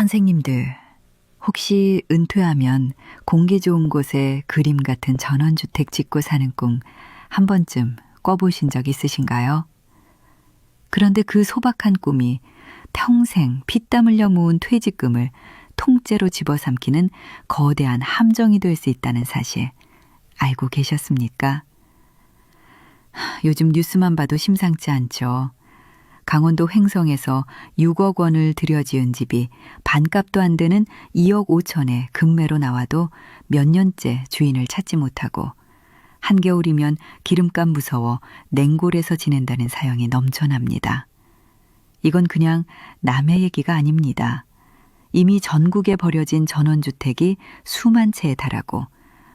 선생님들, 혹시 은퇴하면 공기 좋은 곳에 그림 같은 전원주택 짓고 사는 꿈 한 번쯤 꿔보신 적 있으신가요? 그런데 그 소박한 꿈이 평생 피땀 흘려 모은 퇴직금을 통째로 집어삼키는 거대한 함정이 될 수 있다는 사실 알고 계셨습니까? 요즘 뉴스만 봐도 심상치 않죠. 강원도 횡성에서 6억 원을 들여 지은 집이 반값도 안 되는 2억 5천에 급매로 나와도 몇 년째 주인을 찾지 못하고 한겨울이면 기름값 무서워 냉골에서 지낸다는 사연이 넘쳐납니다. 이건 그냥 남의 얘기가 아닙니다. 이미 전국에 버려진 전원주택이 수만 채에 달하고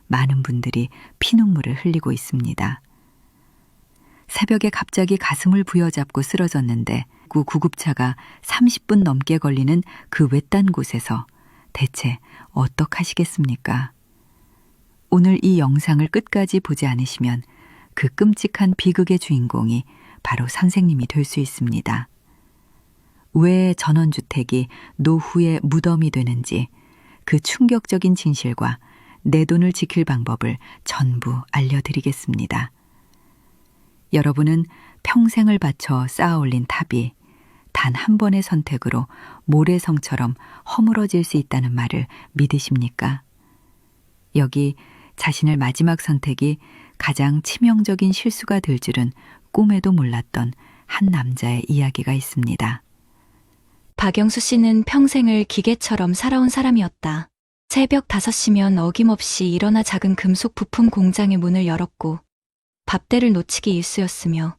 많은 분들이 피눈물을 흘리고 있습니다. 새벽에 갑자기 가슴을 부여잡고 쓰러졌는데 구급차가 30분 넘게 걸리는 그 외딴 곳에서 대체 어떡하시겠습니까? 오늘 이 영상을 끝까지 보지 않으시면 그 끔찍한 비극의 주인공이 바로 선생님이 될 수 있습니다. 왜 전원주택이 노후의 무덤이 되는지 그 충격적인 진실과 내 돈을 지킬 방법을 전부 알려드리겠습니다. 여러분은 평생을 바쳐 쌓아올린 탑이 단 한 번의 선택으로 모래성처럼 허물어질 수 있다는 말을 믿으십니까? 여기 자신의 마지막 선택이 가장 치명적인 실수가 될 줄은 꿈에도 몰랐던 한 남자의 이야기가 있습니다. 박영수 씨는 평생을 기계처럼 살아온 사람이었다. 새벽 5시면 어김없이 일어나 작은 금속 부품 공장의 문을 열었고 밥대를 놓치기 일쑤였으며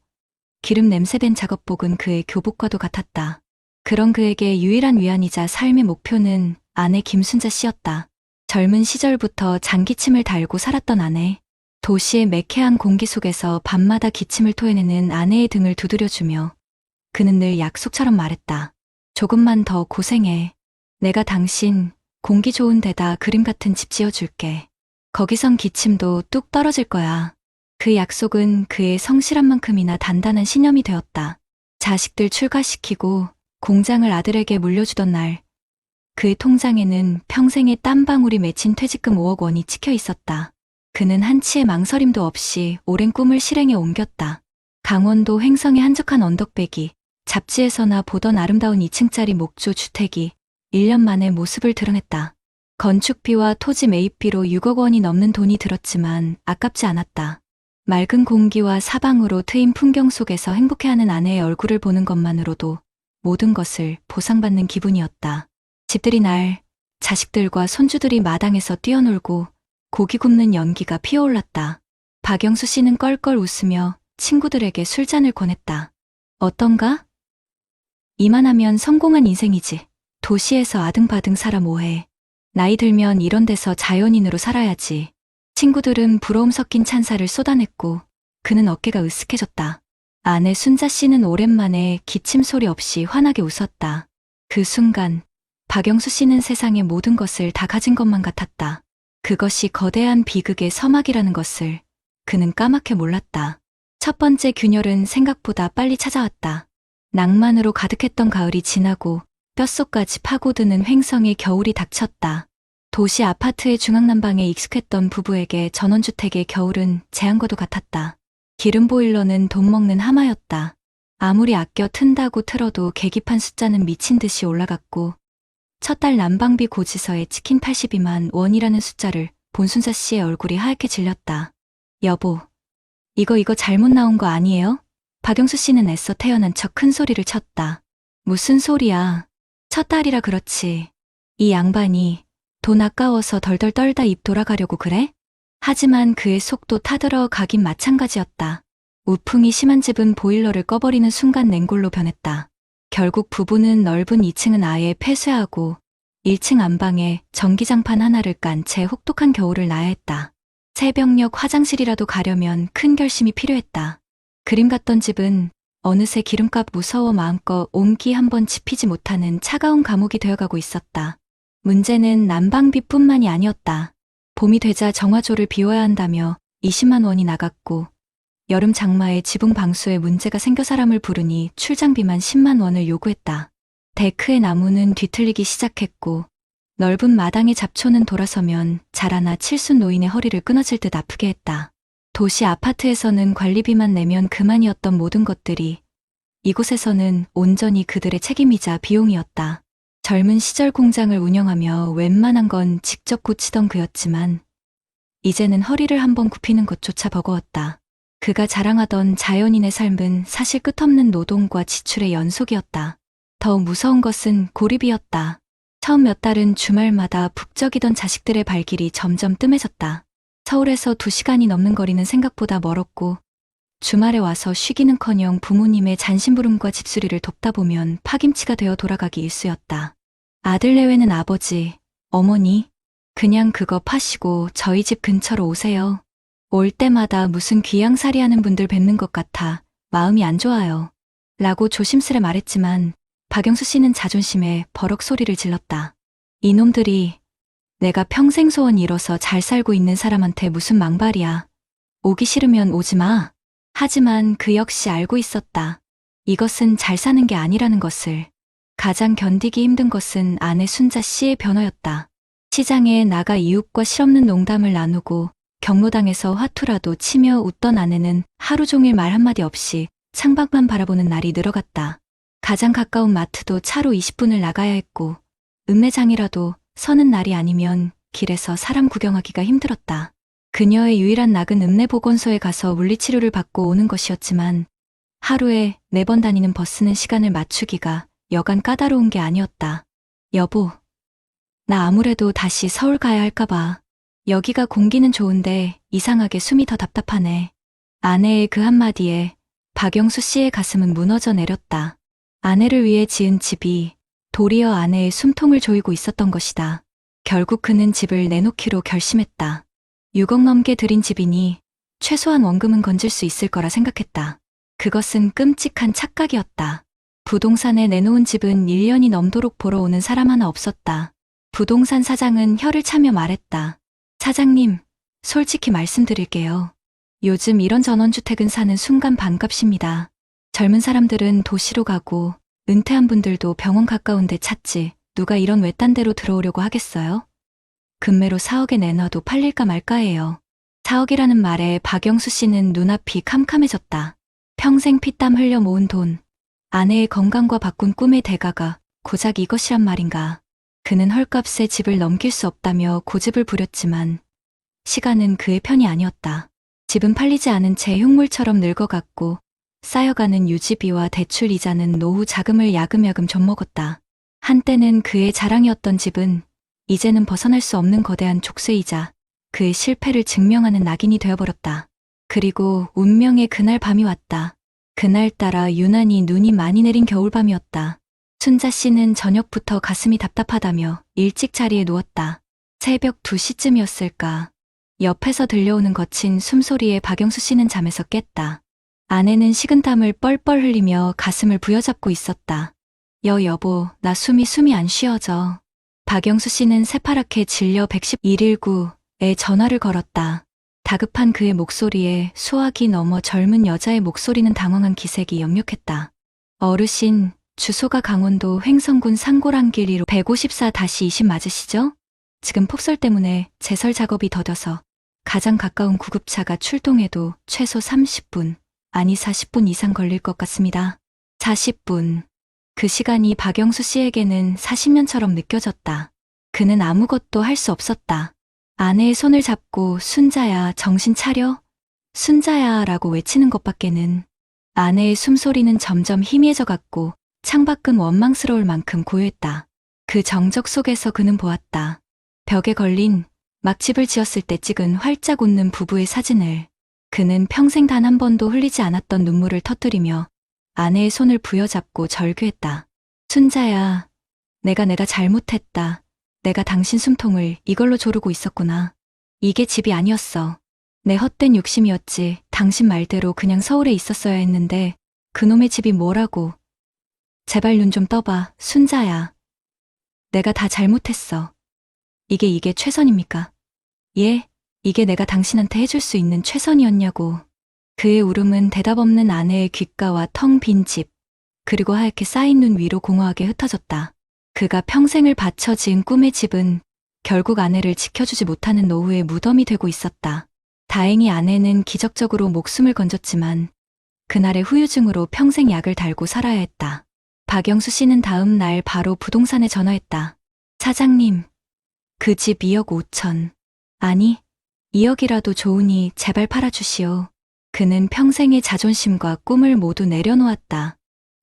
기름 냄새된 작업복은 그의 교복과도 같았다. 그런 그에게 유일한 위안이자 삶의 목표는 아내 김순자 씨였다. 젊은 시절부터 장기침을 달고 살았던 아내. 도시의 매캐한 공기 속에서 밤마다 기침을 토해내는 아내의 등을 두드려주며 그는 늘 약속처럼 말했다. 조금만 더 고생해. 내가 당신 공기 좋은 데다 그림 같은 집 지어줄게. 거기선 기침도 뚝 떨어질 거야. 그 약속은 그의 성실한 만큼이나 단단한 신념이 되었다. 자식들 출가시키고 공장을 아들에게 물려주던 날, 그의 통장에는 평생의 땀방울이 맺힌 퇴직금 5억 원이 찍혀 있었다. 그는 한치의 망설임도 없이 오랜 꿈을 실행에 옮겼다. 강원도 횡성의 한적한 언덕배기, 잡지에서나 보던 아름다운 2층짜리 목조 주택이 1년 만에 모습을 드러냈다. 건축비와 토지 매입비로 6억 원이 넘는 돈이 들었지만 아깝지 않았다. 맑은 공기와 사방으로 트인 풍경 속에서 행복해하는 아내의 얼굴을 보는 것만으로도 모든 것을 보상받는 기분이었다. 집들이 날 자식들과 손주들이 마당에서 뛰어놀고 고기 굽는 연기가 피어올랐다. 박영수 씨는 껄껄 웃으며 친구들에게 술잔을 권했다. 어떤가? 이만하면 성공한 인생이지. 도시에서 아등바등 살아 뭐해. 나이 들면 이런 데서 자연인으로 살아야지. 친구들은 부러움 섞인 찬사를 쏟아냈고 그는 어깨가 으쓱해졌다. 아내 순자 씨는 오랜만에 기침 소리 없이 환하게 웃었다. 그 순간 박영수 씨는 세상의 모든 것을 다 가진 것만 같았다. 그것이 거대한 비극의 서막이라는 것을 그는 까맣게 몰랐다. 첫 번째 균열은 생각보다 빨리 찾아왔다. 낭만으로 가득했던 가을이 지나고 뼛속까지 파고드는 횡성의 겨울이 닥쳤다. 도시 아파트의 중앙난방에 익숙했던 부부에게 전원주택의 겨울은 재앙과도 같았다. 기름 보일러는 돈 먹는 하마였다. 아무리 아껴 튼다고 틀어도 계기판 숫자는 미친 듯이 올라갔고 첫 달 난방비 고지서에 찍힌 82만 원이라는 숫자를 본 순자 씨의 얼굴이 하얗게 질렸다. 여보, 이거 잘못 나온 거 아니에요? 박영수 씨는 애써 태어난 척 큰 소리를 쳤다. 무슨 소리야. 첫 달이라 그렇지. 이 양반이 돈 아까워서 덜덜 떨다 입 돌아가려고 그래? 하지만 그의 속도 타들어 가긴 마찬가지였다. 우풍이 심한 집은 보일러를 꺼버리는 순간 냉골로 변했다. 결국 부부는 넓은 2층은 아예 폐쇄하고 1층 안방에 전기장판 하나를 깐 채 혹독한 겨울을 나야 했다. 새벽녘 화장실이라도 가려면 큰 결심이 필요했다. 그림 같던 집은 어느새 기름값 무서워 마음껏 온기 한번 지피지 못하는 차가운 감옥이 되어가고 있었다. 문제는 난방비뿐만이 아니었다. 봄이 되자 정화조를 비워야 한다며 20만 원이 나갔고 여름 장마에 지붕 방수에 문제가 생겨 사람을 부르니 출장비만 10만 원을 요구했다. 데크의 나무는 뒤틀리기 시작했고 넓은 마당의 잡초는 돌아서면 자라나 칠순 노인의 허리를 끊어질 듯 아프게 했다. 도시 아파트에서는 관리비만 내면 그만이었던 모든 것들이 이곳에서는 온전히 그들의 책임이자 비용이었다. 젊은 시절 공장을 운영하며 웬만한 건 직접 고치던 그였지만 이제는 허리를 한번 굽히는 것조차 버거웠다. 그가 자랑하던 자연인의 삶은 사실 끝없는 노동과 지출의 연속이었다. 더 무서운 것은 고립이었다. 처음 몇 달은 주말마다 북적이던 자식들의 발길이 점점 뜸해졌다. 서울에서 2시간이 넘는 거리는 생각보다 멀었고 주말에 와서 쉬기는커녕 부모님의 잔심부름과 집수리를 돕다 보면 파김치가 되어 돌아가기 일쑤였다. 아들 내외는 아버지, 어머니, 그냥 그거 파시고 저희 집 근처로 오세요. 올 때마다 무슨 귀양살이 하는 분들 뵙는 것 같아 마음이 안 좋아요. 라고 조심스레 말했지만 박영수 씨는 자존심에 버럭 소리를 질렀다. 이놈들이 내가 평생 소원 이뤄서 잘 살고 있는 사람한테 무슨 망발이야. 오기 싫으면 오지 마. 하지만 그 역시 알고 있었다. 이것은 잘 사는 게 아니라는 것을. 가장 견디기 힘든 것은 아내 순자 씨의 변호였다. 시장에 나가 이웃과 실없는 농담을 나누고 경로당에서 화투라도 치며 웃던 아내는 하루 종일 말 한마디 없이 창밖만 바라보는 날이 늘어갔다. 가장 가까운 마트도 차로 20분을 나가야 했고 읍내장이라도 서는 날이 아니면 길에서 사람 구경하기가 힘들었다. 그녀의 유일한 낙은 읍내보건소에 가서 물리치료를 받고 오는 것이었지만 하루에 4번 다니는 버스는 시간을 맞추기가 여간 까다로운 게 아니었다. 여보, 나 아무래도 다시 서울 가야 할까봐. 여기가 공기는 좋은데 이상하게 숨이 더 답답하네. 아내의 그 한마디에 박영수 씨의 가슴은 무너져 내렸다. 아내를 위해 지은 집이 도리어 아내의 숨통을 조이고 있었던 것이다. 결국 그는 집을 내놓기로 결심했다. 6억 넘게 들인 집이니 최소한 원금은 건질 수 있을 거라 생각했다. 그것은 끔찍한 착각이었다. 부동산에 내놓은 집은 1년이 넘도록 보러 오는 사람 하나 없었다. 부동산 사장은 혀를 차며 말했다. 사장님, 솔직히 말씀드릴게요. 요즘 이런 전원주택은 사는 순간 반값입니다. 젊은 사람들은 도시로 가고 은퇴한 분들도 병원 가까운 데 찾지 누가 이런 외딴 데로 들어오려고 하겠어요? 금매로 4억에 내놔도 팔릴까 말까예요. 4억이라는 말에 박영수 씨는 눈앞이 캄캄해졌다. 평생 피땀 흘려 모은 돈, 아내의 건강과 바꾼 꿈의 대가가 고작 이것이란 말인가. 그는 헐값에 집을 넘길 수 없다며 고집을 부렸지만 시간은 그의 편이 아니었다. 집은 팔리지 않은 채 흉물처럼 늙어갔고 쌓여가는 유지비와 대출 이자는 노후 자금을 야금야금 좀먹었다. 한때는 그의 자랑이었던 집은 이제는 벗어날 수 없는 거대한 족쇄이자 그의 실패를 증명하는 낙인이 되어버렸다. 그리고 운명의 그날 밤이 왔다. 그날따라 유난히 눈이 많이 내린 겨울밤이었다. 순자 씨는 저녁부터 가슴이 답답하다며 일찍 자리에 누웠다. 새벽 2시쯤이었을까. 옆에서 들려오는 거친 숨소리에 박영수 씨는 잠에서 깼다. 아내는 식은땀을 뻘뻘 흘리며 가슴을 부여잡고 있었다. 여보, 나 숨이 안 쉬어져. 박영수 씨는 새파랗게 질려 119에 전화를 걸었다. 다급한 그의 목소리에 수화기 넘어 젊은 여자의 목소리는 당황한 기색이 역력했다. 어르신, 주소가 강원도 횡성군 상고랑길 1호 154-20 맞으시죠? 지금 폭설 때문에 제설 작업이 더뎌서 가장 가까운 구급차가 출동해도 최소 30분, 아니 40분 이상 걸릴 것 같습니다. 40분. 그 시간이 박영수 씨에게는 40년처럼 느껴졌다. 그는 아무것도 할 수 없었다. 아내의 손을 잡고 순자야, 정신 차려? 순자야 라고 외치는 것밖에는. 아내의 숨소리는 점점 희미해져 갔고 창밖은 원망스러울 만큼 고요했다. 그 정적 속에서 그는 보았다. 벽에 걸린 막 집을 지었을 때 찍은 활짝 웃는 부부의 사진을. 그는 평생 단 한 번도 흘리지 않았던 눈물을 터뜨리며 아내의 손을 부여잡고 절규했다. 순자야, 내가 잘못했다. 내가 당신 숨통을 이걸로 조르고 있었구나. 이게 집이 아니었어. 내 헛된 욕심이었지. 당신 말대로 그냥 서울에 있었어야 했는데 그놈의 집이 뭐라고. 제발 눈 좀 떠봐, 순자야. 내가 다 잘못했어. 이게 최선입니까? 예, 이게 내가 당신한테 해줄 수 있는 최선이었냐고. 그의 울음은 대답 없는 아내의 귓가와 텅 빈 집, 그리고 하얗게 쌓인 눈 위로 공허하게 흩어졌다. 그가 평생을 바쳐 지은 꿈의 집은 결국 아내를 지켜주지 못하는 노후의 무덤이 되고 있었다. 다행히 아내는 기적적으로 목숨을 건졌지만 그날의 후유증으로 평생 약을 달고 살아야 했다. 박영수 씨는 다음 날 바로 부동산에 전화했다. 사장님, 그 집 2억 5천. 아니, 2억이라도 좋으니 제발 팔아주시오. 그는 평생의 자존심과 꿈을 모두 내려놓았다.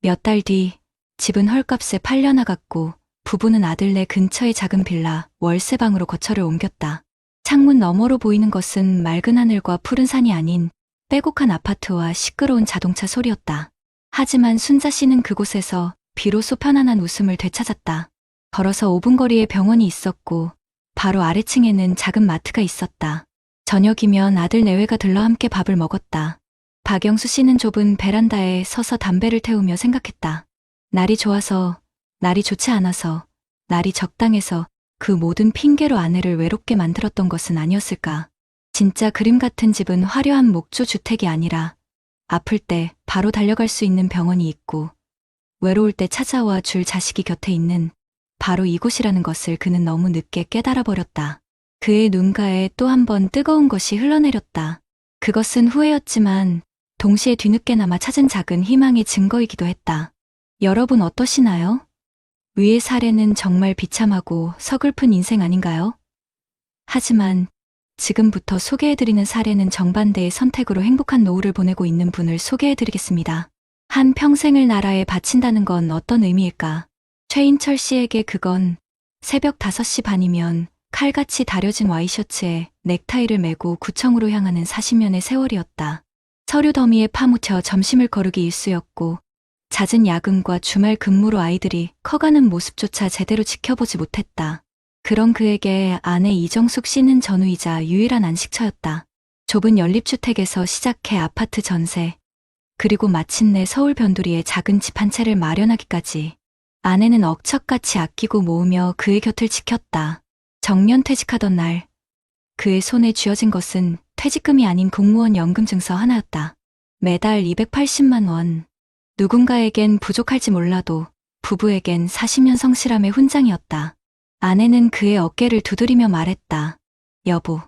몇 달 뒤 집은 헐값에 팔려나갔고 부부는 아들네 근처의 작은 빌라 월세방으로 거처를 옮겼다. 창문 너머로 보이는 것은 맑은 하늘과 푸른 산이 아닌 빼곡한 아파트와 시끄러운 자동차 소리였다. 하지만 순자 씨는 그곳에서 비로소 편안한 웃음을 되찾았다. 걸어서 5분 거리에 병원이 있었고 바로 아래층에는 작은 마트가 있었다. 저녁이면 아들 내외가 들러 함께 밥을 먹었다. 박영수 씨는 좁은 베란다에 서서 담배를 태우며 생각했다. 날이 좋아서, 날이 좋지 않아서, 날이 적당해서 그 모든 핑계로 아내를 외롭게 만들었던 것은 아니었을까. 진짜 그림 같은 집은 화려한 목조 주택이 아니라 아플 때 바로 달려갈 수 있는 병원이 있고 외로울 때 찾아와 줄 자식이 곁에 있는 바로 이곳이라는 것을 그는 너무 늦게 깨달아 버렸다. 그의 눈가에 또 한 번 뜨거운 것이 흘러내렸다. 그것은 후회였지만 동시에 뒤늦게나마 찾은 작은 희망의 증거이기도 했다. 여러분 어떠시나요? 위의 사례는 정말 비참하고 서글픈 인생 아닌가요? 하지만 지금부터 소개해드리는 사례는 정반대의 선택으로 행복한 노후를 보내고 있는 분을 소개해드리겠습니다. 한 평생을 나라에 바친다는 건 어떤 의미일까? 최인철 씨에게 그건 새벽 5시 반이면 칼같이 다려진 와이셔츠에 넥타이를 메고 구청으로 향하는 40년의 세월이었다. 서류 더미에 파묻혀 점심을 거르기 일쑤였고 잦은 야근과 주말 근무로 아이들이 커가는 모습조차 제대로 지켜보지 못했다. 그런 그에게 아내 이정숙 씨는 전우이자 유일한 안식처였다. 좁은 연립주택에서 시작해 아파트 전세, 그리고 마침내 서울 변두리에 작은 집 한 채를 마련하기까지 아내는 억척같이 아끼고 모으며 그의 곁을 지켰다. 정년 퇴직하던 날, 그의 손에 쥐어진 것은 퇴직금이 아닌 공무원 연금 증서 하나였다. 매달 280만 원. 누군가에겐 부족할지 몰라도 부부에겐 40년 성실함의 훈장이었다. 아내는 그의 어깨를 두드리며 말했다. 여보,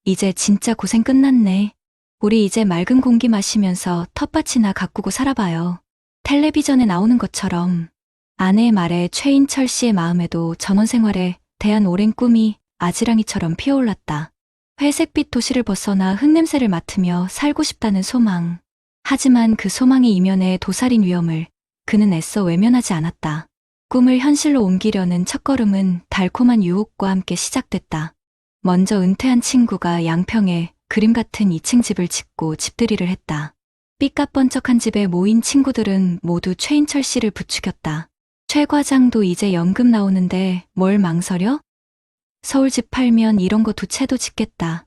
이제 진짜 고생 끝났네. 우리 이제 맑은 공기 마시면서 텃밭이나 가꾸고 살아봐요. 텔레비전에 나오는 것처럼. 아내의 말에 최인철 씨의 마음에도 전원 생활에 대한 오랜 꿈이 아지랑이처럼 피어올랐다. 회색빛 도시를 벗어나 흙냄새를 맡으며 살고 싶다는 소망. 하지만 그 소망의 이면에 도살인 위험을 그는 애써 외면하지 않았다. 꿈을 현실로 옮기려는 첫걸음은 달콤한 유혹과 함께 시작됐다. 먼저 은퇴한 친구가 양평에 그림 같은 2층 집을 짓고 집들이를 했다. 삐까뻔쩍한 집에 모인 친구들은 모두 최인철 씨를 부추겼다. 최 과장도 이제 연금 나오는데 뭘 망설여? 서울집 팔면 이런 거 2채도 짓겠다.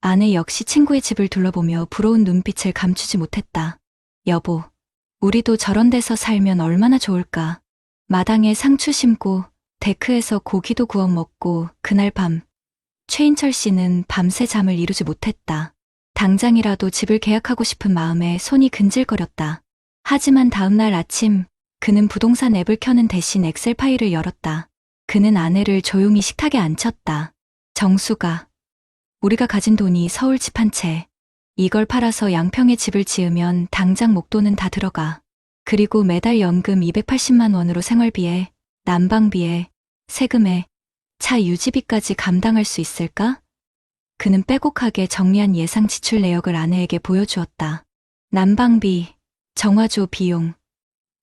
아내 역시 친구의 집을 둘러보며 부러운 눈빛을 감추지 못했다. 여보, 우리도 저런 데서 살면 얼마나 좋을까. 마당에 상추 심고 데크에서 고기도 구워 먹고 그날 밤 최인철 씨는 밤새 잠을 이루지 못했다. 당장이라도 집을 계약하고 싶은 마음에 손이 근질거렸다. 하지만 다음날 아침 그는 부동산 앱을 켜는 대신 엑셀 파일을 열었다. 그는 아내를 조용히 식탁에 앉혔다. 정수가, 우리가 가진 돈이 서울 집 한 채. 이걸 팔아서 양평에 집을 지으면 당장 목돈은 다 들어가. 그리고 매달 연금 280만 원으로 생활비에, 난방비에, 세금에, 차 유지비까지 감당할 수 있을까? 그는 빼곡하게 정리한 예상 지출 내역을 아내에게 보여주었다. 난방비, 정화조 비용,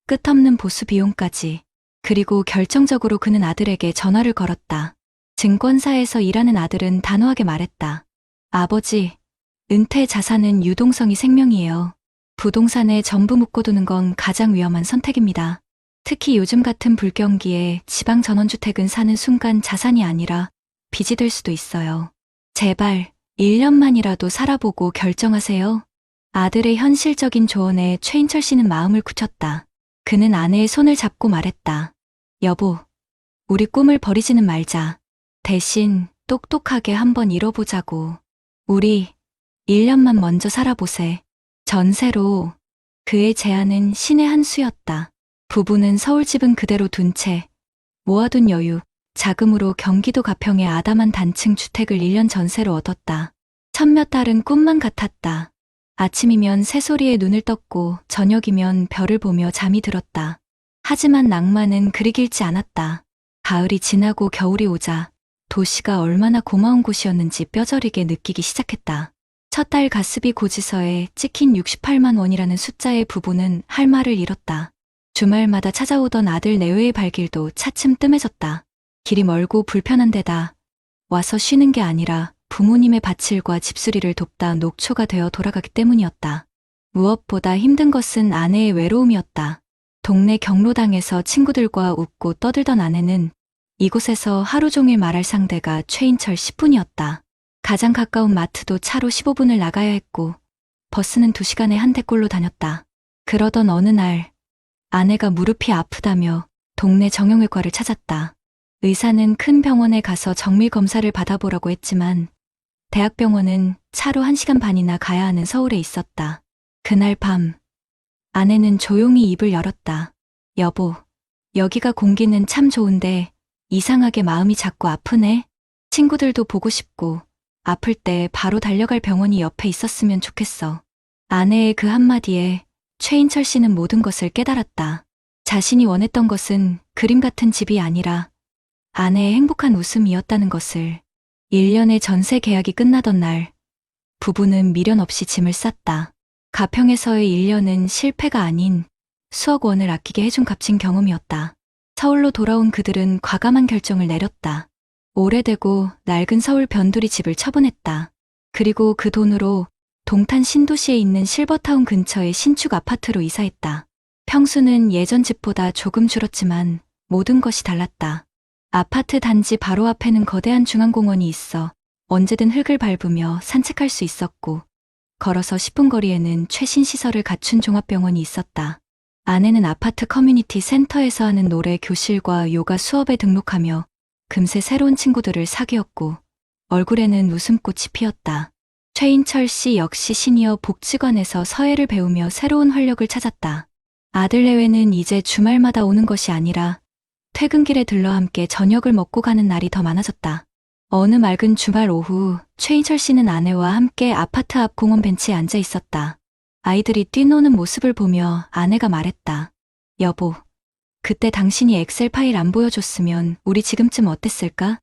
끝없는 보수 비용까지. 그리고 결정적으로 그는 아들에게 전화를 걸었다. 증권사에서 일하는 아들은 단호하게 말했다. 아버지, 은퇴 자산은 유동성이 생명이에요. 부동산에 전부 묶어두는 건 가장 위험한 선택입니다. 특히 요즘 같은 불경기에 지방 전원주택은 사는 순간 자산이 아니라 빚이 될 수도 있어요. 제발 1년만이라도 살아보고 결정하세요. 아들의 현실적인 조언에 최인철 씨는 마음을 굳혔다. 그는 아내의 손을 잡고 말했다. 여보, 우리 꿈을 버리지는 말자. 대신 똑똑하게 한번 이뤄보자고. 우리 1년만 먼저 살아보세. 전세로 그의 제안은 신의 한 수였다. 부부는 서울 집은 그대로 둔 채 모아둔 여유, 자금으로 경기도 가평의 아담한 단층 주택을 1년 전세로 얻었다. 첫몇 달은 꿈만 같았다. 아침이면 새소리에 눈을 떴고 저녁이면 별을 보며 잠이 들었다. 하지만 낭만은 그리 길지 않았다. 가을이 지나고 겨울이 오자 도시가 얼마나 고마운 곳이었는지 뼈저리게 느끼기 시작했다. 첫 달 가스비 고지서에 찍힌 68만 원이라는 숫자의 부부는 할 말을 잃었다. 주말마다 찾아오던 아들 내외의 발길도 차츰 뜸해졌다. 길이 멀고 불편한 데다 와서 쉬는 게 아니라 부모님의 밭일과 집수리를 돕다 녹초가 되어 돌아가기 때문이었다. 무엇보다 힘든 것은 아내의 외로움이었다. 동네 경로당에서 친구들과 웃고 떠들던 아내는 이곳에서 하루 종일 말할 상대가 최인철 10분이었다. 가장 가까운 마트도 차로 15분을 나가야 했고 버스는 2시간에 한 대꼴로 다녔다. 그러던 어느 날 아내가 무릎이 아프다며 동네 정형외과를 찾았다. 의사는 큰 병원에 가서 정밀 검사를 받아보라고 했지만 대학병원은 차로 1시간 반이나 가야 하는 서울에 있었다. 그날 밤 아내는 조용히 입을 열었다. 여보, 여기가 공기는 참 좋은데 이상하게 마음이 자꾸 아프네. 친구들도 보고 싶고 아플 때 바로 달려갈 병원이 옆에 있었으면 좋겠어. 아내의 그 한마디에 최인철 씨는 모든 것을 깨달았다. 자신이 원했던 것은 그림 같은 집이 아니라 아내의 행복한 웃음이었다는 것을. 1년의 전세 계약이 끝나던 날 부부는 미련 없이 짐을 쌌다. 가평에서의 1년은 실패가 아닌 수억 원을 아끼게 해준 값진 경험이었다. 서울로 돌아온 그들은 과감한 결정을 내렸다. 오래되고 낡은 서울 변두리 집을 처분했다. 그리고 그 돈으로 동탄 신도시에 있는 실버타운 근처의 신축 아파트로 이사했다. 평수는 예전 집보다 조금 줄었지만 모든 것이 달랐다. 아파트 단지 바로 앞에는 거대한 중앙공원이 있어 언제든 흙을 밟으며 산책할 수 있었고 걸어서 10분 거리에는 최신 시설을 갖춘 종합병원이 있었다. 아내는 아파트 커뮤니티 센터에서 하는 노래 교실과 요가 수업에 등록하며 금세 새로운 친구들을 사귀었고 얼굴에는 웃음꽃이 피었다. 최인철 씨 역시 시니어 복지관에서 서예를 배우며 새로운 활력을 찾았다. 아들 내외는 이제 주말마다 오는 것이 아니라 퇴근길에 들러 함께 저녁을 먹고 가는 날이 더 많아졌다. 어느 맑은 주말 오후 최인철 씨는 아내와 함께 아파트 앞 공원 벤치에 앉아 있었다. 아이들이 뛰노는 모습을 보며 아내가 말했다. 여보, 그때 당신이 엑셀 파일 안 보여줬으면 우리 지금쯤 어땠을까?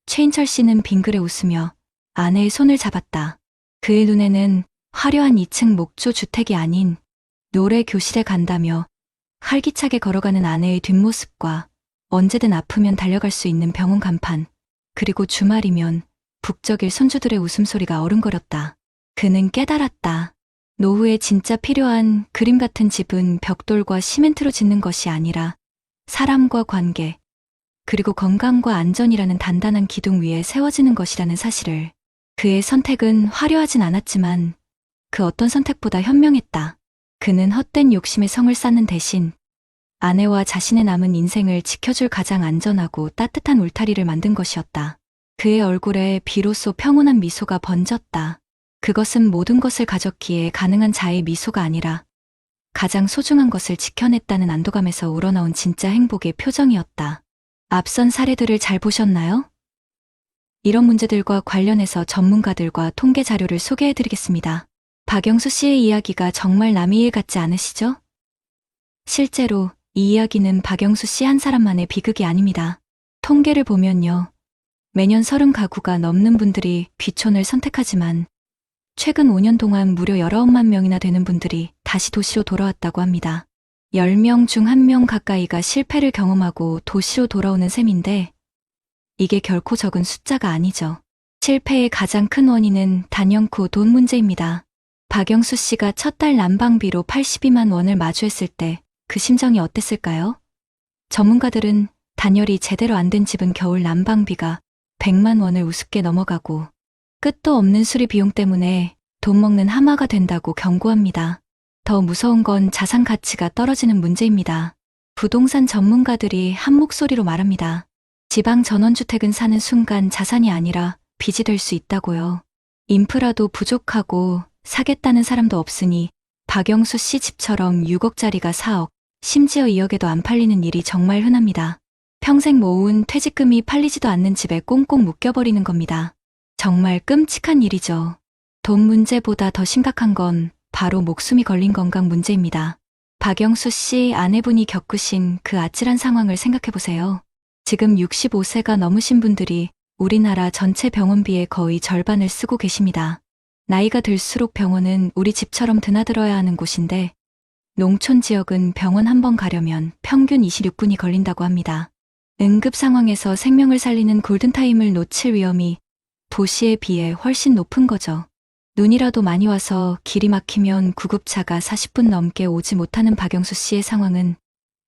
최인철 씨는 빙그레 웃으며 아내의 손을 잡았다. 그의 눈에는 화려한 2층 목조 주택이 아닌 노래 교실에 간다며 활기차게 걸어가는 아내의 뒷모습과 언제든 아프면 달려갈 수 있는 병원 간판, 그리고 주말이면 북적일 손주들의 웃음소리가 어른거렸다. 그는 깨달았다. 노후에 진짜 필요한 그림 같은 집은 벽돌과 시멘트로 짓는 것이 아니라 사람과 관계, 그리고 건강과 안전이라는 단단한 기둥 위에 세워지는 것이라는 사실을. 그의 선택은 화려하진 않았지만 그 어떤 선택보다 현명했다. 그는 헛된 욕심에 성을 쌓는 대신 아내와 자신의 남은 인생을 지켜줄 가장 안전하고 따뜻한 울타리를 만든 것이었다. 그의 얼굴에 비로소 평온한 미소가 번졌다. 그것은 모든 것을 가졌기에 가능한 자의 미소가 아니라 가장 소중한 것을 지켜냈다는 안도감에서 우러나온 진짜 행복의 표정이었다. 앞선 사례들을 잘 보셨나요? 이런 문제들과 관련해서 전문가들과 통계 자료를 소개해드리겠습니다. 박영수 씨의 이야기가 정말 남의 일 같지 않으시죠? 실제로 이 이야기는 박영수 씨 한 사람만의 비극이 아닙니다. 통계를 보면요. 매년 30가구가 넘는 분들이 귀촌을 선택하지만 최근 5년 동안 무려 19만 명이나 되는 분들이 다시 도시로 돌아왔다고 합니다. 10명 중 1명 가까이가 실패를 경험하고 도시로 돌아오는 셈인데 이게 결코 적은 숫자가 아니죠. 실패의 가장 큰 원인은 단연코 돈 문제입니다. 박영수 씨가 첫 달 난방비로 82만 원을 마주했을 때 그 심정이 어땠을까요? 전문가들은 단열이 제대로 안 된 집은 겨울 난방비가 100만 원을 우습게 넘어가고 끝도 없는 수리 비용 때문에 돈 먹는 하마가 된다고 경고합니다. 더 무서운 건 자산 가치가 떨어지는 문제입니다. 부동산 전문가들이 한 목소리로 말합니다. 지방 전원주택은 사는 순간 자산이 아니라 빚이 될 수 있다고요. 인프라도 부족하고 사겠다는 사람도 없으니 박영수 씨 집처럼 6억짜리가 4억, 심지어 2억에도 안 팔리는 일이 정말 흔합니다. 평생 모은 퇴직금이 팔리지도 않는 집에 꽁꽁 묶여버리는 겁니다. 정말 끔찍한 일이죠. 돈 문제보다 더 심각한 건 바로 목숨이 걸린 건강 문제입니다. 박영수 씨 아내분이 겪으신 그 아찔한 상황을 생각해보세요. 지금 65세가 넘으신 분들이 우리나라 전체 병원비의 거의 절반을 쓰고 계십니다. 나이가 들수록 병원은 우리 집처럼 드나들어야 하는 곳인데 농촌 지역은 병원 한 번 가려면 평균 26분이 걸린다고 합니다. 응급 상황에서 생명을 살리는 골든타임을 놓칠 위험이 도시에 비해 훨씬 높은 거죠. 눈이라도 많이 와서 길이 막히면 구급차가 40분 넘게 오지 못하는 박영수 씨의 상황은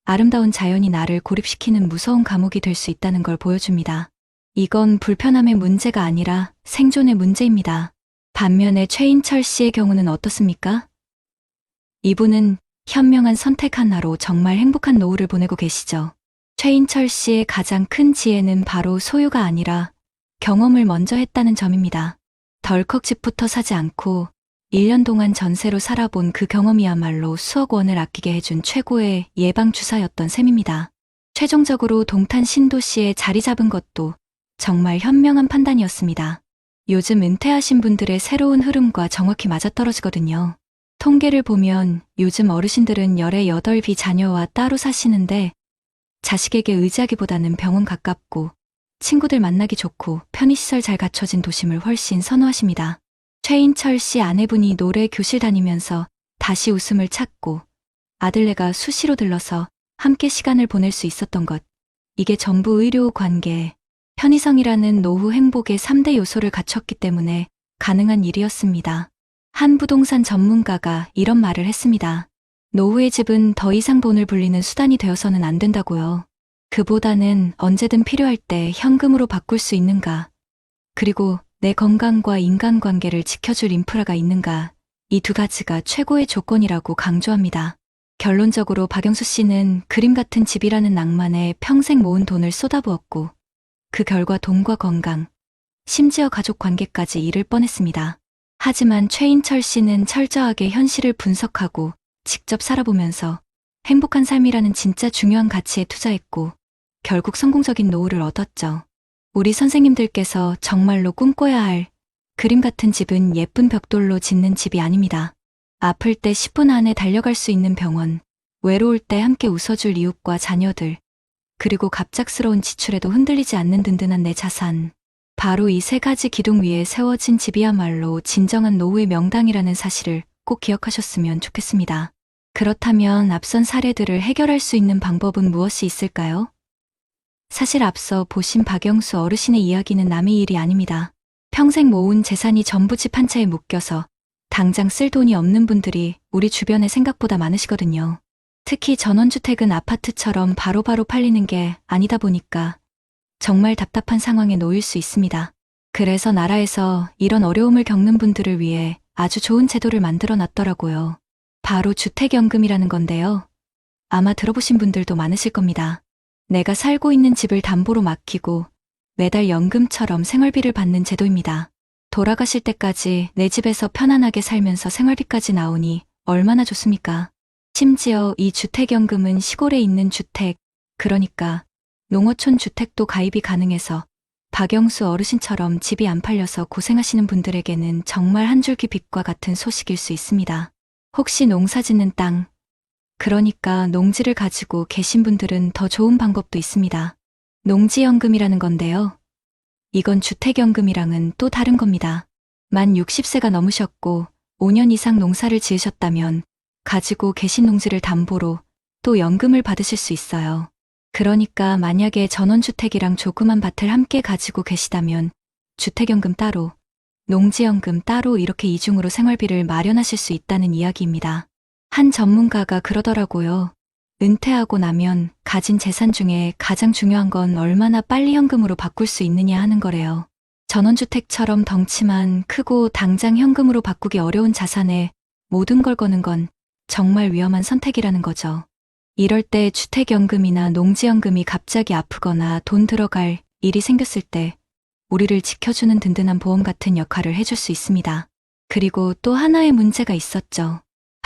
아름다운 자연이 나를 고립시키는 무서운 감옥이 될 수 있다는 걸 보여줍니다. 이건 불편함의 문제가 아니라 생존의 문제입니다. 반면에 최인철 씨의 경우는 어떻습니까? 이분은 현명한 선택 하나로 정말 행복한 노후를 보내고 계시죠. 최인철 씨의 가장 큰 지혜는 바로 소유가 아니라 경험을 먼저 했다는 점입니다. 덜컥 집부터 사지 않고 1년 동안 전세로 살아본 그 경험이야말로 수억 원을 아끼게 해준 최고의 예방주사였던 셈입니다. 최종적으로 동탄 신도시에 자리 잡은 것도 정말 현명한 판단이었습니다. 요즘 은퇴하신 분들의 새로운 흐름과 정확히 맞아떨어지거든요. 통계를 보면 요즘 어르신들은 18비 자녀와 따로 사시는데 자식에게 의지하기보다는 병원 가깝고 친구들 만나기 좋고 편의시설 잘 갖춰진 도심을 훨씬 선호하십니다. 최인철 씨 아내분이 노래 교실 다니면서 다시 웃음을 찾고 아들네가 수시로 들러서 함께 시간을 보낼 수 있었던 것. 이게 전부 의료 관계, 편의성이라는 노후 행복의 3대 요소를 갖췄기 때문에 가능한 일이었습니다. 한 부동산 전문가가 이런 말을 했습니다. 노후의 집은 더 이상 돈을 불리는 수단이 되어서는 안 된다고요. 그보다는 언제든 필요할 때 현금으로 바꿀 수 있는가, 그리고 내 건강과 인간관계를 지켜줄 인프라가 있는가, 이 두 가지가 최고의 조건이라고 강조합니다. 결론적으로 박영수 씨는 그림 같은 집이라는 낭만에 평생 모은 돈을 쏟아부었고 그 결과 돈과 건강, 심지어 가족 관계까지 잃을 뻔했습니다. 하지만 최인철 씨는 철저하게 현실을 분석하고 직접 살아보면서 행복한 삶이라는 진짜 중요한 가치에 투자했고 결국 성공적인 노후를 얻었죠. 우리 선생님들께서 정말로 꿈꿔야 할 그림 같은 집은 예쁜 벽돌로 짓는 집이 아닙니다. 아플 때 10분 안에 달려갈 수 있는 병원, 외로울 때 함께 웃어줄 이웃과 자녀들, 그리고 갑작스러운 지출에도 흔들리지 않는 든든한 내 자산. 바로 이 세 가지 기둥 위에 세워진 집이야말로 진정한 노후의 명당이라는 사실을 꼭 기억하셨으면 좋겠습니다. 그렇다면 앞선 사례들을 해결할 수 있는 방법은 무엇이 있을까요? 사실 앞서 보신 박영수 어르신의 이야기는 남의 일이 아닙니다. 평생 모은 재산이 전부 집 한 채에 묶여서 당장 쓸 돈이 없는 분들이 우리 주변에 생각보다 많으시거든요. 특히 전원주택은 아파트처럼 바로바로 팔리는 게 아니다 보니까 정말 답답한 상황에 놓일 수 있습니다. 그래서 나라에서 이런 어려움을 겪는 분들을 위해 아주 좋은 제도를 만들어 놨더라고요. 바로 주택연금이라는 건데요. 아마 들어보신 분들도 많으실 겁니다. 내가 살고 있는 집을 담보로 맡기고 매달 연금처럼 생활비를 받는 제도입니다. 돌아가실 때까지 내 집에서 편안하게 살면서 생활비까지 나오니 얼마나 좋습니까? 심지어 이 주택연금은 시골에 있는 주택, 그러니까 농어촌 주택도 가입이 가능해서 박영수 어르신처럼 집이 안 팔려서 고생하시는 분들에게는 정말 한 줄기 빛과 같은 소식일 수 있습니다. 혹시 농사 짓는 땅, 그러니까 농지를 가지고 계신 분들은 더 좋은 방법도 있습니다. 농지연금이라는 건데요. 이건 주택연금이랑은 또 다른 겁니다. 만 60세가 넘으셨고 5년 이상 농사를 지으셨다면 가지고 계신 농지를 담보로 또 연금을 받으실 수 있어요. 그러니까 만약에 전원주택이랑 조그만 밭을 함께 가지고 계시다면 주택연금 따로, 농지연금 따로 이렇게 이중으로 생활비를 마련하실 수 있다는 이야기입니다. 한 전문가가 그러더라고요. 은퇴하고 나면 가진 재산 중에 가장 중요한 건 얼마나 빨리 현금으로 바꿀 수 있느냐 하는 거래요. 전원주택처럼 덩치만 크고 당장 현금으로 바꾸기 어려운 자산에 모든 걸 거는 건 정말 위험한 선택이라는 거죠. 이럴 때 주택연금이나 농지연금이 갑자기 아프거나 돈 들어갈 일이 생겼을 때 우리를 지켜주는 든든한 보험 같은 역할을 해줄 수 있습니다. 그리고 또 하나의 문제가 있었죠.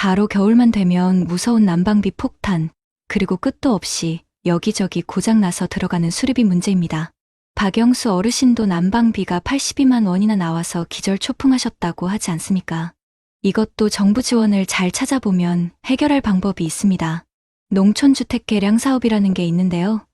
바로 겨울만 되면 무서운 난방비 폭탄, 그리고 끝도 없이 여기저기 고장나서 들어가는 수리비 문제입니다. 박영수 어르신도 난방비가 82만 원이나 나와서 기절초풍하셨다고 하지 않습니까? 이것도 정부 지원을 잘 찾아보면 해결할 방법이 있습니다. 농촌주택 개량 사업이라는 게 있는데요.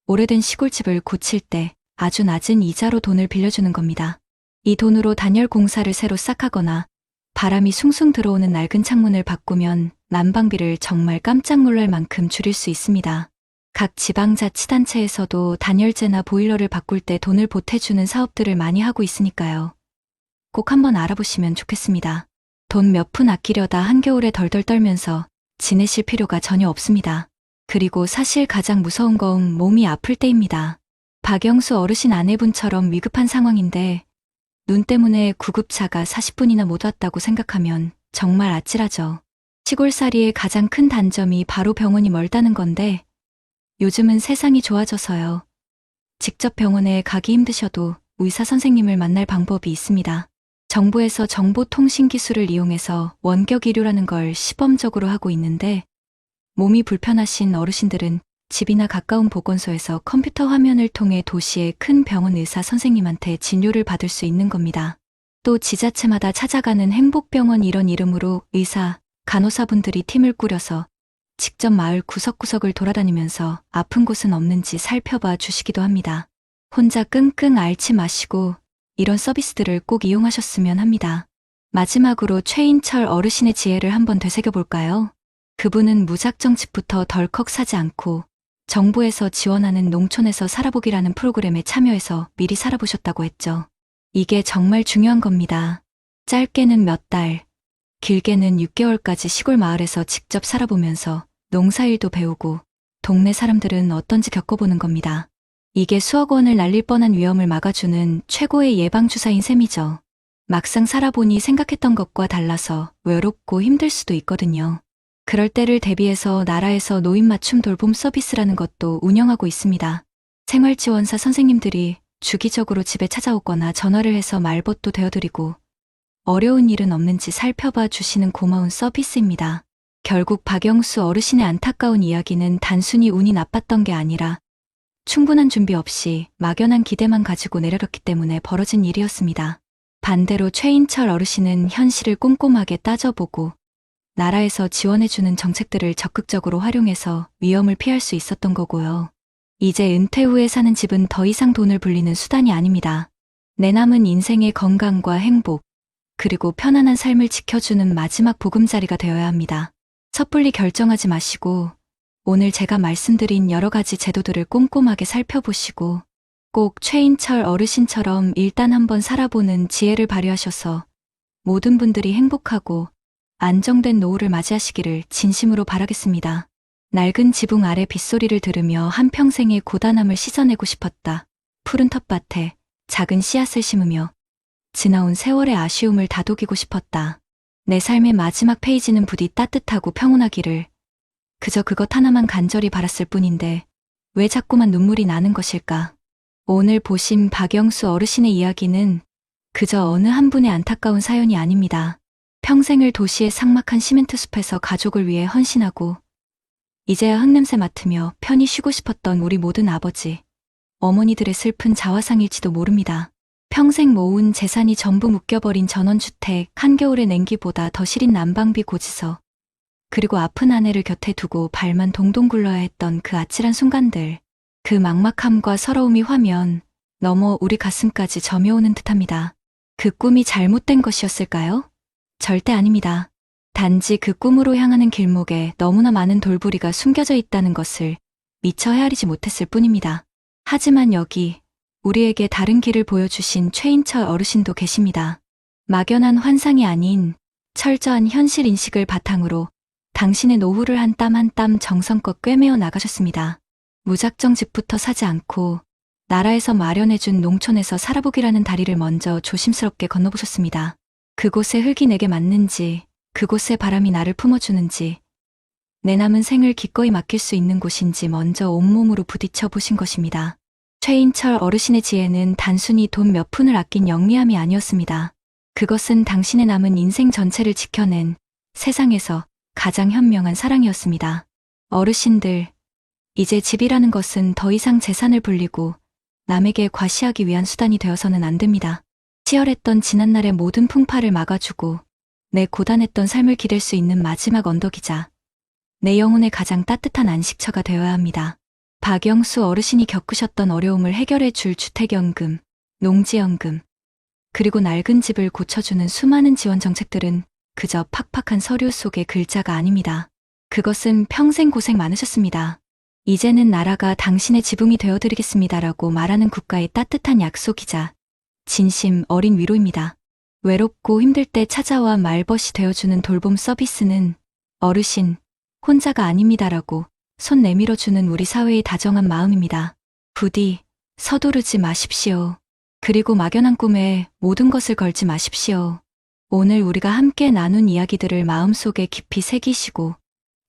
오래된 시골집을 고칠 때 아주 낮은 이자로 돈을 빌려주는 겁니다. 이 돈으로 단열 공사를 새로 싹 하거나 바람이 숭숭 들어오는 낡은 창문을 바꾸면 난방비를 정말 깜짝 놀랄 만큼 줄일 수 있습니다. 각 지방자치단체에서도 단열재나 보일러를 바꿀 때 돈을 보태주는 사업들을 많이 하고 있으니까요. 꼭 한번 알아보시면 좋겠습니다. 돈 몇 푼 아끼려다 한겨울에 덜덜 떨면서 지내실 필요가 전혀 없습니다. 그리고 사실 가장 무서운 건 몸이 아플 때입니다. 박영수 어르신 아내분처럼 위급한 상황인데 눈 때문에 구급차가 40분이나 못 왔다고 생각하면 정말 아찔하죠. 시골살이의 가장 큰 단점이 바로 병원이 멀다는 건데 요즘은 세상이 좋아져서요. 직접 병원에 가기 힘드셔도 의사 선생님을 만날 방법이 있습니다. 정부에서 정보통신 기술을 이용해서 원격 의료라는 걸 시범적으로 하고 있는데 몸이 불편하신 어르신들은 집이나 가까운 보건소에서 컴퓨터 화면을 통해 도시의 큰 병원 의사 선생님한테 진료를 받을 수 있는 겁니다. 또 지자체마다 찾아가는 행복병원 이런 이름으로 의사, 간호사분들이 팀을 꾸려서 직접 마을 구석구석을 돌아다니면서 아픈 곳은 없는지 살펴봐 주시기도 합니다. 혼자 끙끙 앓지 마시고 이런 서비스들을 꼭 이용하셨으면 합니다. 마지막으로 최인철 어르신의 지혜를 한번 되새겨볼까요? 그분은 무작정 집부터 덜컥 사지 않고 정부에서 지원하는 농촌에서 살아보기라는 프로그램에 참여해서 미리 살아보셨다고 했죠. 이게 정말 중요한 겁니다. 짧게는 몇 달, 길게는 6개월까지 시골 마을에서 직접 살아보면서 농사일도 배우고 동네 사람들은 어떤지 겪어보는 겁니다. 이게 수억 원을 날릴 뻔한 위험을 막아주는 최고의 예방주사인 셈이죠. 막상 살아보니 생각했던 것과 달라서 외롭고 힘들 수도 있거든요. 그럴 때를 대비해서 나라에서 노인 맞춤 돌봄 서비스라는 것도 운영하고 있습니다. 생활지원사 선생님들이 주기적으로 집에 찾아오거나 전화를 해서 말벗도 되어드리고 어려운 일은 없는지 살펴봐 주시는 고마운 서비스입니다. 결국 박영수 어르신의 안타까운 이야기는 단순히 운이 나빴던 게 아니라 충분한 준비 없이 막연한 기대만 가지고 내려갔기 때문에 벌어진 일이었습니다. 반대로 최인철 어르신은 현실을 꼼꼼하게 따져보고 나라에서 지원해주는 정책들을 적극적으로 활용해서 위험을 피할 수 있었던 거고요. 이제 은퇴 후에 사는 집은 더 이상 돈을 불리는 수단이 아닙니다. 내 남은 인생의 건강과 행복, 그리고 편안한 삶을 지켜주는 마지막 보금자리가 되어야 합니다. 섣불리 결정하지 마시고 오늘 제가 말씀드린 여러 가지 제도들을 꼼꼼하게 살펴보시고 꼭 최인철 어르신처럼 일단 한번 살아보는 지혜를 발휘하셔서 모든 분들이 행복하고 안정된 노후를 맞이하시기를 진심으로 바라겠습니다. 낡은 지붕 아래 빗소리를 들으며 한평생의 고단함을 씻어내고 싶었다. 푸른 텃밭에 작은 씨앗을 심으며 지나온 세월의 아쉬움을 다독이고 싶었다. 내 삶의 마지막 페이지는 부디 따뜻하고 평온하기를 그저 그것 하나만 간절히 바랐을 뿐인데 왜 자꾸만 눈물이 나는 것일까? 오늘 보신 박영수 어르신의 이야기는 그저 어느 한 분의 안타까운 사연이 아닙니다. 평생을 도시의 삭막한 시멘트 숲에서 가족을 위해 헌신하고 이제야 흙냄새 맡으며 편히 쉬고 싶었던 우리 모든 아버지, 어머니들의 슬픈 자화상일지도 모릅니다. 평생 모은 재산이 전부 묶여버린 전원주택, 한겨울의 냉기보다 더 시린 난방비 고지서, 그리고 아픈 아내를 곁에 두고 발만 동동 굴러야 했던 그 아찔한 순간들, 그 막막함과 서러움이 화면 넘어 우리 가슴까지 점여오는 듯합니다. 그 꿈이 잘못된 것이었을까요? 절대 아닙니다. 단지 그 꿈으로 향하는 길목에 너무나 많은 돌부리가 숨겨져 있다는 것을 미처 헤아리지 못했을 뿐입니다. 하지만 여기 우리에게 다른 길을 보여주신 최인철 어르신도 계십니다. 막연한 환상이 아닌 철저한 현실 인식을 바탕으로 당신의 노후를 한 땀 한 땀 정성껏 꿰매어 나가셨습니다. 무작정 집부터 사지 않고 나라에서 마련해준 농촌에서 살아보기라는 다리를 먼저 조심스럽게 건너보셨습니다. 그곳의 흙이 내게 맞는지, 그곳의 바람이 나를 품어주는지, 내 남은 생을 기꺼이 맡길 수 있는 곳인지 먼저 온몸으로 부딪혀 보신 것입니다. 최인철 어르신의 지혜는 단순히 돈 몇 푼을 아낀 영리함이 아니었습니다. 그것은 당신의 남은 인생 전체를 지켜낸, 세상에서 가장 현명한 사랑이었습니다. 어르신들, 이제 집이라는 것은 더 이상 재산을 불리고 남에게 과시하기 위한 수단이 되어서는 안 됩니다. 치열했던 지난날의 모든 풍파를 막아주고 내 고단했던 삶을 기댈 수 있는 마지막 언덕이자 내 영혼의 가장 따뜻한 안식처가 되어야 합니다. 박영수 어르신이 겪으셨던 어려움을 해결해 줄 주택연금, 농지연금, 그리고 낡은 집을 고쳐주는 수많은 지원 정책들은 그저 팍팍한 서류 속의 글자가 아닙니다. 그것은 평생 고생 많으셨습니다. 이제는 나라가 당신의 지붕이 되어드리겠습니다라고 말하는 국가의 따뜻한 약속이자 진심 어린 위로입니다. 외롭고 힘들 때 찾아와 말벗이 되어주는 돌봄 서비스는 어르신, 혼자가 아닙니다라고 손 내밀어주는 우리 사회의 다정한 마음입니다. 부디 서두르지 마십시오. 그리고 막연한 꿈에 모든 것을 걸지 마십시오. 오늘 우리가 함께 나눈 이야기들을 마음속에 깊이 새기시고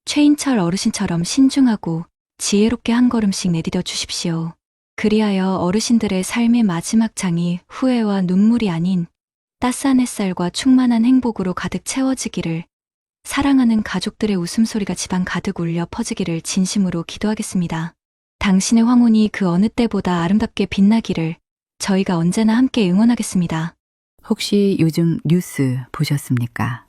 최인철 어르신처럼 신중하고 지혜롭게 한 걸음씩 내디뎌 주십시오. 그리하여 어르신들의 삶의 마지막 장이 후회와 눈물이 아닌 따스한 햇살과 충만한 행복으로 가득 채워지기를, 사랑하는 가족들의 웃음소리가 집안 가득 울려 퍼지기를 진심으로 기도하겠습니다. 당신의 황혼이 그 어느 때보다 아름답게 빛나기를 저희가 언제나 함께 응원하겠습니다. 혹시 요즘 뉴스 보셨습니까?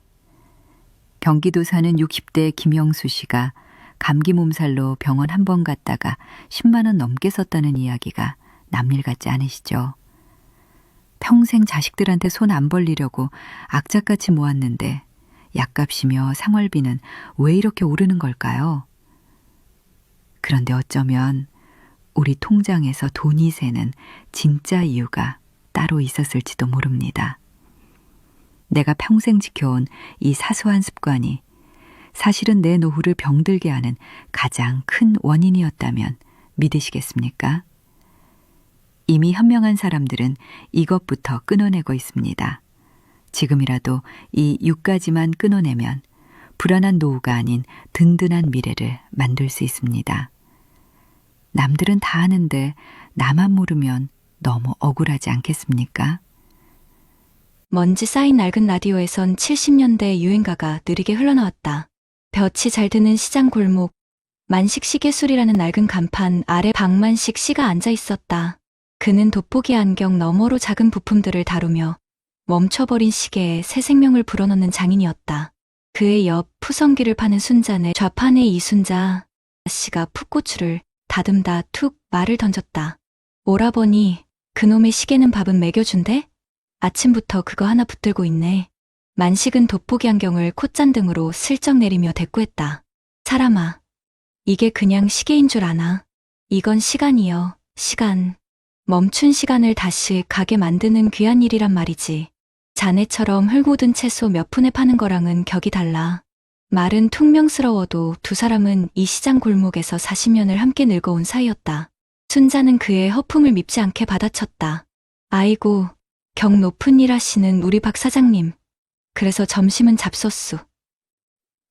경기도 사는 60대 김영수 씨가 감기 몸살로 병원 한 번 갔다가 10만 원 넘게 썼다는 이야기가 남일 같지 않으시죠? 평생 자식들한테 손 안 벌리려고 악착같이 모았는데 약값이며 생활비는 왜 이렇게 오르는 걸까요? 그런데 어쩌면 우리 통장에서 돈이 새는 진짜 이유가 따로 있었을지도 모릅니다. 내가 평생 지켜온 이 사소한 습관이 사실은 내 노후를 병들게 하는 가장 큰 원인이었다면 믿으시겠습니까? 이미 현명한 사람들은 이것부터 끊어내고 있습니다. 지금이라도 이 6가지만 끊어내면 불안한 노후가 아닌 든든한 미래를 만들 수 있습니다. 남들은 다 아는데 나만 모르면 너무 억울하지 않겠습니까? 먼지 쌓인 낡은 라디오에선 70년대 유행가가 느리게 흘러나왔다. 볕이 잘 드는 시장 골목, 만식 시계술이라는 낡은 간판 아래 박만식 씨가 앉아 있었다. 그는 돋보기 안경 너머로 작은 부품들을 다루며 멈춰버린 시계에 새 생명을 불어넣는 장인이었다. 그의 옆 푸성기를 파는 순잔의 좌판의 이순자 씨가 풋고추를 다듬다 툭 말을 던졌다. 오라버니, 그놈의 시계는 밥은 먹여준대? 아침부터 그거 하나 붙들고 있네. 만식은 돋보기 안경을 콧잔등으로 슬쩍 내리며 대꾸했다. 사람아, 이게 그냥 시계인 줄 아나? 이건 시간이여, 시간. 멈춘 시간을 다시 가게 만드는 귀한 일이란 말이지. 자네처럼 흘고든 채소 몇 푼에 파는 거랑은 격이 달라. 말은 퉁명스러워도 두 사람은 이 시장 골목에서 40년을 함께 늙어온 사이였다. 순자는 그의 허풍을 밉지 않게 받아쳤다. 아이고, 경 높은 일 하시는 우리 박 사장님. 그래서 점심은 잡섰수.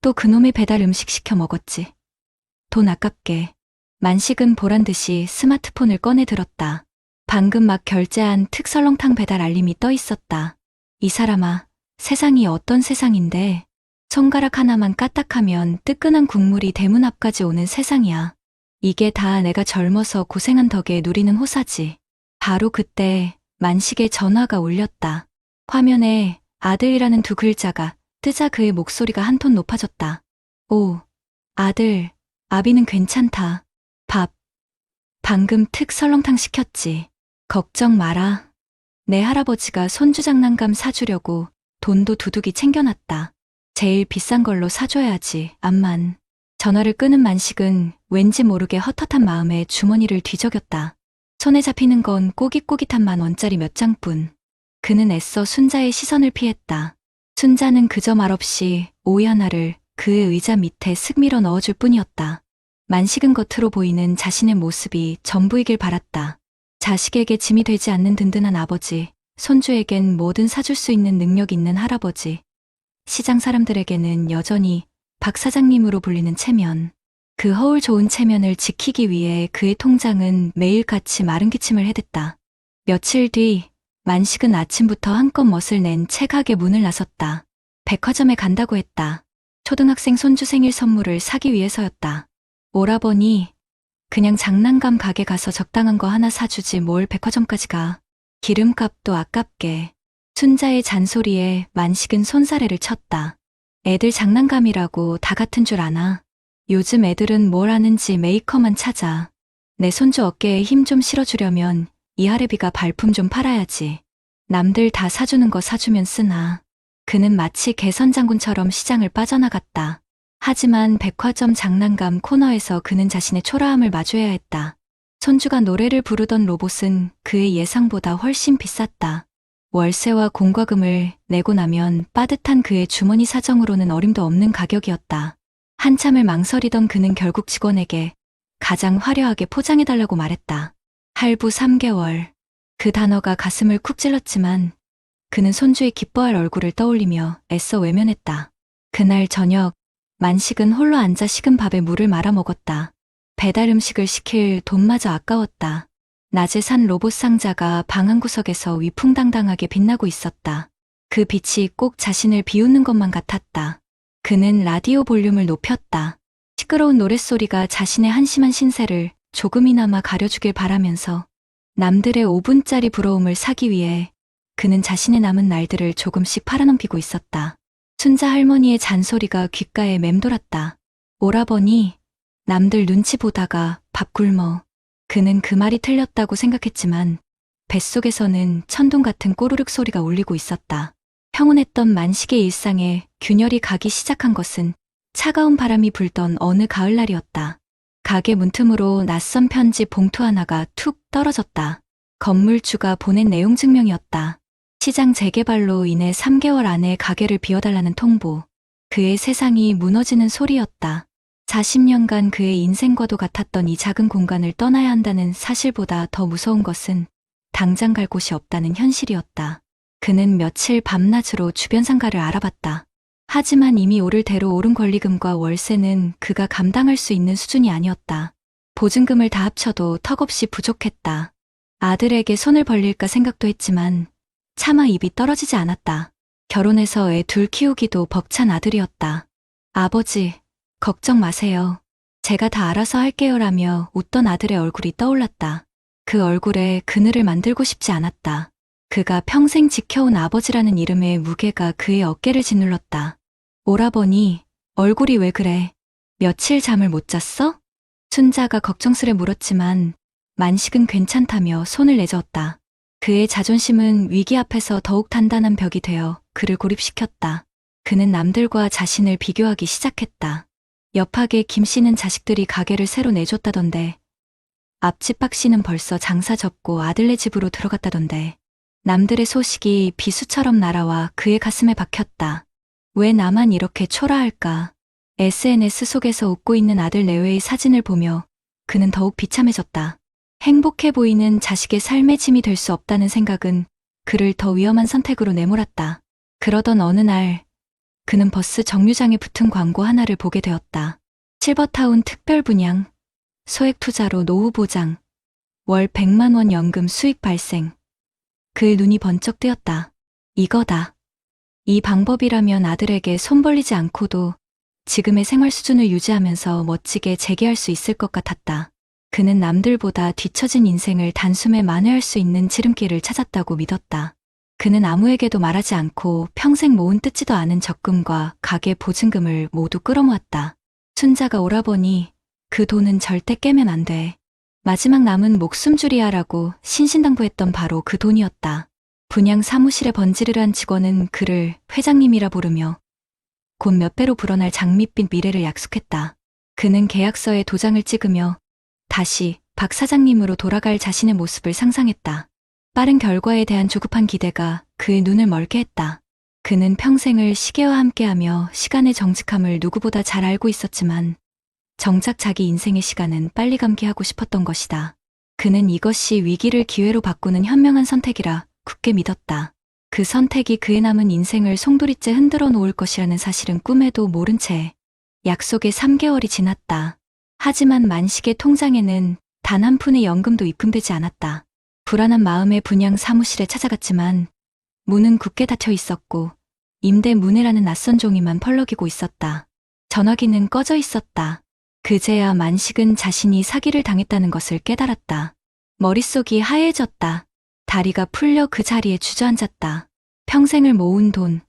또 그놈의 배달 음식 시켜 먹었지. 돈 아깝게. 만식은 보란듯이 스마트폰을 꺼내 들었다. 방금 막 결제한 특설렁탕 배달 알림이 떠 있었다. 이 사람아, 세상이 어떤 세상인데 손가락 하나만 까딱하면 뜨끈한 국물이 대문 앞까지 오는 세상이야. 이게 다 내가 젊어서 고생한 덕에 누리는 호사지. 바로 그때 만식의 전화가 울렸다. 화면에 아들이라는 두 글자가 뜨자 그의 목소리가 한 톤 높아졌다. 오, 아들, 아비는 괜찮다. 밥. 방금 특설렁탕 시켰지. 걱정 마라. 내 할아버지가 손주 장난감 사주려고 돈도 두둑이 챙겨놨다. 제일 비싼 걸로 사줘야지, 암만. 전화를 끊은 만식은 왠지 모르게 헛헛한 마음에 주머니를 뒤적였다. 손에 잡히는 건 꼬깃꼬깃한 10,000원짜리 몇 장뿐. 그는 애써 순자의 시선을 피했다. 순자는 그저 말없이 오이 하나를 그의 의자 밑에 슥 밀어 넣어줄 뿐이었다. 만식은 겉으로 보이는 자신의 모습이 전부이길 바랐다. 자식에게 짐이 되지 않는 든든한 아버지, 손주에겐 뭐든 사줄 수 있는 능력 있는 할아버지, 시장 사람들에게는 여전히 박 사장님으로 불리는 체면. 그 허울 좋은 체면을 지키기 위해 그의 통장은 매일같이 마른 기침을 해댔다. 며칠 뒤 만식은 아침부터 한껏 멋을 낸 채 가게 문을 나섰다. 백화점에 간다고 했다. 초등학생 손주 생일 선물을 사기 위해서였다. 오라버니, 그냥 장난감 가게 가서 적당한 거 하나 사주지 뭘 백화점까지 가. 기름값도 아깝게. 순자의 잔소리에 만식은 손사래를 쳤다. 애들 장난감이라고 다 같은 줄 아나. 요즘 애들은 뭘 아는지 메이커만 찾아. 내 손주 어깨에 힘 좀 실어주려면 이 할애비가 발품 좀 팔아야지. 남들 다 사주는 거 사주면 쓰나. 그는 마치 개선장군처럼 시장을 빠져나갔다. 하지만 백화점 장난감 코너에서 그는 자신의 초라함을 마주해야 했다. 손주가 노래를 부르던 로봇은 그의 예상보다 훨씬 비쌌다. 월세와 공과금을 내고 나면 빠듯한 그의 주머니 사정으로는 어림도 없는 가격이었다. 한참을 망설이던 그는 결국 직원에게 가장 화려하게 포장해달라고 말했다. 할부 3개월. 그 단어가 가슴을 쿡 찔렀지만 그는 손주의 기뻐할 얼굴을 떠올리며 애써 외면했다. 그날 저녁, 만식은 홀로 앉아 식은 밥에 물을 말아 먹었다. 배달 음식을 시킬 돈마저 아까웠다. 낮에 산 로봇 상자가 방 한구석에서 위풍당당하게 빛나고 있었다. 그 빛이 꼭 자신을 비웃는 것만 같았다. 그는 라디오 볼륨을 높였다. 시끄러운 노랫소리가 자신의 한심한 신세를 조금이나마 가려주길 바라면서 남들의 5분짜리 부러움을 사기 위해 그는 자신의 남은 날들을 조금씩 팔아넘기고 있었다. 순자 할머니의 잔소리가 귓가에 맴돌았다. 오라버니, 남들 눈치 보다가 밥 굶어. 그는 그 말이 틀렸다고 생각했지만 뱃속에서는 천둥 같은 꼬르륵 소리가 울리고 있었다. 평온했던 만식의 일상에 균열이 가기 시작한 것은 차가운 바람이 불던 어느 가을날이었다. 가게 문틈으로 낯선 편지 봉투 하나가 툭 떨어졌다. 건물주가 보낸 내용 증명이었다. 시장 재개발로 인해 3개월 안에 가게를 비워달라는 통보. 그의 세상이 무너지는 소리였다. 40년간 그의 인생과도 같았던 이 작은 공간을 떠나야 한다는 사실보다 더 무서운 것은 당장 갈 곳이 없다는 현실이었다. 그는 며칠 밤낮으로 주변 상가를 알아봤다. 하지만 이미 오를 대로 오른 권리금과 월세는 그가 감당할 수 있는 수준이 아니었다. 보증금을 다 합쳐도 턱없이 부족했다. 아들에게 손을 벌릴까 생각도 했지만 차마 입이 떨어지지 않았다. 결혼해서 애 둘 키우기도 벅찬 아들이었다. 아버지, 걱정 마세요. 제가 다 알아서 할게요라며 웃던 아들의 얼굴이 떠올랐다. 그 얼굴에 그늘을 만들고 싶지 않았다. 그가 평생 지켜온 아버지라는 이름의 무게가 그의 어깨를 짓눌렀다. 오라버니, 얼굴이 왜 그래? 며칠 잠을 못 잤어? 순자가 걱정스레 물었지만 만식은 괜찮다며 손을 내저었다. 그의 자존심은 위기 앞에서 더욱 단단한 벽이 되어 그를 고립시켰다. 그는 남들과 자신을 비교하기 시작했다. 옆하게 김씨는 자식들이 가게를 새로 내줬다던데, 앞집 박씨는 벌써 장사 접고 아들네 집으로 들어갔다던데, 남들의 소식이 비수처럼 날아와 그의 가슴에 박혔다. 왜 나만 이렇게 초라할까? SNS 속에서 웃고 있는 아들 내외의 사진을 보며 그는 더욱 비참해졌다. 행복해 보이는 자식의 삶의 짐이 될 수 없다는 생각은 그를 더 위험한 선택으로 내몰았다. 그러던 어느 날 그는 버스 정류장에 붙은 광고 하나를 보게 되었다. 실버타운 특별 분양, 소액 투자로 노후 보장, 월 100만 원 연금 수익 발생. 그의 눈이 번쩍 뜨였다. 이거다. 이 방법이라면 아들에게 손 벌리지 않고도 지금의 생활 수준을 유지하면서 멋지게 재기할 수 있을 것 같았다. 그는 남들보다 뒤처진 인생을 단숨에 만회할 수 있는 지름길을 찾았다고 믿었다. 그는 아무에게도 말하지 않고 평생 모은 뜯지도 않은 적금과 가게 보증금을 모두 끌어모았다. 순자가 오라버니, 그 돈은 절대 깨면 안 돼. 마지막 남은 목숨줄이야라고 신신당부했던 바로 그 돈이었다. 분양 사무실에 번지르르한 직원은 그를 회장님이라 부르며 곧 몇 배로 불어날 장밋빛 미래를 약속했다. 그는 계약서에 도장을 찍으며 다시 박 사장님으로 돌아갈 자신의 모습을 상상했다. 빠른 결과에 대한 조급한 기대가 그의 눈을 멀게 했다. 그는 평생을 시계와 함께하며 시간의 정직함을 누구보다 잘 알고 있었지만 정작 자기 인생의 시간은 빨리 감기하고 싶었던 것이다. 그는 이것이 위기를 기회로 바꾸는 현명한 선택이라 굳게 믿었다. 그 선택이 그의 남은 인생을 송두리째 흔들어 놓을 것이라는 사실은 꿈에도 모른 채 약속의 3개월이 지났다. 하지만 만식의 통장에는 단 한 푼의 연금도 입금되지 않았다. 불안한 마음에 분양 사무실에 찾아갔지만 문은 굳게 닫혀 있었고 임대 문해라는 낯선 종이만 펄럭이고 있었다. 전화기는 꺼져 있었다. 그제야 만식은 자신이 사기를 당했다는 것을 깨달았다. 머릿속이 하얘졌다. 다리가 풀려 그 자리에 주저앉았다. 평생을 모은 돈,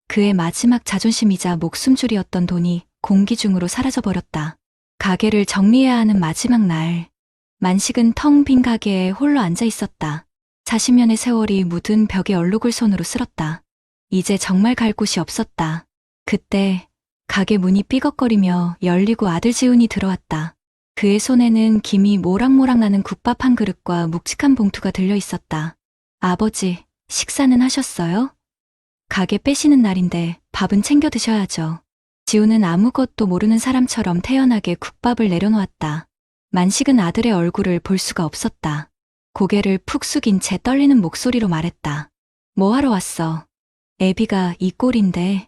그의 마지막 자존심이자 목숨줄이었던 돈이 공기 중으로 사라져버렸다. 가게를 정리해야 하는 마지막 날, 만식은 텅 빈 가게에 홀로 앉아 있었다. 40년의 세월이 묻은 벽에 얼룩을 손으로 쓸었다. 이제 정말 갈 곳이 없었다. 그때 가게 문이 삐걱거리며 열리고 아들 지훈이 들어왔다. 그의 손에는 김이 모락모락 나는 국밥 한 그릇과 묵직한 봉투가 들려 있었다. 아버지, 식사는 하셨어요? 가게 빼시는 날인데 밥은 챙겨 드셔야죠. 지훈은 아무것도 모르는 사람처럼 태연하게 국밥을 내려놓았다. 만식은 아들의 얼굴을 볼 수가 없었다. 고개를 푹 숙인 채 떨리는 목소리로 말했다. 뭐 하러 왔어? 애비가 이 꼴인데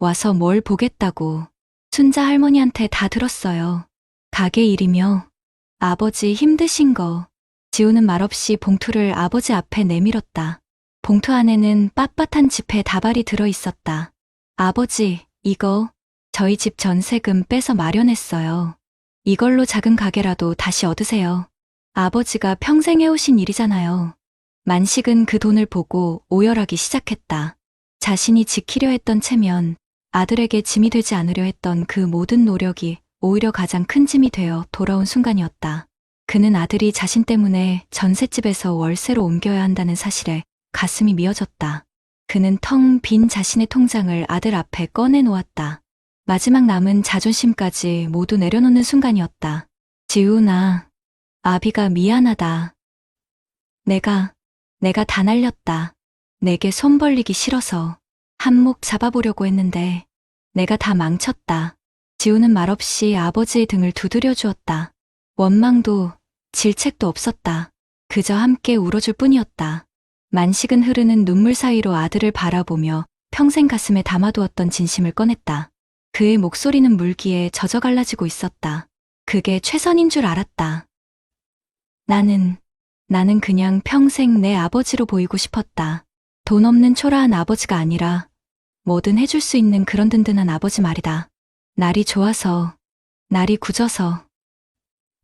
와서 뭘 보겠다고. 순자 할머니한테 다 들었어요. 가게 일이며 아버지 힘드신 거. 지훈은 말없이 봉투를 아버지 앞에 내밀었다. 봉투 안에는 빳빳한 지폐 다발이 들어 있었다. 아버지, 이거 저희 집 전세금 빼서 마련했어요. 이걸로 작은 가게라도 다시 얻으세요. 아버지가 평생 해오신 일이잖아요. 만식은 그 돈을 보고 오열하기 시작했다. 자신이 지키려 했던 체면, 아들에게 짐이 되지 않으려 했던 그 모든 노력이 오히려 가장 큰 짐이 되어 돌아온 순간이었다. 그는 아들이 자신 때문에 전셋집에서 월세로 옮겨야 한다는 사실에 가슴이 미어졌다. 그는 텅 빈 자신의 통장을 아들 앞에 꺼내놓았다. 마지막 남은 자존심까지 모두 내려놓는 순간이었다. 지훈아, 아비가 미안하다. 내가 다 날렸다. 내게 손 벌리기 싫어서 한몫 잡아보려고 했는데 내가 다 망쳤다. 지훈은 말없이 아버지의 등을 두드려 주었다. 원망도 질책도 없었다. 그저 함께 울어줄 뿐이었다. 만식은 흐르는 눈물 사이로 아들을 바라보며 평생 가슴에 담아두었던 진심을 꺼냈다. 그의 목소리는 물기에 젖어 갈라지고 있었다. 그게 최선인 줄 알았다. 나는 그냥 평생 내 아버지로 보이고 싶었다. 돈 없는 초라한 아버지가 아니라 뭐든 해줄 수 있는 그런 든든한 아버지 말이다. 날이 좋아서, 날이 굳어서,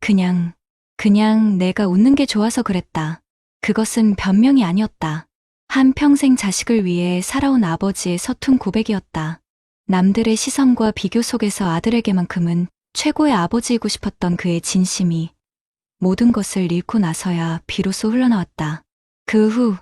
그냥 내가 웃는 게 좋아서 그랬다. 그것은 변명이 아니었다. 한평생 자식을 위해 살아온 아버지의 서툰 고백이었다. 남들의 시선과 비교 속에서 아들에게만큼은 최고의 아버지이고 싶었던 그의 진심이 모든 것을 잃고 나서야 비로소 흘러나왔다. 그 후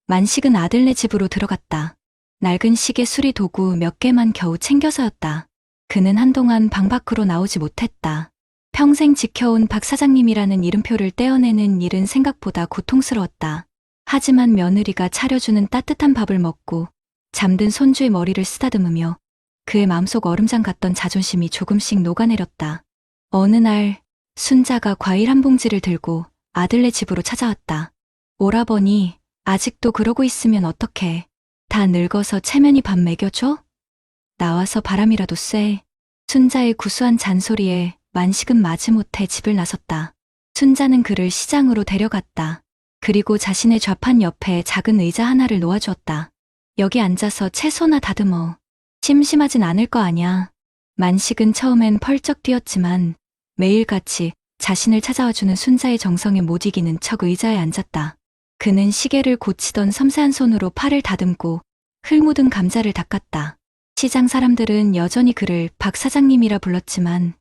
만식은 아들네 집으로 들어갔다. 낡은 시계 수리 도구 몇 개만 겨우 챙겨서였다. 그는 한동안 방 밖으로 나오지 못했다. 평생 지켜온 박 사장님이라는 이름표를 떼어내는 일은 생각보다 고통스러웠다. 하지만 며느리가 차려주는 따뜻한 밥을 먹고 잠든 손주의 머리를 쓰다듬으며 그의 마음속 얼음장 같던 자존심이 조금씩 녹아내렸다. 어느 날 순자가 과일 한 봉지를 들고 아들네 집으로 찾아왔다. 오라버니, 아직도 그러고 있으면 어떡해. 다 늙어서 체면이 밥 먹여줘? 나와서 바람이라도 쐬. 순자의 구수한 잔소리에 만식은 마지못해 집을 나섰다. 순자는 그를 시장으로 데려갔다. 그리고 자신의 좌판 옆에 작은 의자 하나를 놓아주었다. 여기 앉아서 채소나 다듬어. 심심하진 않을 거 아냐. 만식은 처음엔 펄쩍 뛰었지만 매일같이 자신을 찾아와주는 순자의 정성에 못 이기는 척 의자에 앉았다. 그는 시계를 고치던 섬세한 손으로 팔을 다듬고 흙 묻은 감자를 닦았다. 시장 사람들은 여전히 그를 박 사장님이라 불렀지만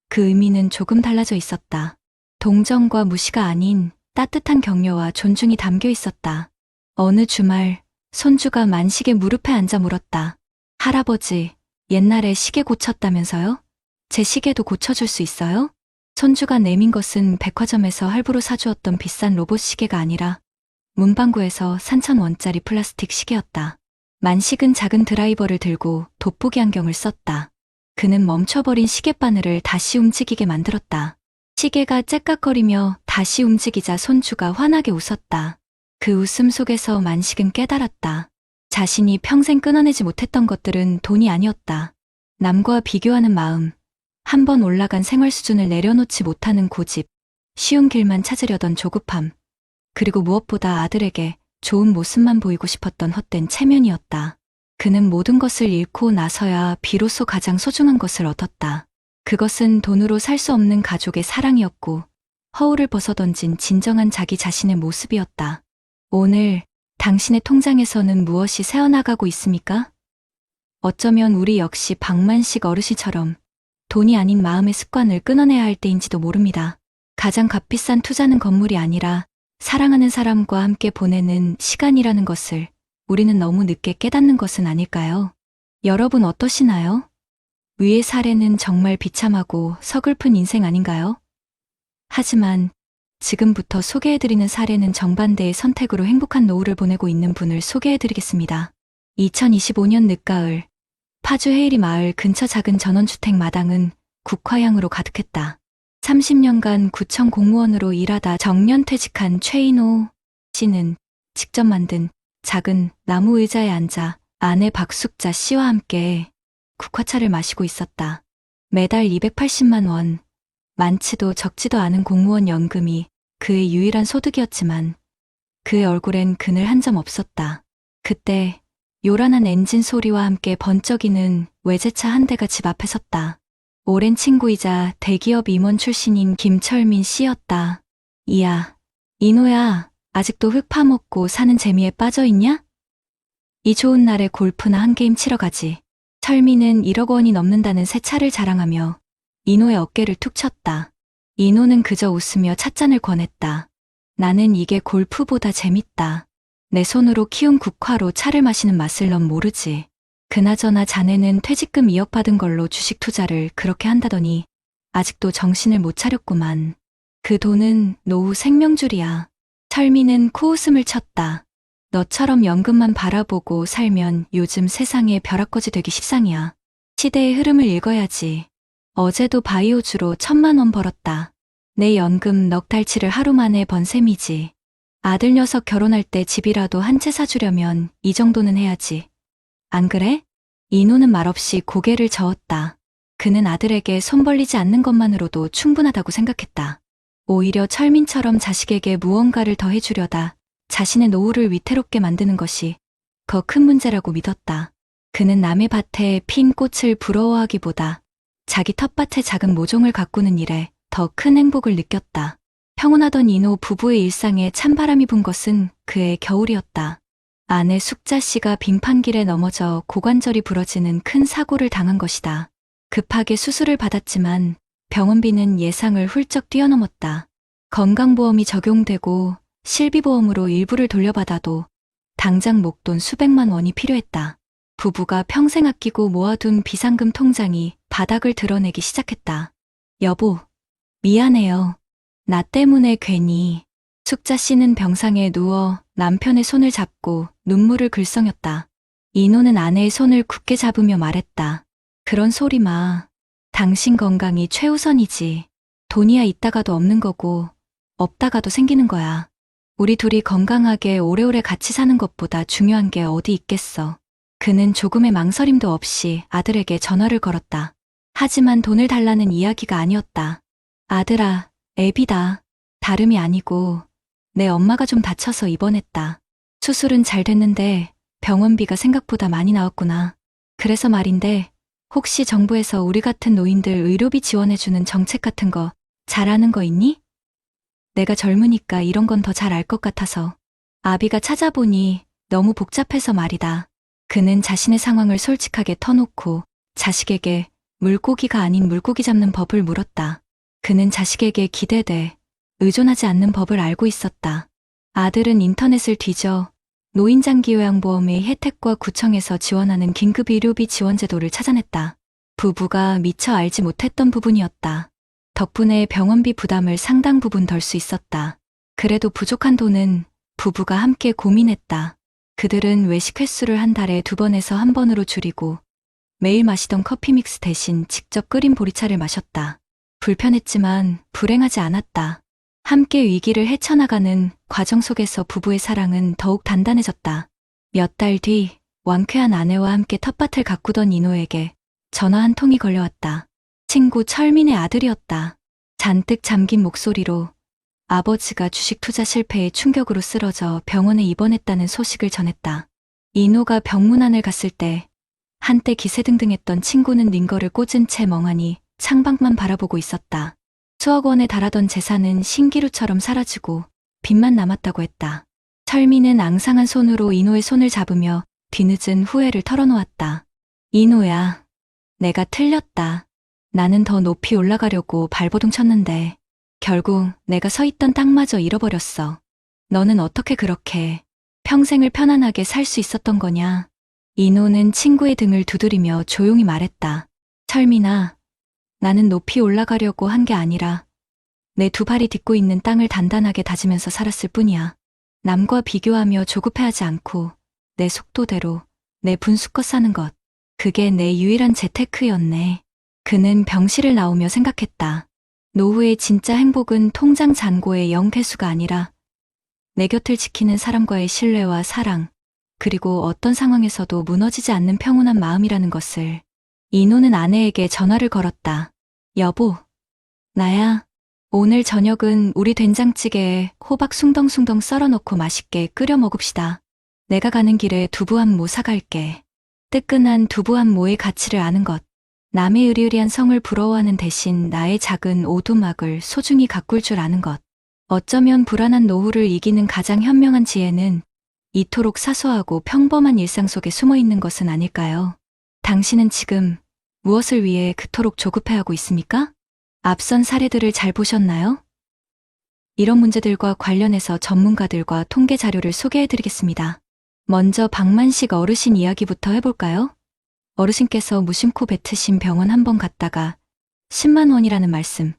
그 의미는 조금 달라져 있었다. 동정과 무시가 아닌 따뜻한 격려와 존중이 담겨 있었다. 어느 주말 손주가 만식의 무릎에 앉아 물었다. 할아버지, 옛날에 시계 고쳤다면서요? 제 시계도 고쳐줄 수 있어요? 손주가 내민 것은 백화점에서 할부로 사주었던 비싼 로봇 시계가 아니라 문방구에서 3,000원짜리 플라스틱 시계였다. 만식은 작은 드라이버를 들고 돋보기 안경을 썼다. 그는 멈춰버린 시계바늘을 다시 움직이게 만들었다. 시계가 째깍거리며 다시 움직이자 손주가 환하게 웃었다. 그 웃음 속에서 만식은 깨달았다. 자신이 평생 끊어내지 못했던 것들은 돈이 아니었다. 남과 비교하는 마음, 한 번 올라간 생활 수준을 내려놓지 못하는 고집, 쉬운 길만 찾으려던 조급함, 그리고 무엇보다 아들에게 좋은 모습만 보이고 싶었던 헛된 체면이었다. 그는 모든 것을 잃고 나서야 비로소 가장 소중한 것을 얻었다. 그것은 돈으로 살 수 없는 가족의 사랑이었고 허울을 벗어던진 진정한 자기 자신의 모습이었다. 오늘 당신의 통장에서는 무엇이 새어나가고 있습니까? 어쩌면 우리 역시 박만식 어르신처럼 돈이 아닌 마음의 습관을 끊어내야 할 때인지도 모릅니다. 가장 값비싼 투자는 건물이 아니라 사랑하는 사람과 함께 보내는 시간이라는 것을 우리는 너무 늦게 깨닫는 것은 아닐까요? 여러분 어떠시나요? 위의 사례는 정말 비참하고 서글픈 인생 아닌가요? 하지만 지금부터 소개해드리는 사례는 정반대의 선택으로 행복한 노후를 보내고 있는 분을 소개해드리겠습니다. 2025년 늦가을, 파주 해일이 마을 근처 작은 전원주택 마당은 국화향으로 가득했다. 30년간 구청 공무원으로 일하다 정년퇴직한 최인호 씨는 직접 만든 작은 나무 의자에 앉아 아내 박숙자 씨와 함께 국화차를 마시고 있었다. 매달 280만 원, 많지도 적지도 않은 공무원 연금이 그의 유일한 소득이었지만 그의 얼굴엔 그늘 한 점 없었다. 그때 요란한 엔진 소리와 함께 번쩍이는 외제차 한 대가 집 앞에 섰다. 오랜 친구이자 대기업 임원 출신인 김철민 씨였다. 이야, 이노야, 아직도 흙 파먹고 사는 재미에 빠져있냐? 이 좋은 날에 골프나 한 게임 치러 가지. 철민은 1억 원이 넘는다는 새 차를 자랑하며 이노의 어깨를 툭 쳤다. 이노는 그저 웃으며 찻잔을 권했다. 나는 이게 골프보다 재밌다. 내 손으로 키운 국화로 차를 마시는 맛을 넌 모르지. 그나저나 자네는 퇴직금 2억 받은 걸로 주식 투자를 그렇게 한다더니 아직도 정신을 못 차렸구만. 그 돈은 노후 생명줄이야. 철민은 코웃음을 쳤다. 너처럼 연금만 바라보고 살면 요즘 세상에 벼락거지 되기 십상이야. 시대의 흐름을 읽어야지. 어제도 바이오주로 1,000만 원 벌었다. 내 연금 넉 달치를 하루 만에 번 셈이지. 아들 녀석 결혼할 때 집이라도 한 채 사주려면 이 정도는 해야지. 안 그래? 이노는 말없이 고개를 저었다. 그는 아들에게 손 벌리지 않는 것만으로도 충분하다고 생각했다. 오히려 철민처럼 자식에게 무언가를 더 해주려다 자신의 노후를 위태롭게 만드는 것이 더 큰 문제라고 믿었다. 그는 남의 밭에 핀 꽃을 부러워하기보다 자기 텃밭에 작은 모종을 가꾸는 일에 더 큰 행복을 느꼈다. 평온하던 이노 부부의 일상에 찬바람이 분 것은 그의 겨울이었다. 아내 숙자 씨가 빙판길에 넘어져 고관절이 부러지는 큰 사고를 당한 것이다. 급하게 수술을 받았지만 병원비는 예상을 훌쩍 뛰어넘었다. 건강보험이 적용되고 실비보험으로 일부를 돌려받아도 당장 목돈 수백만 원이 필요했다. 부부가 평생 아끼고 모아둔 비상금 통장이 바닥을 드러내기 시작했다. 여보, 미안해요. 나 때문에 괜히. 숙자 씨는 병상에 누워 남편의 손을 잡고 눈물을 글썽였다. 이노는 아내의 손을 굳게 잡으며 말했다. 그런 소리 마. 당신 건강이 최우선이지. 돈이야 있다가도 없는 거고 없다가도 생기는 거야. 우리 둘이 건강하게 오래오래 같이 사는 것보다 중요한 게 어디 있겠어. 그는 조금의 망설임도 없이 아들에게 전화를 걸었다. 하지만 돈을 달라는 이야기가 아니었다. 아들아, 애비다. 다름이 아니고 내 엄마가 좀 다쳐서 입원했다. 수술은 잘 됐는데 병원비가 생각보다 많이 나왔구나. 그래서 말인데 혹시 정부에서 우리 같은 노인들 의료비 지원해주는 정책 같은 거 잘 아는 거 있니? 내가 젊으니까 이런 건 더 잘 알 것 같아서. 아비가 찾아보니 너무 복잡해서 말이다. 그는 자신의 상황을 솔직하게 터놓고 자식에게 물고기가 아닌 물고기 잡는 법을 물었다. 그는 자식에게 기대돼 의존하지 않는 법을 알고 있었다. 아들은 인터넷을 뒤져 노인장기요양보험의 혜택과 구청에서 지원하는 긴급의료비 지원제도를 찾아냈다. 부부가 미처 알지 못했던 부분이었다. 덕분에 병원비 부담을 상당 부분 덜 수 있었다. 그래도 부족한 돈은 부부가 함께 고민했다. 그들은 외식 횟수를 한 달에 2번에서 1번으로 줄이고 매일 마시던 커피 믹스 대신 직접 끓인 보리차를 마셨다. 불편했지만 불행하지 않았다. 함께 위기를 헤쳐나가는 과정 속에서 부부의 사랑은 더욱 단단해졌다. 몇 달 뒤 완쾌한 아내와 함께 텃밭을 가꾸던 이노에게 전화 한 통이 걸려왔다. 친구 철민의 아들이었다. 잔뜩 잠긴 목소리로 아버지가 주식 투자 실패에 충격으로 쓰러져 병원에 입원했다는 소식을 전했다. 이노가 병문안을 갔을 때 한때 기세등등했던 친구는 링거를 꽂은 채 멍하니 창밖만 바라보고 있었다. 수억 원에 달하던 재산은 신기루처럼 사라지고 빚만 남았다고 했다. 철미는 앙상한 손으로 이노의 손을 잡으며 뒤늦은 후회를 털어놓았다. 이노야, 내가 틀렸다. 나는 더 높이 올라가려고 발버둥 쳤는데 결국 내가 서 있던 땅마저 잃어버렸어. 너는 어떻게 그렇게 평생을 편안하게 살 수 있었던 거냐? 이노는 친구의 등을 두드리며 조용히 말했다. 철민아, 나는 높이 올라가려고 한 게 아니라 내 두 발이 딛고 있는 땅을 단단하게 다지면서 살았을 뿐이야. 남과 비교하며 조급해하지 않고 내 속도대로 내 분수껏 사는 것. 그게 내 유일한 재테크였네. 그는 병실을 나오며 생각했다. 노후의 진짜 행복은 통장 잔고의 0개수가 아니라 내 곁을 지키는 사람과의 신뢰와 사랑, 그리고 어떤 상황에서도 무너지지 않는 평온한 마음이라는 것을. 이노는 아내에게 전화를 걸었다. 여보, 나야. 오늘 저녁은 우리 된장찌개에 호박 숭덩숭덩 썰어놓고 맛있게 끓여 먹읍시다. 내가 가는 길에 두부 한 모 사갈게. 뜨끈한 두부 한 모의 가치를 아는 것. 남의 으리으리한 성을 부러워하는 대신 나의 작은 오두막을 소중히 가꿀 줄 아는 것. 어쩌면 불안한 노후를 이기는 가장 현명한 지혜는 이토록 사소하고 평범한 일상 속에 숨어 있는 것은 아닐까요? 당신은 지금 무엇을 위해 그토록 조급해하고 있습니까? 앞선 사례들을 잘 보셨나요? 이런 문제들과 관련해서 전문가들과 통계 자료를 소개해드리겠습니다. 먼저 박만식 어르신 이야기부터 해볼까요? 어르신께서 무심코 뱉으신 병원 한 번 갔다가 10만 원이라는 말씀.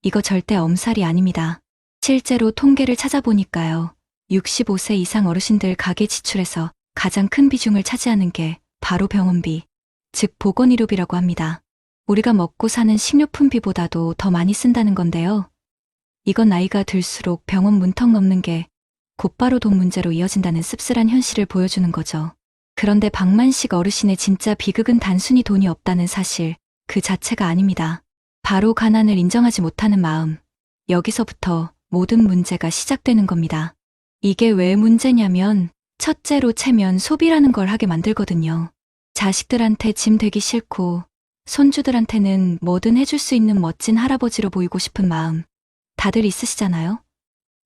이거 절대 엄살이 아닙니다. 실제로 통계를 찾아보니까요. 65세 이상 어르신들 가계 지출에서 가장 큰 비중을 차지하는 게 바로 병원비, 즉 보건의료비라고 합니다. 우리가 먹고 사는 식료품비보다도 더 많이 쓴다는 건데요. 이건 나이가 들수록 병원 문턱 넘는 게 곧바로 돈 문제로 이어진다는 씁쓸한 현실을 보여주는 거죠. 그런데 박만식 어르신의 진짜 비극은 단순히 돈이 없다는 사실 그 자체가 아닙니다. 바로 가난을 인정하지 못하는 마음. 여기서부터 모든 문제가 시작되는 겁니다. 이게 왜 문제냐면 첫째로 체면 소비라는 걸 하게 만들거든요. 자식들한테 짐 되기 싫고 손주들한테는 뭐든 해줄 수 있는 멋진 할아버지로 보이고 싶은 마음. 다들 있으시잖아요?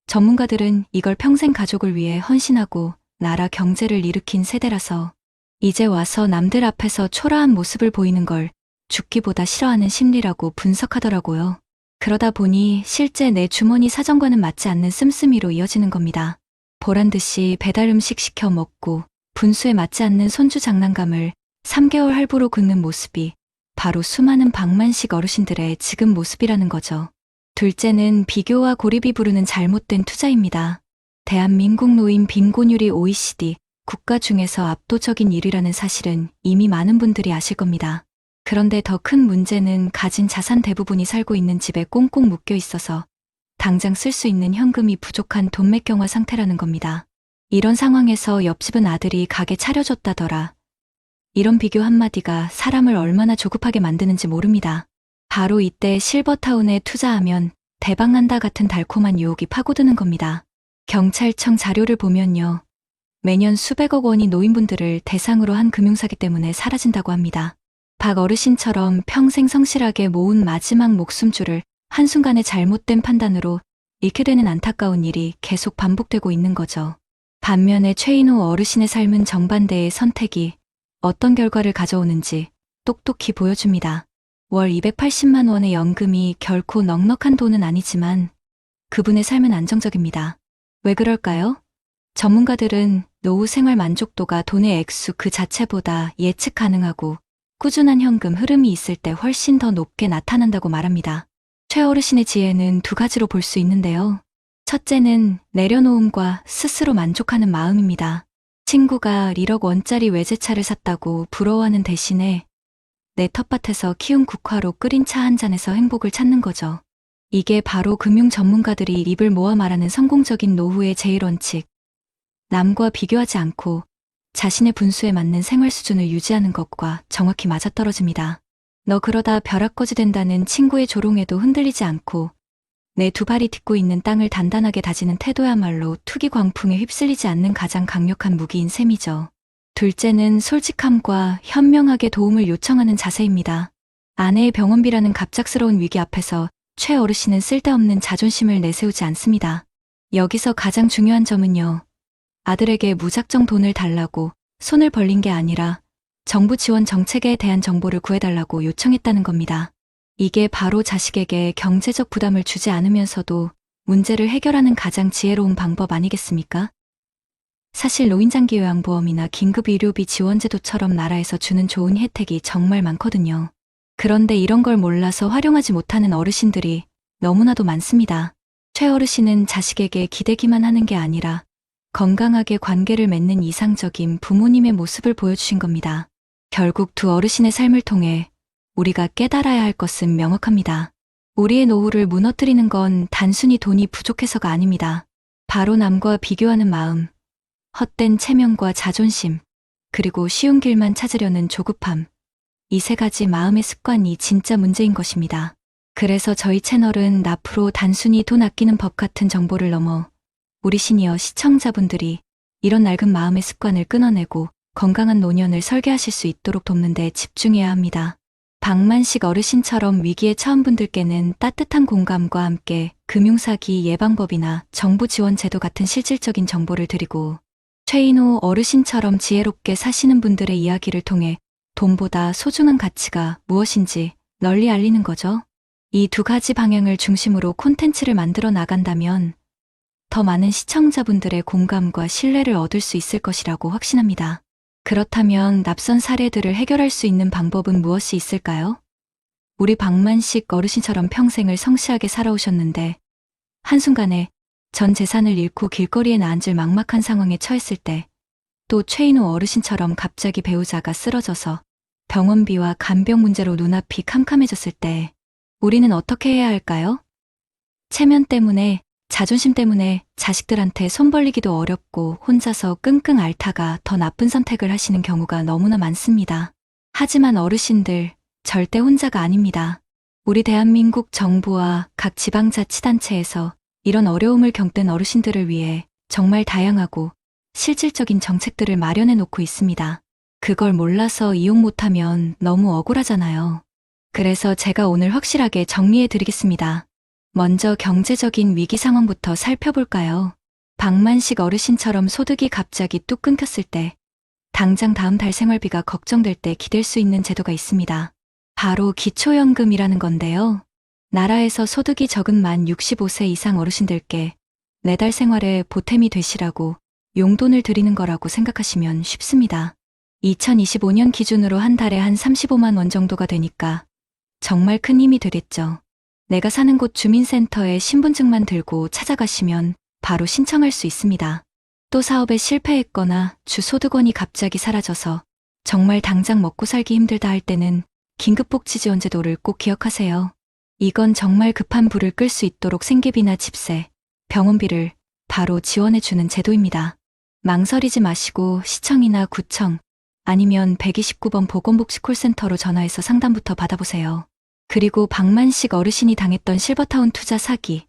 전문가들은 이걸 평생 가족을 위해 헌신하고 나라 경제를 일으킨 세대라서 이제 와서 남들 앞에서 초라한 모습을 보이는 걸 죽기보다 싫어하는 심리라고 분석하더라고요. 그러다 보니 실제 내 주머니 사정과는 맞지 않는 씀씀이로 이어지는 겁니다. 보란듯이 배달 음식 시켜 먹고 분수에 맞지 않는 손주 장난감을 3개월 할부로 긁는 모습이 바로 수많은 박만식 어르신들의 지금 모습이라는 거죠. 둘째는 비교와 고립이 부르는 잘못된 투자입니다. 대한민국 노인 빈곤율이 OECD 국가 중에서 압도적인 1위라는 사실은 이미 많은 분들이 아실 겁니다. 그런데 더 큰 문제는 가진 자산 대부분이 살고 있는 집에 꽁꽁 묶여 있어서 당장 쓸 수 있는 현금이 부족한 돈맥경화 상태라는 겁니다. 이런 상황에서 옆집은 아들이 가게 차려줬다더라. 이런 비교 한마디가 사람을 얼마나 조급하게 만드는지 모릅니다. 바로 이때 실버타운에 투자하면 대박난다 같은 달콤한 유혹이 파고드는 겁니다. 경찰청 자료를 보면요. 매년 수백억 원이 노인분들을 대상으로 한 금융사기 때문에 사라진다고 합니다. 박 어르신처럼 평생 성실하게 모은 마지막 목숨줄을 한순간의 잘못된 판단으로 잃게 되는 안타까운 일이 계속 반복되고 있는 거죠. 반면에 최인호 어르신의 삶은 정반대의 선택이 어떤 결과를 가져오는지 똑똑히 보여줍니다. 월 280만 원의 연금이 결코 넉넉한 돈은 아니지만 그분의 삶은 안정적입니다. 왜 그럴까요? 전문가들은 노후 생활 만족도가 돈의 액수 그 자체보다 예측 가능하고 꾸준한 현금 흐름이 있을 때 훨씬 더 높게 나타난다고 말합니다. 최 어르신의 지혜는 두 가지로 볼 수 있는데요. 첫째는 내려놓음과 스스로 만족하는 마음입니다. 친구가 1억 원짜리 외제차를 샀다고 부러워하는 대신에 내 텃밭에서 키운 국화로 끓인 차 한 잔에서 행복을 찾는 거죠. 이게 바로 금융 전문가들이 입을 모아 말하는 성공적인 노후의 제일 원칙. 남과 비교하지 않고 자신의 분수에 맞는 생활 수준을 유지하는 것과 정확히 맞아떨어집니다. 너 그러다 벼락거지 된다는 친구의 조롱에도 흔들리지 않고 내 두 발이 딛고 있는 땅을 단단하게 다지는 태도야말로 투기 광풍에 휩쓸리지 않는 가장 강력한 무기인 셈이죠. 둘째는 솔직함과 현명하게 도움을 요청하는 자세입니다. 아내의 병원비라는 갑작스러운 위기 앞에서 최 어르신은 쓸데없는 자존심을 내세우지 않습니다. 여기서 가장 중요한 점은요. 아들에게 무작정 돈을 달라고 손을 벌린 게 아니라 정부 지원 정책에 대한 정보를 구해달라고 요청했다는 겁니다. 이게 바로 자식에게 경제적 부담을 주지 않으면서도 문제를 해결하는 가장 지혜로운 방법 아니겠습니까? 사실 노인장기요양보험이나 긴급의료비 지원제도처럼 나라에서 주는 좋은 혜택이 정말 많거든요. 그런데 이런 걸 몰라서 활용하지 못하는 어르신들이 너무나도 많습니다. 최 어르신은 자식에게 기대기만 하는 게 아니라 건강하게 관계를 맺는 이상적인 부모님의 모습을 보여주신 겁니다. 결국 두 어르신의 삶을 통해 우리가 깨달아야 할 것은 명확합니다. 우리의 노후를 무너뜨리는 건 단순히 돈이 부족해서가 아닙니다. 바로 남과 비교하는 마음, 헛된 체면과 자존심, 그리고 쉬운 길만 찾으려는 조급함. 이 세 가지 마음의 습관이 진짜 문제인 것입니다. 그래서 저희 채널은 앞으로 단순히 돈 아끼는 법 같은 정보를 넘어 우리 시니어 시청자분들이 이런 낡은 마음의 습관을 끊어내고 건강한 노년을 설계하실 수 있도록 돕는 데 집중해야 합니다. 박만식 어르신처럼 위기에 처한 분들께는 따뜻한 공감과 함께 금융사기 예방법이나 정부 지원 제도 같은 실질적인 정보를 드리고, 최인호 어르신처럼 지혜롭게 사시는 분들의 이야기를 통해 돈보다 소중한 가치가 무엇인지 널리 알리는 거죠. 이 두 가지 방향을 중심으로 콘텐츠를 만들어 나간다면 더 많은 시청자분들의 공감과 신뢰를 얻을 수 있을 것이라고 확신합니다. 그렇다면 납선 사례들을 해결할 수 있는 방법은 무엇이 있을까요? 우리 박만식 어르신처럼 평생을 성실하게 살아오셨는데 한순간에 전 재산을 잃고 길거리에 나앉을 막막한 상황에 처했을 때, 또 최인호 어르신처럼 갑자기 배우자가 쓰러져서 병원비와 간병 문제로 눈앞이 캄캄해졌을 때 우리는 어떻게 해야 할까요? 체면 때문에, 자존심 때문에 자식들한테 손 벌리기도 어렵고 혼자서 끙끙 앓다가 더 나쁜 선택을 하시는 경우가 너무나 많습니다. 하지만 어르신들 절대 혼자가 아닙니다. 우리 대한민국 정부와 각 지방자치단체에서 이런 어려움을 겪는 어르신들을 위해 정말 다양하고 실질적인 정책들을 마련해 놓고 있습니다. 그걸 몰라서 이용 못하면 너무 억울하잖아요. 그래서 제가 오늘 확실하게 정리해 드리겠습니다. 먼저 경제적인 위기 상황부터 살펴볼까요? 박만식 어르신처럼 소득이 갑자기 뚝 끊겼을 때, 당장 다음 달 생활비가 걱정될 때 기댈 수 있는 제도가 있습니다. 바로 기초연금이라는 건데요. 나라에서 소득이 적은 만 65세 이상 어르신들께 매달 생활에 보탬이 되시라고 용돈을 드리는 거라고 생각하시면 쉽습니다. 2025년 기준으로 한 달에 한 35만 원 정도가 되니까 정말 큰 힘이 되겠죠. 내가 사는 곳 주민센터에 신분증만 들고 찾아가시면 바로 신청할 수 있습니다. 또 사업에 실패했거나 주소득원이 갑자기 사라져서 정말 당장 먹고 살기 힘들다 할 때는 긴급복지지원제도를 꼭 기억하세요. 이건 정말 급한 불을 끌 수 있도록 생계비나 집세, 병원비를 바로 지원해주는 제도입니다. 망설이지 마시고 시청이나 구청 아니면 129번 보건복지콜센터로 전화해서 상담부터 받아보세요. 그리고 박만식 어르신이 당했던 실버타운 투자 사기,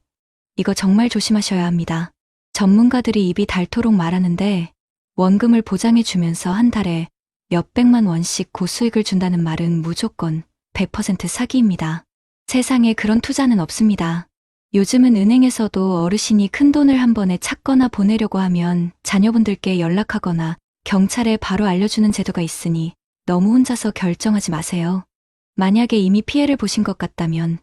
이거 정말 조심하셔야 합니다. 전문가들이 입이 닳도록 말하는데 원금을 보장해주면서 한 달에 몇백만 원씩 고수익을 준다는 말은 무조건 100% 사기입니다. 세상에 그런 투자는 없습니다. 요즘은 은행에서도 어르신이 큰 돈을 한 번에 찾거나 보내려고 하면 자녀분들께 연락하거나 경찰에 바로 알려주는 제도가 있으니 너무 혼자서 결정하지 마세요. 만약에 이미 피해를 보신 것 같다면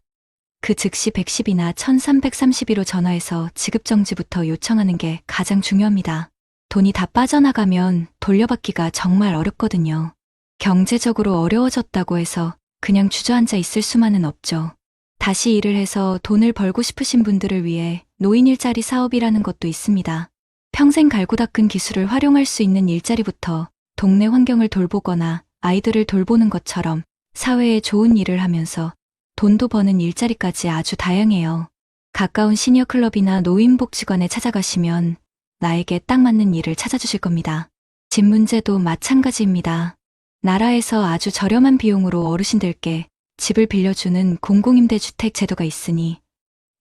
그 즉시 110이나 1332로 전화해서 지급정지부터 요청하는 게 가장 중요합니다. 돈이 다 빠져나가면 돌려받기가 정말 어렵거든요. 경제적으로 어려워졌다고 해서 그냥 주저앉아 있을 수만은 없죠. 다시 일을 해서 돈을 벌고 싶으신 분들을 위해 노인 일자리 사업이라는 것도 있습니다. 평생 갈고 닦은 기술을 활용할 수 있는 일자리부터 동네 환경을 돌보거나 아이들을 돌보는 것처럼 사회에 좋은 일을 하면서 돈도 버는 일자리까지 아주 다양해요. 가까운 시니어 클럽이나 노인복지관에 찾아가시면 나에게 딱 맞는 일을 찾아주실 겁니다. 집 문제도 마찬가지입니다. 나라에서 아주 저렴한 비용으로 어르신들께 집을 빌려주는 공공임대주택 제도가 있으니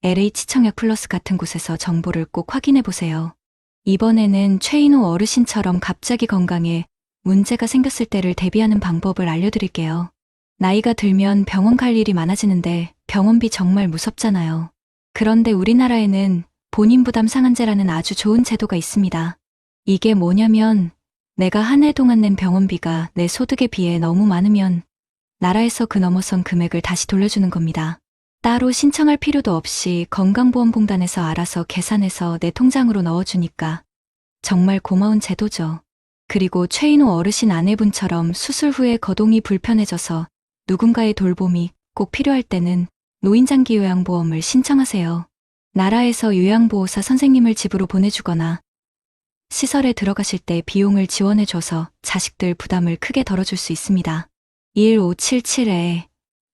LH청약 플러스 같은 곳에서 정보를 꼭 확인해 보세요. 이번에는 최인호 어르신처럼 갑자기 건강에 문제가 생겼을 때를 대비하는 방법을 알려드릴게요. 나이가 들면 병원 갈 일이 많아지는데 병원비 정말 무섭잖아요. 그런데 우리나라에는 본인 부담 상한제라는 아주 좋은 제도가 있습니다. 이게 뭐냐면 내가 한 해 동안 낸 병원비가 내 소득에 비해 너무 많으면 나라에서 그 넘어선 금액을 다시 돌려주는 겁니다. 따로 신청할 필요도 없이 건강보험공단에서 알아서 계산해서 내 통장으로 넣어주니까 정말 고마운 제도죠. 그리고 최인호 어르신 아내분처럼 수술 후에 거동이 불편해져서 누군가의 돌봄이 꼭 필요할 때는 노인장기 요양보험을 신청하세요. 나라에서 요양보호사 선생님을 집으로 보내주거나 시설에 들어가실 때 비용을 지원해줘서 자식들 부담을 크게 덜어줄 수 있습니다.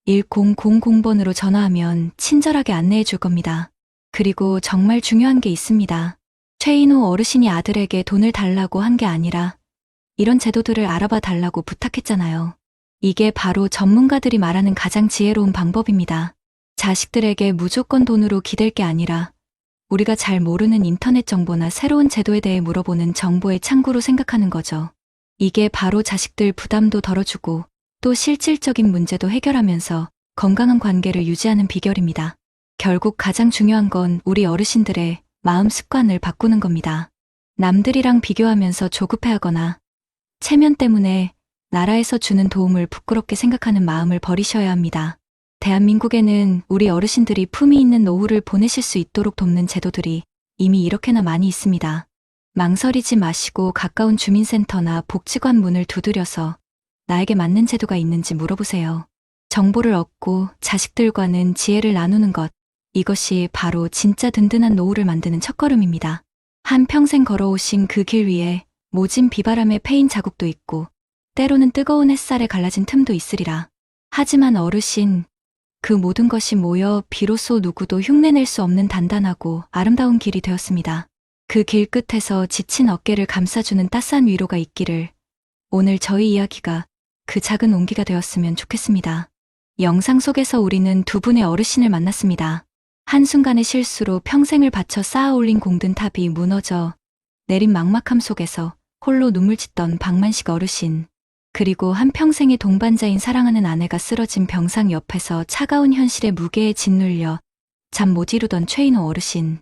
1577-1000번으로 전화하면 친절하게 안내해 줄 겁니다. 그리고 정말 중요한 게 있습니다. 최인호 어르신이 아들에게 돈을 달라고 한 게 아니라 이런 제도들을 알아봐 달라고 부탁했잖아요. 이게 바로 전문가들이 말하는 가장 지혜로운 방법입니다. 자식들에게 무조건 돈으로 기댈 게 아니라 우리가 잘 모르는 인터넷 정보나 새로운 제도에 대해 물어보는 정보의 창구로 생각하는 거죠. 이게 바로 자식들 부담도 덜어주고 또 실질적인 문제도 해결하면서 건강한 관계를 유지하는 비결입니다. 결국 가장 중요한 건 우리 어르신들의 마음 습관을 바꾸는 겁니다. 남들이랑 비교하면서 조급해하거나 체면 때문에 나라에서 주는 도움을 부끄럽게 생각하는 마음을 버리셔야 합니다. 대한민국에는 우리 어르신들이 품위 있는 노후를 보내실 수 있도록 돕는 제도들이 이미 이렇게나 많이 있습니다. 망설이지 마시고 가까운 주민센터나 복지관 문을 두드려서 나에게 맞는 제도가 있는지 물어보세요. 정보를 얻고 자식들과는 지혜를 나누는 것, 이것이 바로 진짜 든든한 노후를 만드는 첫걸음입니다. 한평생 걸어오신 그 길 위에 모진 비바람에 패인 자국도 있고 때로는 뜨거운 햇살에 갈라진 틈도 있으리라. 하지만 어르신, 그 모든 것이 모여 비로소 누구도 흉내낼 수 없는 단단하고 아름다운 길이 되었습니다. 그 길 끝에서 지친 어깨를 감싸주는 따스한 위로가 있기를 오늘 저희 이야기가 그 작은 온기가 되었으면 좋겠습니다. 영상 속에서 우리는 두 분의 어르신을 만났습니다. 한순간의 실수로 평생을 바쳐 쌓아 올린 공든 탑이 무너져 내린 막막함 속에서 홀로 눈물 짓던 박만식 어르신, 그리고 한평생의 동반자인 사랑하는 아내가 쓰러진 병상 옆에서 차가운 현실의 무게에 짓눌려 잠 못 이루던 최인호 어르신.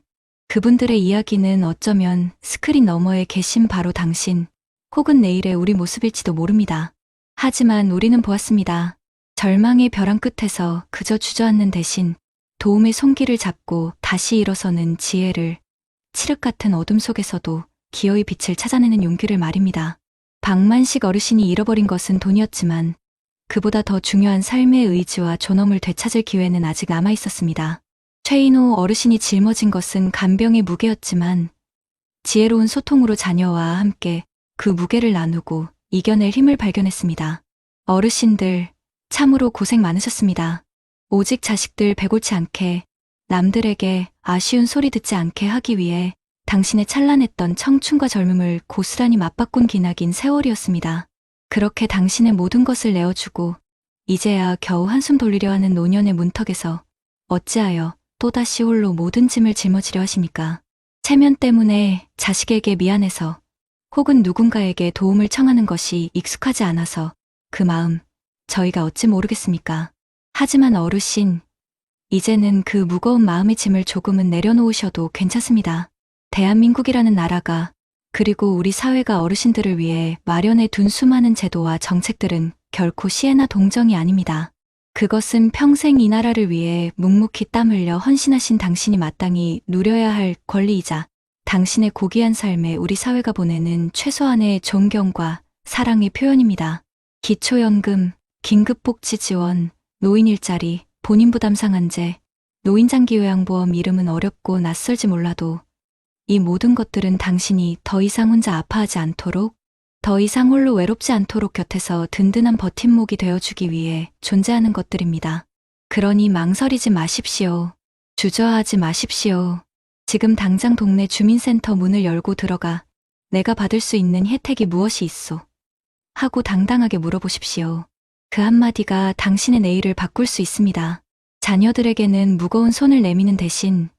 그분들의 이야기는 어쩌면 스크린 너머에 계신 바로 당신, 혹은 내일의 우리 모습일지도 모릅니다. 하지만 우리는 보았습니다. 절망의 벼랑 끝에서 그저 주저앉는 대신 도움의 손길을 잡고 다시 일어서는 지혜를, 칠흑 같은 어둠 속에서도 기어이 빛을 찾아내는 용기를 말입니다. 박만식 어르신이 잃어버린 것은 돈이었지만 그보다 더 중요한 삶의 의지와 존엄을 되찾을 기회는 아직 남아 있었습니다. 최인호 어르신이 짊어진 것은 간병의 무게였지만 지혜로운 소통으로 자녀와 함께 그 무게를 나누고 이겨낼 힘을 발견했습니다. 어르신들, 참으로 고생 많으셨습니다. 오직 자식들 배골치 않게, 남들에게 아쉬운 소리 듣지 않게 하기 위해 당신의 찬란했던 청춘과 젊음을 고스란히 맞바꾼 기나긴 세월이었습니다. 그렇게 당신의 모든 것을 내어주고 이제야 겨우 한숨 돌리려 하는 노년의 문턱에서 어찌하여 또다시 홀로 모든 짐을 짊어지려 하십니까? 체면 때문에 자식에게 미안해서 혹은 누군가에게 도움을 청하는 것이 익숙하지 않아서 그 마음 저희가 어찌 모르겠습니까? 하지만 어르신, 이제는 그 무거운 마음의 짐을 조금은 내려놓으셔도 괜찮습니다. 대한민국이라는 나라가, 그리고 우리 사회가 어르신들을 위해 마련해 둔 수많은 제도와 정책들은 결코 시혜나 동정이 아닙니다. 그것은 평생 이 나라를 위해 묵묵히 땀 흘려 헌신하신 당신이 마땅히 누려야 할 권리이자 당신의 고귀한 삶에 우리 사회가 보내는 최소한의 존경과 사랑의 표현입니다. 기초연금, 긴급복지 지원, 노인 일자리, 본인 부담 상한제, 노인장기 요양보험, 이름은 어렵고 낯설지 몰라도 이 모든 것들은 당신이 더 이상 혼자 아파하지 않도록, 더 이상 홀로 외롭지 않도록 곁에서 든든한 버팀목이 되어주기 위해 존재하는 것들입니다. 그러니 망설이지 마십시오. 주저하지 마십시오. 지금 당장 동네 주민센터 문을 열고 들어가 내가 받을 수 있는 혜택이 무엇이 있소? 하고 당당하게 물어보십시오. 그 한마디가 당신의 내일을 바꿀 수 있습니다. 자녀들에게는 무거운 손을 내미는 대신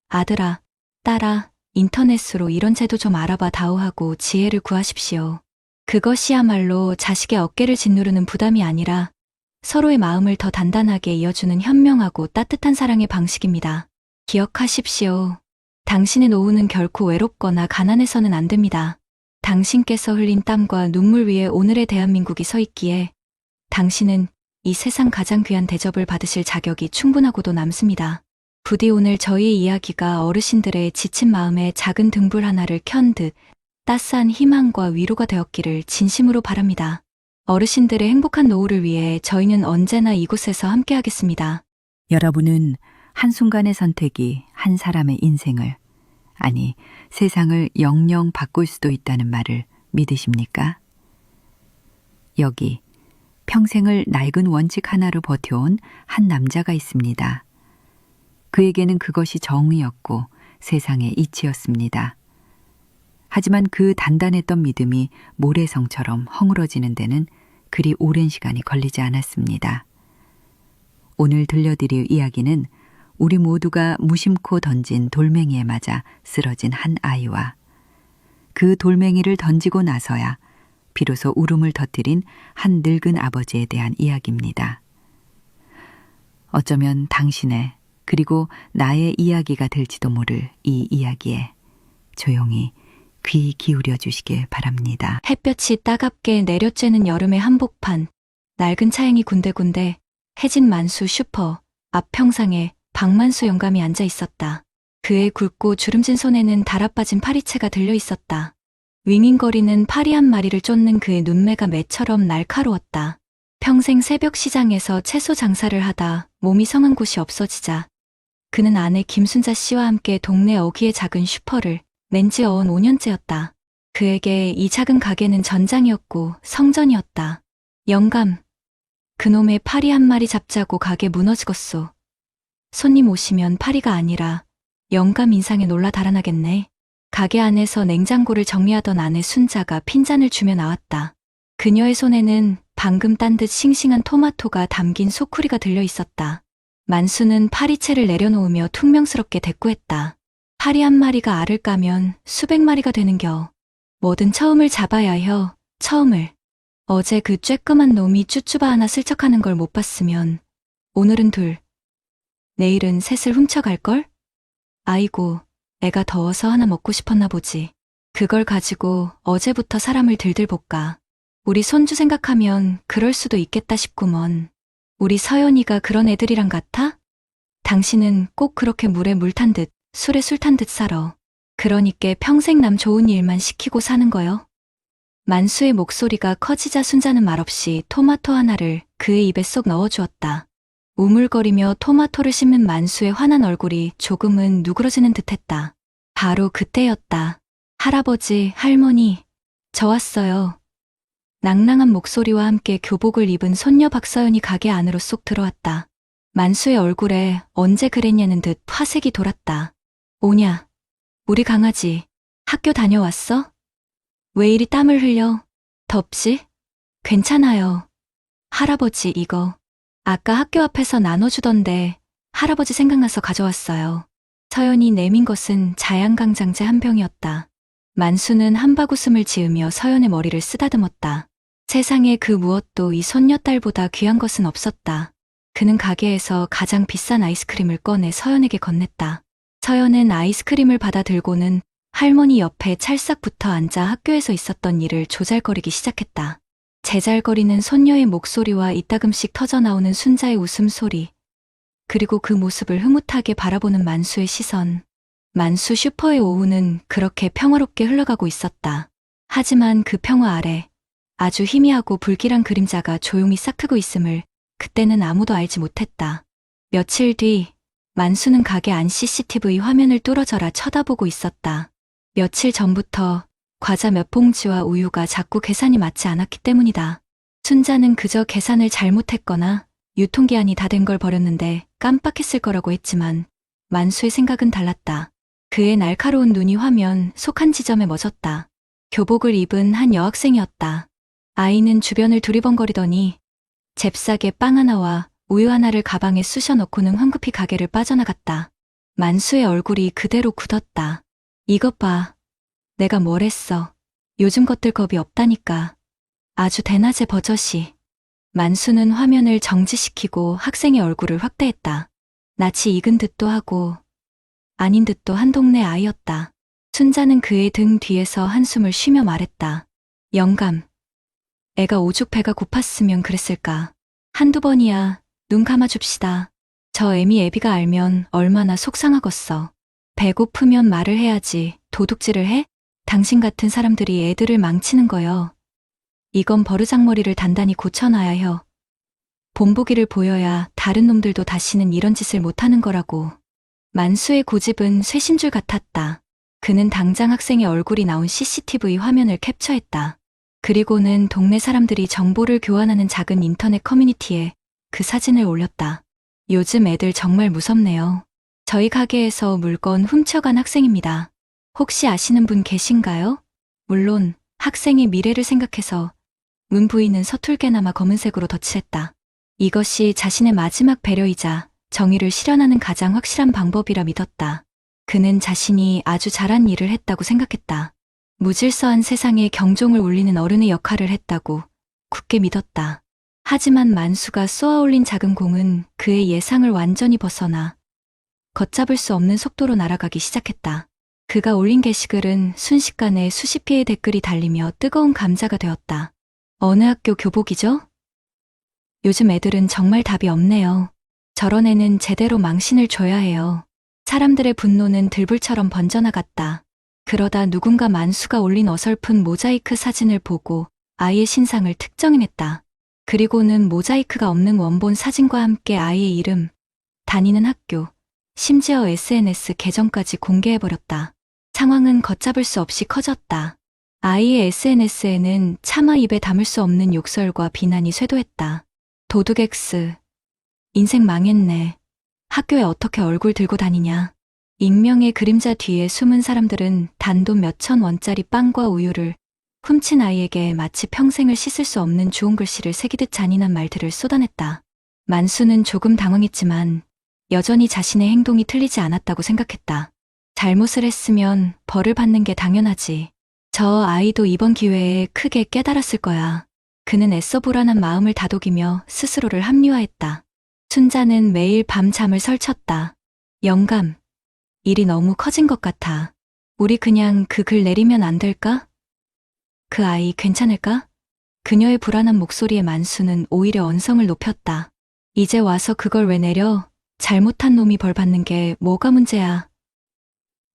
아들아, 딸아, 인터넷으로 이런 제도 좀 알아봐 다오 하고 지혜를 구하십시오. 그것이야말로 자식의 어깨를 짓누르는 부담이 아니라 서로의 마음을 더 단단하게 이어주는 현명하고 따뜻한 사랑의 방식입니다. 기억하십시오. 당신의 노후는 결코 외롭거나 가난해서는 안 됩니다. 당신께서 흘린 땀과 눈물 위에 오늘의 대한민국이 서 있기에 당신은 이 세상 가장 귀한 대접을 받으실 자격이 충분하고도 남습니다. 부디 오늘 저희의 이야기가 어르신들의 지친 마음에 작은 등불 하나를 켠 듯 따스한 희망과 위로가 되었기를 진심으로 바랍니다. 어르신들의 행복한 노후를 위해 저희는 언제나 이곳에서 함께하겠습니다. 여러분은 한순간의 선택이 한 사람의 인생을, 아니 세상을 영영 바꿀 수도 있다는 말을 믿으십니까? 여기 평생을 낡은 원칙 하나로 버텨온 한 남자가 있습니다. 그에게는 그것이 정의였고 세상의 이치였습니다. 하지만 그 단단했던 믿음이 모래성처럼 허물어지는 데는 그리 오랜 시간이 걸리지 않았습니다. 오늘 들려드릴 이야기는 우리 모두가 무심코 던진 돌멩이에 맞아 쓰러진 한 아이와 그 돌멩이를 던지고 나서야 비로소 울음을 터뜨린 한 늙은 아버지에 대한 이야기입니다. 어쩌면 당신의 그리고 나의 이야기가 될지도 모를 이 이야기에 조용히 귀 기울여 주시길 바랍니다. 햇볕이 따갑게 내려쬐는 여름의 한복판, 낡은 차양이 군데군데 해진 만수 슈퍼 앞 평상에 박만수 영감이 앉아 있었다. 그의 굵고 주름진 손에는 달아빠진 파리채가 들려 있었다. 윙윙거리는 파리 한 마리를 쫓는 그의 눈매가 매처럼 날카로웠다. 평생 새벽 시장에서 채소 장사를 하다 몸이 성한 곳이 없어지자 그는 아내 김순자 씨와 함께 동네 어귀의 작은 슈퍼를 낸지 어언 5년째였다. 그에게 이 작은 가게는 전장이었고 성전이었다. 영감, 그놈의 파리 한 마리 잡자고 가게 무너지겠소. 손님 오시면 파리가 아니라 영감 인상에 놀라 달아나겠네. 가게 안에서 냉장고를 정리하던 아내 순자가 핀잔을 주며 나왔다. 그녀의 손에는 방금 딴 듯 싱싱한 토마토가 담긴 소쿠리가 들려 있었다. 만수는 파리채를 내려놓으며 퉁명스럽게 대꾸했다. 파리 한 마리가 알을 까면 수백 마리가 되는겨. 뭐든 처음을 잡아야 혀, 처음을. 어제 그 쬐끄만 놈이 쭈쭈바 하나 슬쩍하는 걸 못 봤으면 오늘은 둘, 내일은 셋을 훔쳐갈걸? 아이고, 애가 더워서 하나 먹고 싶었나 보지. 그걸 가지고 어제부터 사람을 들들 볶아. 우리 손주 생각하면 그럴 수도 있겠다 싶구먼. 우리 서연이가 그런 애들이랑 같아? 당신은 꼭 그렇게 물에 물 탄 듯 술에 술 탄 듯 살아. 그러니까 평생 남 좋은 일만 시키고 사는 거요. 만수의 목소리가 커지자 순자는 말없이 토마토 하나를 그의 입에 쏙 넣어주었다. 우물거리며 토마토를 씹는 만수의 환한 얼굴이 조금은 누그러지는 듯했다. 바로 그때였다. 할아버지, 할머니, 저 왔어요. 낭랑한 목소리와 함께 교복을 입은 손녀 박서연이 가게 안으로 쏙 들어왔다. 만수의 얼굴에 언제 그랬냐는 듯 화색이 돌았다. 오냐, 우리 강아지 학교 다녀왔어? 왜 이리 땀을 흘려? 덥지? 괜찮아요. 할아버지 이거 아까 학교 앞에서 나눠주던데 할아버지 생각나서 가져왔어요. 서연이 내민 것은 자양강장제 한 병이었다. 만수는 한바구음을 지으며 서연의 머리를 쓰다듬었다. 세상에 그 무엇도 이 손녀딸보다 귀한 것은 없었다. 그는 가게에서 가장 비싼 아이스크림을 꺼내 서연에게 건넸다. 서연은 아이스크림을 받아 들고는 할머니 옆에 찰싹 붙어 앉아 학교에서 있었던 일을 조잘거리기 시작했다. 제잘거리는 손녀의 목소리와 이따금씩 터져나오는 순자의 웃음소리, 그리고 그 모습을 흐뭇하게 바라보는 만수의 시선. 만수 슈퍼의 오후는 그렇게 평화롭게 흘러가고 있었다. 하지만 그 평화 아래 아주 희미하고 불길한 그림자가 조용히 싹트고 있음을 그때는 아무도 알지 못했다. 며칠 뒤 만수는 가게 안 CCTV 화면을 뚫어져라 쳐다보고 있었다. 며칠 전부터 과자 몇 봉지와 우유가 자꾸 계산이 맞지 않았기 때문이다. 순자는 그저 계산을 잘못했거나 유통기한이 다 된 걸 버렸는데 깜빡했을 거라고 했지만 만수의 생각은 달랐다. 그의 날카로운 눈이 화면 속 한 지점에 멎었다. 교복을 입은 한 여학생이었다. 아이는 주변을 두리번거리더니 잽싸게 빵 하나와 우유 하나를 가방에 쑤셔 넣고는 황급히 가게를 빠져나갔다. 만수의 얼굴이 그대로 굳었다. 이것 봐. 내가 뭘 했어. 요즘 것들 겁이 없다니까. 아주 대낮에 버젓이. 만수는 화면을 정지시키고 학생의 얼굴을 확대했다. 낯이 익은 듯도 하고 아닌 듯도 한 동네 아이였다. 순자는 그의 등 뒤에서 한숨을 쉬며 말했다. 영감. 애가 오죽 배가 고팠으면 그랬을까. 한두 번이야. 눈 감아줍시다. 저 애미 애비가 알면 얼마나 속상하겠어. 배고프면 말을 해야지. 도둑질을 해? 당신 같은 사람들이 애들을 망치는 거요. 이건 버르장머리를 단단히 고쳐놔야 혀. 본보기를 보여야 다른 놈들도 다시는 이런 짓을 못하는 거라고. 만수의 고집은 쇠심줄 같았다. 그는 당장 학생의 얼굴이 나온 CCTV 화면을 캡처했다. 그리고는 동네 사람들이 정보를 교환하는 작은 인터넷 커뮤니티에 그 사진을 올렸다. 요즘 애들 정말 무섭네요. 저희 가게에서 물건 훔쳐간 학생입니다. 혹시 아시는 분 계신가요? 물론 학생의 미래를 생각해서 문 부인은 서툴게나마 검은색으로 덧칠했다. 이것이 자신의 마지막 배려이자 정의를 실현하는 가장 확실한 방법이라 믿었다. 그는 자신이 아주 잘한 일을 했다고 생각했다. 무질서한 세상에 경종을 울리는 어른의 역할을 했다고 굳게 믿었다. 하지만 만수가 쏘아올린 작은 공은 그의 예상을 완전히 벗어나 걷잡을 수 없는 속도로 날아가기 시작했다. 그가 올린 게시글은 순식간에 수십 개의 댓글이 달리며 뜨거운 감자가 되었다. 어느 학교 교복이죠? 요즘 애들은 정말 답이 없네요. 저런 애는 제대로 망신을 줘야 해요. 사람들의 분노는 들불처럼 번져나갔다. 그러다 누군가 만수가 올린 어설픈 모자이크 사진을 보고 아이의 신상을 특정해냈다. 그리고는 모자이크가 없는 원본 사진과 함께 아이의 이름, 다니는 학교, 심지어 SNS 계정까지 공개해버렸다. 상황은 걷잡을 수 없이 커졌다. 아이의 SNS에는 차마 입에 담을 수 없는 욕설과 비난이 쇄도했다. 도둑 X. 인생 망했네. 학교에 어떻게 얼굴 들고 다니냐. 익명의 그림자 뒤에 숨은 사람들은 단돈 몇천 원짜리 빵과 우유를 훔친 아이에게 마치 평생을 씻을 수 없는 주홍 글씨를 새기듯 잔인한 말들을 쏟아냈다. 만수는 조금 당황했지만 여전히 자신의 행동이 틀리지 않았다고 생각했다. 잘못을 했으면 벌을 받는 게 당연하지. 저 아이도 이번 기회에 크게 깨달았을 거야. 그는 애써 불안한 마음을 다독이며 스스로를 합리화했다. 순자는 매일 밤 잠을 설쳤다. 영감, 일이 너무 커진 것 같아. 우리 그냥 그 글 내리면 안 될까? 그 아이 괜찮을까? 그녀의 불안한 목소리에 만수는 오히려 언성을 높였다. 이제 와서 그걸 왜 내려? 잘못한 놈이 벌 받는 게 뭐가 문제야?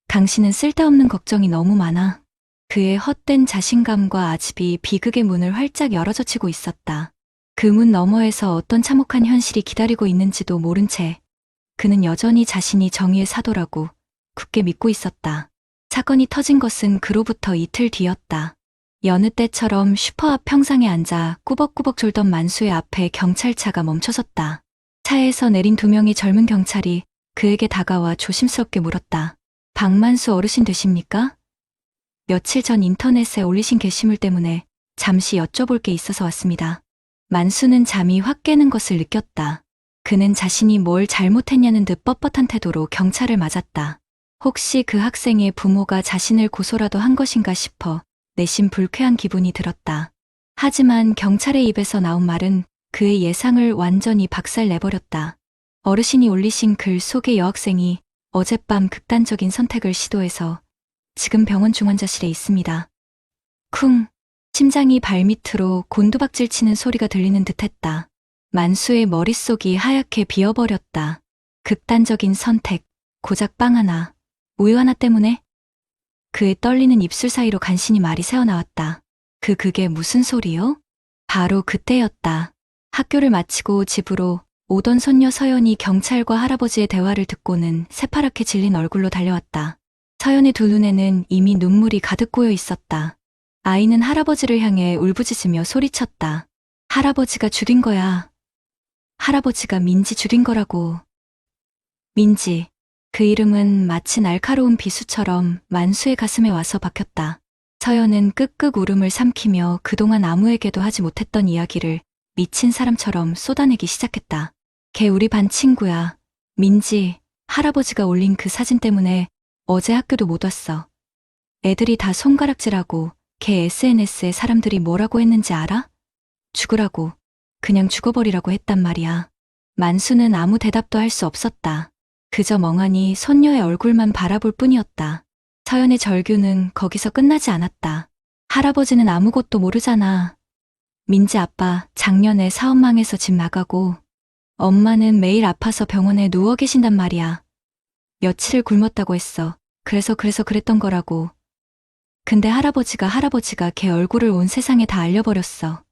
당신은 쓸데없는 걱정이 너무 많아. 그의 헛된 자신감과 아집이 비극의 문을 활짝 열어젖히고 있었다. 그 문 너머에서 어떤 참혹한 현실이 기다리고 있는지도 모른 채 그는 여전히 자신이 정의의 사도라고 굳게 믿고 있었다. 사건이 터진 것은 그로부터 이틀 뒤였다. 여느 때처럼 슈퍼 앞 평상에 앉아 꾸벅꾸벅 졸던 만수의 앞에 경찰차가 멈춰섰다. 차에서 내린 두 명의 젊은 경찰이 그에게 다가와 조심스럽게 물었다. 박만수 어르신 되십니까? 며칠 전 인터넷에 올리신 게시물 때문에 잠시 여쭤볼 게 있어서 왔습니다. 만수는 잠이 확 깨는 것을 느꼈다. 그는 자신이 뭘 잘못했냐는 듯 뻣뻣한 태도로 경찰을 맞았다. 혹시 그 학생의 부모가 자신을 고소라도 한 것인가 싶어 내심 불쾌한 기분이 들었다. 하지만 경찰의 입에서 나온 말은 그의 예상을 완전히 박살내버렸다. 어르신이 올리신 글 속의 여학생이 어젯밤 극단적인 선택을 시도해서 지금 병원 중환자실에 있습니다. 쿵! 심장이 발밑으로 곤두박질 치는 소리가 들리는 듯했다. 만수의 머릿속이 하얗게 비어버렸다. 극단적인 선택, 고작 빵 하나, 우유 하나 때문에? 그의 떨리는 입술 사이로 간신히 말이 새어나왔다. 그게 무슨 소리요? 바로 그때였다. 학교를 마치고 집으로 오던 손녀 서연이 경찰과 할아버지의 대화를 듣고는 새파랗게 질린 얼굴로 달려왔다. 서연의 두 눈에는 이미 눈물이 가득 고여 있었다. 아이는 할아버지를 향해 울부짖으며 소리쳤다. 할아버지가 죽인 거야. 할아버지가 민지 죽인 거라고. 민지. 그 이름은 마치 날카로운 비수처럼 만수의 가슴에 와서 박혔다. 서연은 끄끄 울음을 삼키며 그동안 아무에게도 하지 못했던 이야기를 미친 사람처럼 쏟아내기 시작했다. 걔 우리 반 친구야. 민지, 할아버지가 올린 그 사진 때문에 어제 학교도 못 왔어. 애들이 다 손가락질하고 걔 SNS에 사람들이 뭐라고 했는지 알아? 죽으라고, 그냥 죽어버리라고 했단 말이야. 만수는 아무 대답도 할 수 없었다. 그저 멍하니 손녀의 얼굴만 바라볼 뿐이었다. 서연의 절규는 거기서 끝나지 않았다. 할아버지는 아무것도 모르잖아. 민지 아빠 작년에 사업 망해서 집 나가고 엄마는 매일 아파서 병원에 누워 계신단 말이야. 며칠을 굶었다고 했어. 그래서 그랬던 거라고. 근데 할아버지가 걔 얼굴을 온 세상에 다 알려버렸어.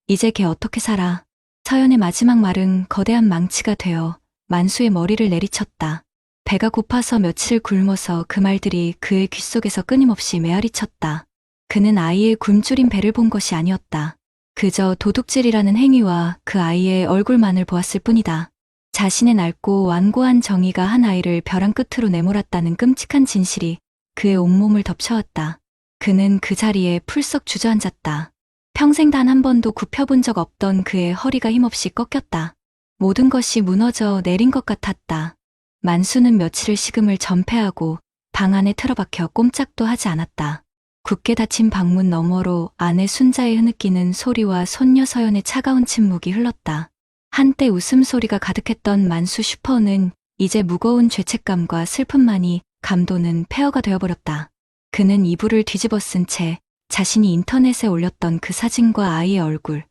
이제 걔 어떻게 살아? 서연의 마지막 말은 거대한 망치가 되어 만수의 머리를 내리쳤다. 배가 고파서 며칠 굶어서 그 말들이 그의 귓속에서 끊임없이 메아리쳤다. 그는 아이의 굶주린 배를 본 것이 아니었다. 그저 도둑질이라는 행위와 그 아이의 얼굴만을 보았을 뿐이다. 자신의 낡고 완고한 정의가 한 아이를 벼랑 끝으로 내몰았다는 끔찍한 진실이 그의 온몸을 덮쳐왔다. 그는 그 자리에 풀썩 주저앉았다. 평생 단 한 번도 굽혀본 적 없던 그의 허리가 힘없이 꺾였다. 모든 것이 무너져 내린 것 같았다. 만수는 며칠을 식음을 전폐하고 방 안에 틀어박혀 꼼짝도 하지 않았다. 굳게 닫힌 방문 너머로 아내 순자의 흐느끼는 소리와 손녀 서연의 차가운 침묵이 흘렀다. 한때 웃음소리가 가득했던 만수 슈퍼는 이제 무거운 죄책감과 슬픔만이 감도는 폐허가 되어버렸다. 그는 이불을 뒤집어 쓴 채 자신이 인터넷에 올렸던 그 사진과 아이의 얼굴,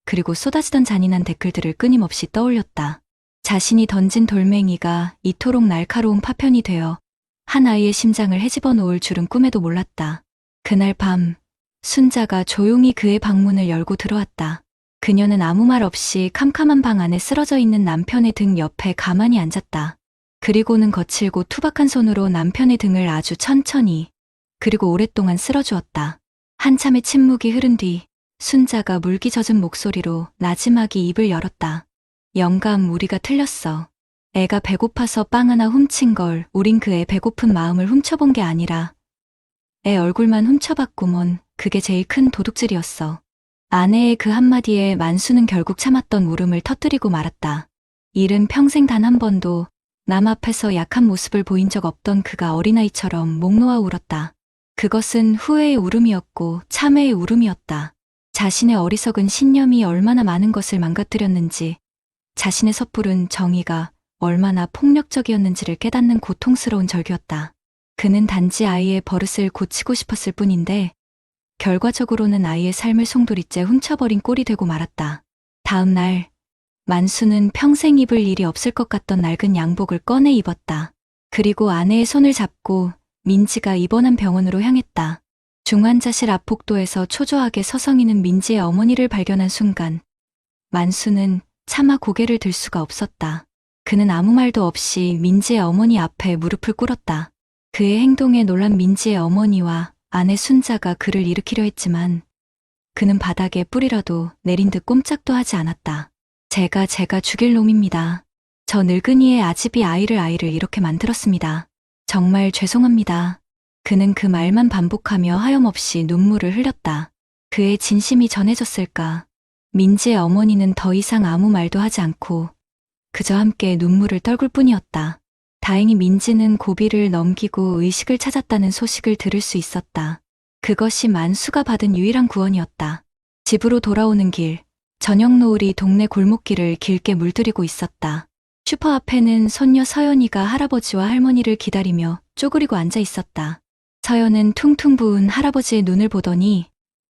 그리고 쏟아지던 잔인한 댓글들을 끊임없이 떠올렸다. 자신이 던진 돌멩이가 이토록 날카로운 파편이 되어 한 아이의 심장을 헤집어 놓을 줄은 꿈에도 몰랐다. 그날 밤, 순자가 조용히 그의 방문을 열고 들어왔다. 그녀는 아무 말 없이 캄캄한 방 안에 쓰러져 있는 남편의 등 옆에 가만히 앉았다. 그리고는 거칠고 투박한 손으로 남편의 등을 아주 천천히, 그리고 오랫동안 쓸어주었다. 한참의 침묵이 흐른 뒤, 순자가 물기 젖은 목소리로 나지막이 입을 열었다. 영감, 우리가 틀렸어. 애가 배고파서 빵 하나 훔친 걸 우린 그 애 배고픈 마음을 훔쳐본 게 아니라 애 얼굴만 훔쳐봤구먼. 그게 제일 큰 도둑질이었어. 아내의 그 한마디에 만수는 결국 참았던 울음을 터뜨리고 말았다. 일은 평생 단 한 번도 남 앞에서 약한 모습을 보인 적 없던 그가 어린아이처럼 목 놓아 울었다. 그것은 후회의 울음이었고 참회의 울음이었다. 자신의 어리석은 신념이 얼마나 많은 것을 망가뜨렸는지, 자신의 섣부른 정의가 얼마나 폭력적이었는지를 깨닫는 고통스러운 절규였다. 그는 단지 아이의 버릇을 고치고 싶었을 뿐인데 결과적으로는 아이의 삶을 송두리째 훔쳐버린 꼴이 되고 말았다. 다음 날, 만수는 평생 입을 일이 없을 것 같던 낡은 양복을 꺼내 입었다. 그리고 아내의 손을 잡고 민지가 입원한 병원으로 향했다. 중환자실 앞 복도에서 초조하게 서성이는 민지의 어머니를 발견한 순간, 만수는 차마 고개를 들 수가 없었다. 그는 아무 말도 없이 민지의 어머니 앞에 무릎을 꿇었다. 그의 행동에 놀란 민지의 어머니와 아내 순자가 그를 일으키려 했지만 그는 바닥에 뿌리라도 내린 듯 꼼짝도 하지 않았다. 제가 죽일 놈입니다. 저 늙은이의 아집이 아이를 이렇게 만들었습니다. 정말 죄송합니다. 그는 그 말만 반복하며 하염없이 눈물을 흘렸다. 그의 진심이 전해졌을까? 민지의 어머니는 더 이상 아무 말도 하지 않고 그저 함께 눈물을 떨굴 뿐이었다. 다행히 민지는 고비를 넘기고 의식을 찾았다는 소식을 들을 수 있었다. 그것이 만수가 받은 유일한 구원이었다. 집으로 돌아오는 길, 저녁 노을이 동네 골목길을 길게 물들이고 있었다. 슈퍼 앞에는 손녀 서연이가 할아버지와 할머니를 기다리며 쪼그리고 앉아 있었다. 서연은 퉁퉁 부은 할아버지의 눈을 보더니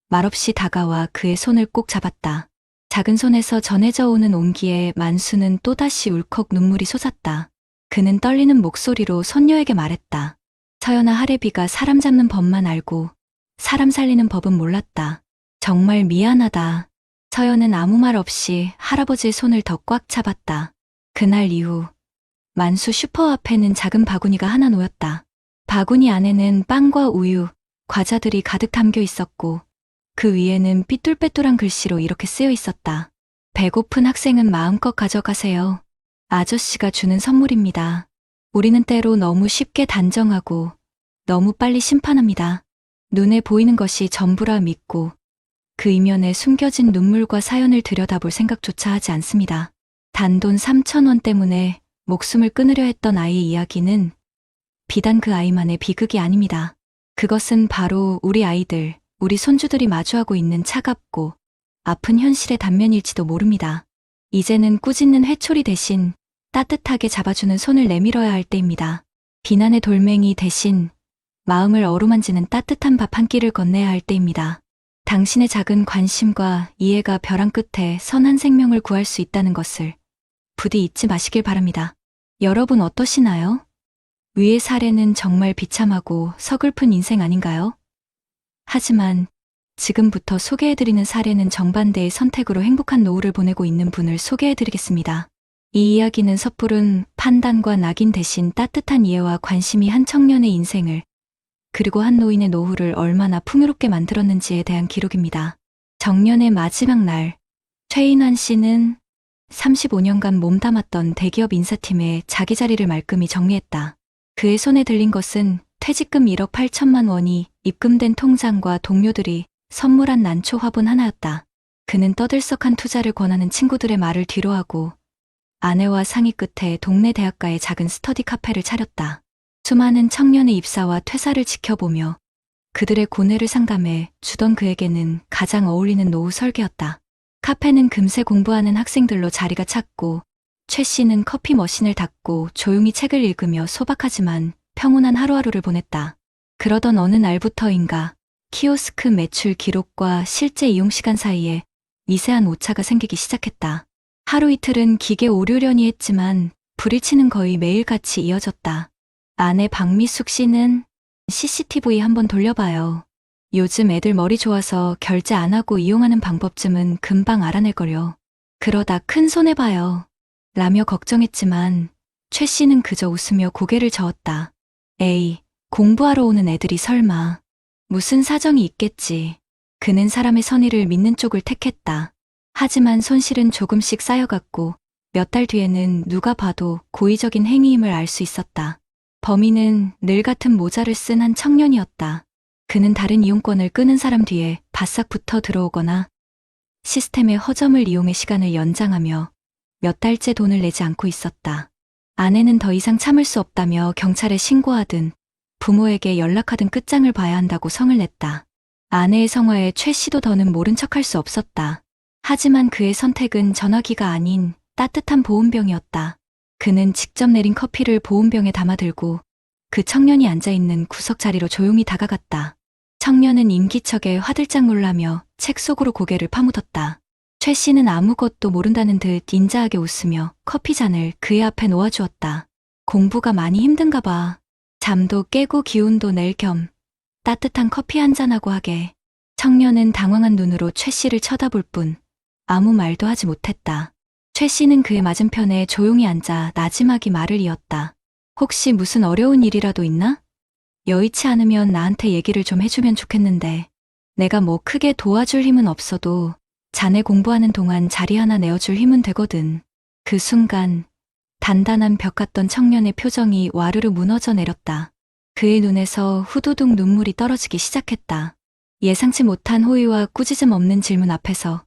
말없이 다가와 그의 손을 꼭 잡았다. 작은 손에서 전해져 오는 온기에 만수는 또다시 울컥 눈물이 솟았다. 그는 떨리는 목소리로 손녀에게 말했다. 서연아, 할애비가 사람 잡는 법만 알고 사람 살리는 법은 몰랐다. 정말 미안하다. 서연은 아무 말 없이 할아버지의 손을 더 꽉 잡았다. 그날 이후 만수 슈퍼 앞에는 작은 바구니가 하나 놓였다. 바구니 안에는 빵과 우유, 과자들이 가득 담겨 있었고 그 위에는 삐뚤빼뚤한 글씨로 이렇게 쓰여 있었다. 배고픈 학생은 마음껏 가져가세요. 아저씨가 주는 선물입니다. 우리는 때로 너무 쉽게 단정하고 너무 빨리 심판합니다. 눈에 보이는 것이 전부라 믿고 그 이면에 숨겨진 눈물과 사연을 들여다볼 생각조차 하지 않습니다. 단돈 3,000원 때문에 목숨을 끊으려 했던 아이의 이야기는 비단 그 아이만의 비극이 아닙니다. 그것은 바로 우리 아이들, 우리 손주들이 마주하고 있는 차갑고 아픈 현실의 단면일지도 모릅니다. 이제는 꾸짖는 회초리 대신 따뜻하게 잡아주는 손을 내밀어야 할 때입니다. 비난의 돌멩이 대신 마음을 어루만지는 따뜻한 밥 한 끼를 건네야 할 때입니다. 당신의 작은 관심과 이해가 벼랑 끝에 선한 생명을 구할 수 있다는 것을 부디 잊지 마시길 바랍니다. 여러분 어떠시나요? 위의 사례는 정말 비참하고 서글픈 인생 아닌가요? 하지만 지금부터 소개해드리는 사례는 정반대의 선택으로 행복한 노후를 보내고 있는 분을 소개해드리겠습니다. 이 이야기는 섣부른 판단과 낙인 대신 따뜻한 이해와 관심이 한 청년의 인생을 그리고 한 노인의 노후를 얼마나 풍요롭게 만들었는지에 대한 기록입니다. 정년의 마지막 날, 최인환 씨는 35년간 몸담았던 대기업 인사팀에 자기 자리를 말끔히 정리했다. 그의 손에 들린 것은 퇴직금 1억 8천만 원이 입금된 통장과 동료들이 선물한 난초 화분 하나였다. 그는 떠들썩한 투자를 권하는 친구들의 말을 뒤로하고 아내와 상의 끝에 동네 대학가의 작은 스터디 카페를 차렸다. 수많은 청년의 입사와 퇴사를 지켜보며 그들의 고뇌를 상담해 주던 그에게는 가장 어울리는 노후 설계였다. 카페는 금세 공부하는 학생들로 자리가 찼고 최 씨는 커피 머신을 닫고 조용히 책을 읽으며 소박하지만 평온한 하루하루를 보냈다. 그러던 어느 날부터인가 키오스크 매출 기록과 실제 이용 시간 사이에 미세한 오차가 생기기 시작했다. 하루 이틀은 기계 오류려니 했지만 불일치는 거의 매일같이 이어졌다. 아내 박미숙 씨는 CCTV 한번 돌려봐요. 요즘 애들 머리 좋아서 결제 안 하고 이용하는 방법쯤은 금방 알아낼걸요. 그러다 큰 손해봐요. 라며 걱정했지만 최 씨는 그저 웃으며 고개를 저었다. 에이, 공부하러 오는 애들이 설마. 무슨 사정이 있겠지. 그는 사람의 선의를 믿는 쪽을 택했다. 하지만 손실은 조금씩 쌓여갔고 몇 달 뒤에는 누가 봐도 고의적인 행위임을 알 수 있었다. 범인은 늘 같은 모자를 쓴 한 청년이었다. 그는 다른 이용권을 끄는 사람 뒤에 바싹 붙어 들어오거나 시스템의 허점을 이용해 시간을 연장하며 몇 달째 돈을 내지 않고 있었다. 아내는 더 이상 참을 수 없다며 경찰에 신고하든 부모에게 연락하든 끝장을 봐야 한다고 성을 냈다. 아내의 성화에 최 씨도 더는 모른 척할 수 없었다. 하지만 그의 선택은 전화기가 아닌 따뜻한 보온병이었다. 그는 직접 내린 커피를 보온병에 담아들고 그 청년이 앉아있는 구석 자리로 조용히 다가갔다. 청년은 임기척에 화들짝 놀라며 책 속으로 고개를 파묻었다. 최 씨는 아무것도 모른다는 듯 인자하게 웃으며 커피잔을 그의 앞에 놓아주었다. 공부가 많이 힘든가 봐. 잠도 깨고 기운도 낼 겸 따뜻한 커피 한잔하고 하게. 청년은 당황한 눈으로 최 씨를 쳐다볼 뿐 아무 말도 하지 못했다. 최 씨는 그의 맞은편에 조용히 앉아 나지막이 말을 이었다. 혹시 무슨 어려운 일이라도 있나? 여의치 않으면 나한테 얘기를 좀 해주면 좋겠는데. 내가 뭐 크게 도와줄 힘은 없어도 자네 공부하는 동안 자리 하나 내어줄 힘은 되거든. 그 순간 단단한 벽 같던 청년의 표정이 와르르 무너져 내렸다. 그의 눈에서 후두둑 눈물이 떨어지기 시작했다. 예상치 못한 호의와 꾸짖음 없는 질문 앞에서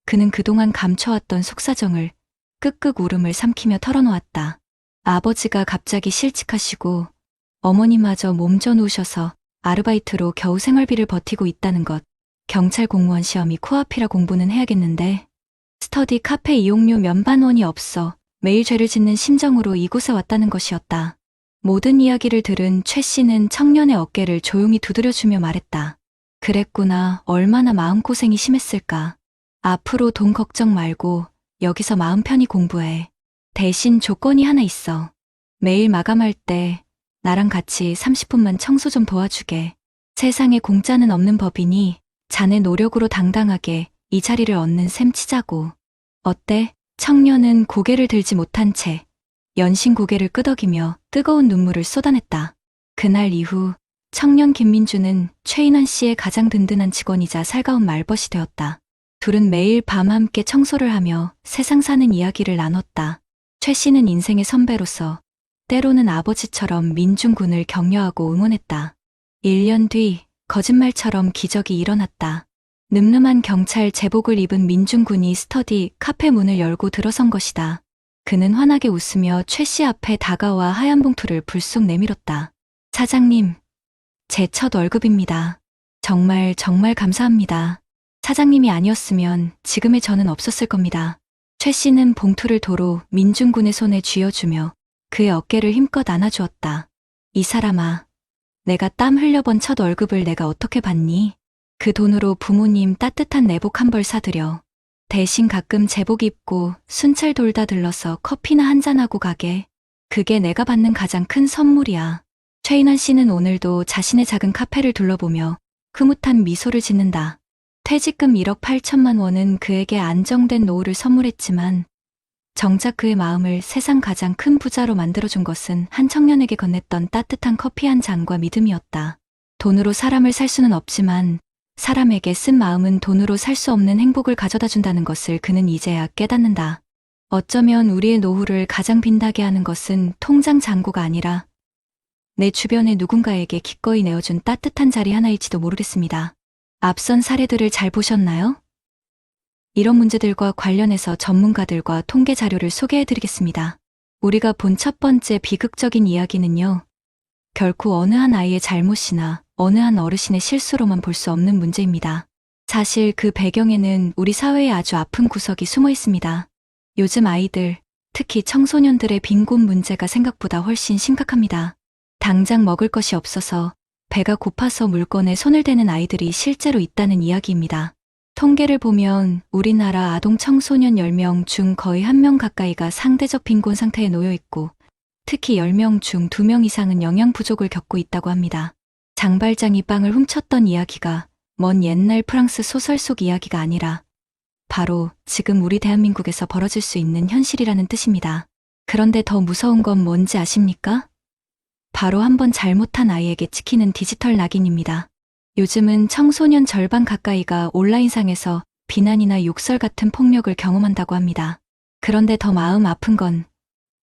그는 그동안 감춰왔던 속사정을 끄끄 울음을 삼키며 털어놓았다. 아버지가 갑자기 실직하시고 어머니마저 몸져 누우셔서 아르바이트로 겨우 생활비를 버티고 있다는 것. 경찰 공무원 시험이 코앞이라 공부는 해야겠는데 스터디 카페 이용료 몇만 원이 없어 매일 죄를 짓는 심정으로 이곳에 왔다는 것이었다. 모든 이야기를 들은 최 씨는 청년의 어깨를 조용히 두드려주며 말했다. 그랬구나. 얼마나 마음고생이 심했을까. 앞으로 돈 걱정 말고 여기서 마음 편히 공부해. 대신 조건이 하나 있어. 매일 마감할 때 나랑 같이 30분만 청소 좀 도와주게. 세상에 공짜는 없는 법이니 자네 노력으로 당당하게 이 자리를 얻는 셈 치자고. 어때? 청년은 고개를 들지 못한 채 연신 고개를 끄덕이며 뜨거운 눈물을 쏟아냈다. 그날 이후 청년 김민주는 최인환 씨의 가장 든든한 직원이자 살가운 말벗이 되었다. 둘은 매일 밤 함께 청소를 하며 세상 사는 이야기를 나눴다. 최 씨는 인생의 선배로서 때로는 아버지처럼 민중군을 격려하고 응원했다. 1년 뒤 거짓말처럼 기적이 일어났다. 늠름한 경찰 제복을 입은 민중군이 스터디 카페 문을 열고 들어선 것이다. 그는 환하게 웃으며 최 씨 앞에 다가와 하얀 봉투를 불쑥 내밀었다. 사장님, 제 첫 월급입니다. 정말 감사합니다. 사장님이 아니었으면 지금의 저는 없었을 겁니다. 최 씨는 봉투를 도로 민중군의 손에 쥐어주며 그의 어깨를 힘껏 안아주었다. 이 사람아, 내가 땀 흘려번 첫 월급을 내가 어떻게 받니? 그 돈으로 부모님 따뜻한 내복 한 벌 사드려. 대신 가끔 제복 입고 순찰 돌다 들러서 커피나 한잔하고 가게. 그게 내가 받는 가장 큰 선물이야. 최인환 씨는 오늘도 자신의 작은 카페를 둘러보며 흐뭇한 미소를 짓는다. 퇴직금 1억 8천만 원은 그에게 안정된 노후를 선물했지만 정작 그의 마음을 세상 가장 큰 부자로 만들어준 것은 한 청년에게 건넸던 따뜻한 커피 한 잔과 믿음이었다. 돈으로 사람을 살 수는 없지만 사람에게 쓴 마음은 돈으로 살 수 없는 행복을 가져다 준다는 것을 그는 이제야 깨닫는다. 어쩌면 우리의 노후를 가장 빛나게 하는 것은 통장 잔고가 아니라 내 주변에 누군가에게 기꺼이 내어준 따뜻한 자리 하나일지도 모르겠습니다. 앞선 사례들을 잘 보셨나요? 이런 문제들과 관련해서 전문가들과 통계 자료를 소개해드리겠습니다. 우리가 본 첫 번째 비극적인 이야기는요. 결코 어느 한 아이의 잘못이나 어느 한 어르신의 실수로만 볼 수 없는 문제입니다. 사실 그 배경에는 우리 사회의 아주 아픈 구석이 숨어 있습니다. 요즘 아이들, 특히 청소년들의 빈곤 문제가 생각보다 훨씬 심각합니다. 당장 먹을 것이 없어서 배가 고파서 물건에 손을 대는 아이들이 실제로 있다는 이야기입니다. 통계를 보면 우리나라 아동 청소년 10명 중 거의 1명 가까이가 상대적 빈곤 상태에 놓여 있고 특히 10명 중 2명 이상은 영양 부족을 겪고 있다고 합니다. 장발장이 빵을 훔쳤던 이야기가 먼 옛날 프랑스 소설 속 이야기가 아니라 바로 지금 우리 대한민국에서 벌어질 수 있는 현실이라는 뜻입니다. 그런데 더 무서운 건 뭔지 아십니까? 바로 한번 잘못한 아이에게 찍히는 디지털 낙인입니다. 요즘은 청소년 절반 가까이가 온라인상에서 비난이나 욕설 같은 폭력을 경험한다고 합니다. 그런데 더 마음 아픈 건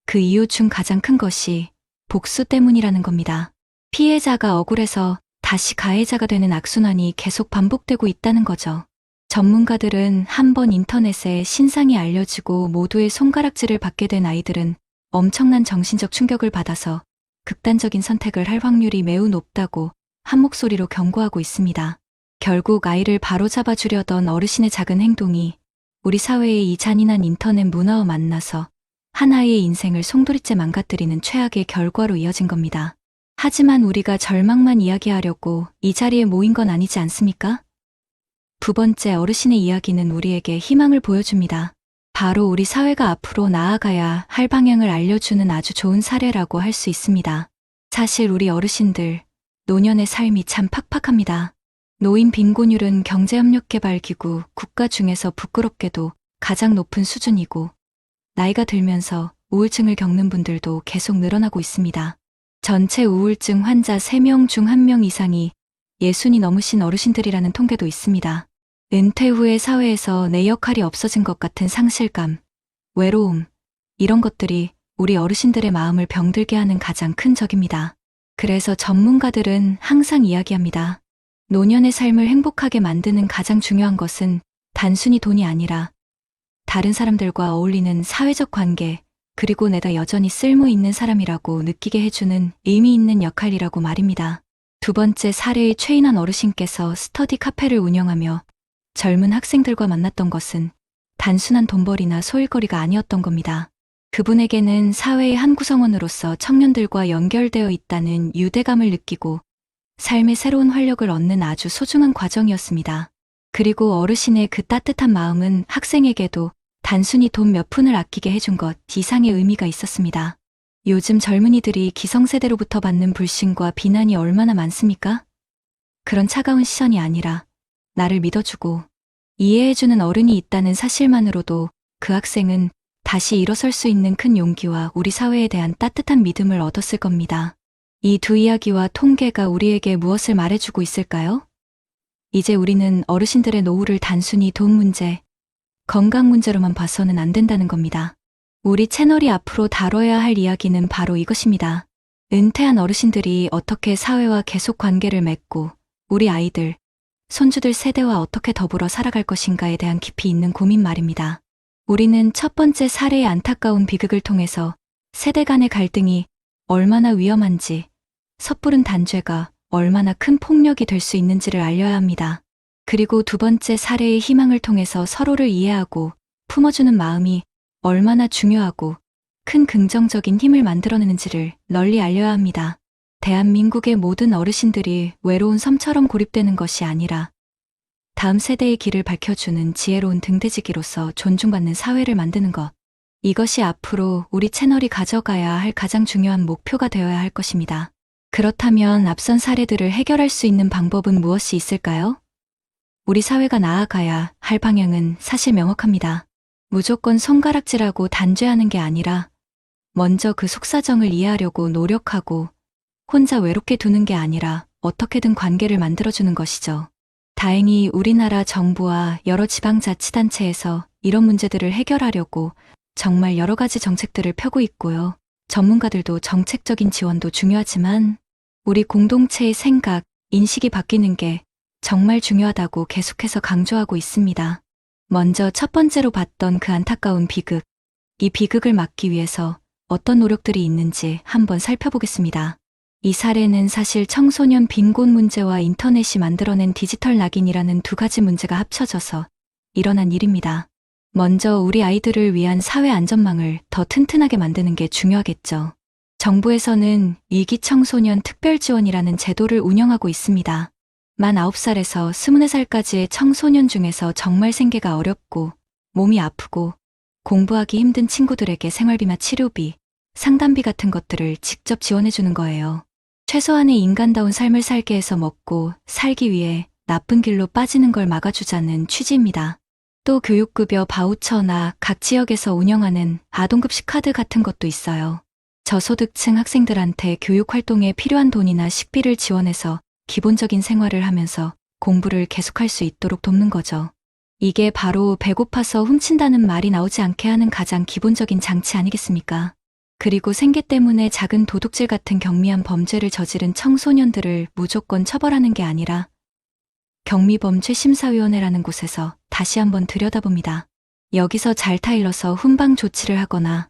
그 이유 중 가장 큰 것이 복수 때문이라는 겁니다. 피해자가 억울해서 다시 가해자가 되는 악순환이 계속 반복되고 있다는 거죠. 전문가들은 한번 인터넷에 신상이 알려지고 모두의 손가락질을 받게 된 아이들은 엄청난 정신적 충격을 받아서 극단적인 선택을 할 확률이 매우 높다고 한 목소리로 경고하고 있습니다. 결국 아이를 바로잡아 주려던 어르신의 작은 행동이 우리 사회의 이 잔인한 인터넷 문화와 만나서 한 아이의 인생을 송두리째 망가뜨리는 최악의 결과로 이어진 겁니다. 하지만 우리가 절망만 이야기하려고 이 자리에 모인 건 아니지 않습니까? 두 번째 어르신의 이야기는 우리에게 희망을 보여줍니다. 바로 우리 사회가 앞으로 나아가야 할 방향을 알려주는 아주 좋은 사례라고 할 수 있습니다. 사실 우리 어르신들, 노년의 삶이 참 팍팍합니다. 노인 빈곤율은 경제협력개발기구 국가 중에서 부끄럽게도 가장 높은 수준이고 나이가 들면서 우울증을 겪는 분들도 계속 늘어나고 있습니다. 전체 우울증 환자 3명 중 1명 이상이 60이 넘으신 어르신들이라는 통계도 있습니다. 은퇴 후에 사회에서 내 역할이 없어진 것 같은 상실감, 외로움, 이런 것들이 우리 어르신들의 마음을 병들게 하는 가장 큰 적입니다. 그래서 전문가들은 항상 이야기합니다. 노년의 삶을 행복하게 만드는 가장 중요한 것은 단순히 돈이 아니라 다른 사람들과 어울리는 사회적 관계, 그리고 내가 여전히 쓸모 있는 사람이라고 느끼게 해주는 의미 있는 역할이라고 말입니다. 두 번째 사례의 최인환 어르신께서 스터디 카페를 운영하며 젊은 학생들과 만났던 것은 단순한 돈벌이나 소일거리가 아니었던 겁니다. 그분에게는 사회의 한 구성원으로서 청년들과 연결되어 있다는 유대감을 느끼고 삶의 새로운 활력을 얻는 아주 소중한 과정이었습니다. 그리고 어르신의 그 따뜻한 마음은 학생에게도 단순히 돈 몇 푼을 아끼게 해준 것 이상의 의미가 있었습니다. 요즘 젊은이들이 기성세대로부터 받는 불신과 비난이 얼마나 많습니까? 그런 차가운 시선이 아니라 나를 믿어주고 이해해주는 어른이 있다는 사실만으로도 그 학생은 다시 일어설 수 있는 큰 용기와 우리 사회에 대한 따뜻한 믿음을 얻었을 겁니다. 이 두 이야기와 통계가 우리에게 무엇을 말해주고 있을까요? 이제 우리는 어르신들의 노후를 단순히 돈 문제, 건강 문제로만 봐서는 안 된다는 겁니다. 우리 채널이 앞으로 다뤄야 할 이야기는 바로 이것입니다. 은퇴한 어르신들이 어떻게 사회와 계속 관계를 맺고 우리 아이들, 손주들 세대와 어떻게 더불어 살아갈 것인가에 대한 깊이 있는 고민 말입니다. 우리는 첫 번째 사례의 안타까운 비극을 통해서 세대 간의 갈등이 얼마나 위험한지, 섣부른 단죄가 얼마나 큰 폭력이 될 수 있는지를 알려야 합니다. 그리고 두 번째 사례의 희망을 통해서 서로를 이해하고 품어주는 마음이 얼마나 중요하고 큰 긍정적인 힘을 만들어내는지를 널리 알려야 합니다. 대한민국의 모든 어르신들이 외로운 섬처럼 고립되는 것이 아니라 다음 세대의 길을 밝혀주는 지혜로운 등대지기로서 존중받는 사회를 만드는 것. 이것이 앞으로 우리 채널이 가져가야 할 가장 중요한 목표가 되어야 할 것입니다. 그렇다면 앞선 사례들을 해결할 수 있는 방법은 무엇이 있을까요? 우리 사회가 나아가야 할 방향은 사실 명확합니다. 무조건 손가락질하고 단죄하는 게 아니라 먼저 그 속사정을 이해하려고 노력하고 혼자 외롭게 두는 게 아니라 어떻게든 관계를 만들어주는 것이죠. 다행히 우리나라 정부와 여러 지방자치단체에서 이런 문제들을 해결하려고 정말 여러 가지 정책들을 펴고 있고요. 전문가들도 정책적인 지원도 중요하지만 우리 공동체의 생각, 인식이 바뀌는 게 정말 중요하다고 계속해서 강조하고 있습니다. 먼저 첫 번째로 봤던 그 안타까운 비극. 이 비극을 막기 위해서 어떤 노력들이 있는지 한번 살펴보겠습니다. 이 사례는 사실 청소년 빈곤 문제와 인터넷이 만들어낸 디지털 낙인이라는 두 가지 문제가 합쳐져서 일어난 일입니다. 먼저 우리 아이들을 위한 사회 안전망을 더 튼튼하게 만드는 게 중요하겠죠. 정부에서는 위기 청소년 특별 지원이라는 제도를 운영하고 있습니다. 만 9살에서 24살까지의 청소년 중에서 정말 생계가 어렵고 몸이 아프고 공부하기 힘든 친구들에게 생활비나 치료비, 상담비 같은 것들을 직접 지원해주는 거예요. 최소한의 인간다운 삶을 살게 해서 먹고 살기 위해 나쁜 길로 빠지는 걸 막아주자는 취지입니다. 또 교육급여 바우처나 각 지역에서 운영하는 아동급식 카드 같은 것도 있어요. 저소득층 학생들한테 교육활동에 필요한 돈이나 식비를 지원해서 기본적인 생활을 하면서 공부를 계속할 수 있도록 돕는 거죠. 이게 바로 배고파서 훔친다는 말이 나오지 않게 하는 가장 기본적인 장치 아니겠습니까? 그리고 생계 때문에 작은 도둑질 같은 경미한 범죄를 저지른 청소년들을 무조건 처벌하는 게 아니라 경미범죄심사위원회라는 곳에서 다시 한번 들여다봅니다. 여기서 잘 타일러서 훈방 조치를 하거나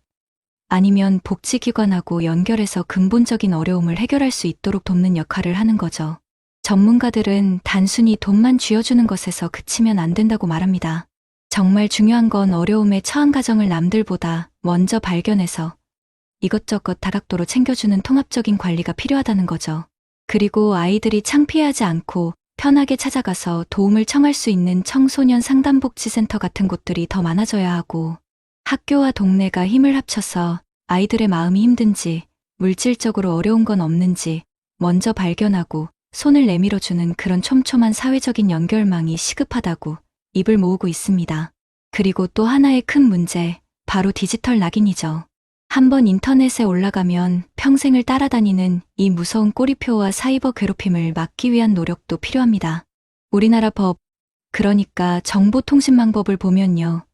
아니면 복지기관하고 연결해서 근본적인 어려움을 해결할 수 있도록 돕는 역할을 하는 거죠. 전문가들은 단순히 돈만 쥐어주는 것에서 그치면 안 된다고 말합니다. 정말 중요한 건 어려움에 처한 가정을 남들보다 먼저 발견해서 이것저것 다각도로 챙겨주는 통합적인 관리가 필요하다는 거죠. 그리고 아이들이 창피하지 않고 편하게 찾아가서 도움을 청할 수 있는 청소년 상담복지센터 같은 곳들이 더 많아져야 하고 학교와 동네가 힘을 합쳐서 아이들의 마음이 힘든지 물질적으로 어려운 건 없는지 먼저 발견하고 손을 내밀어주는 그런 촘촘한 사회적인 연결망이 시급하다고 입을 모으고 있습니다. 그리고 또 하나의 큰 문제, 바로 디지털 낙인이죠. 한번 인터넷에 올라가면 평생을 따라다니는 이 무서운 꼬리표와 사이버 괴롭힘을 막기 위한 노력도 필요합니다. 우리나라 법, 그러니까 정보통신망법을 보면요.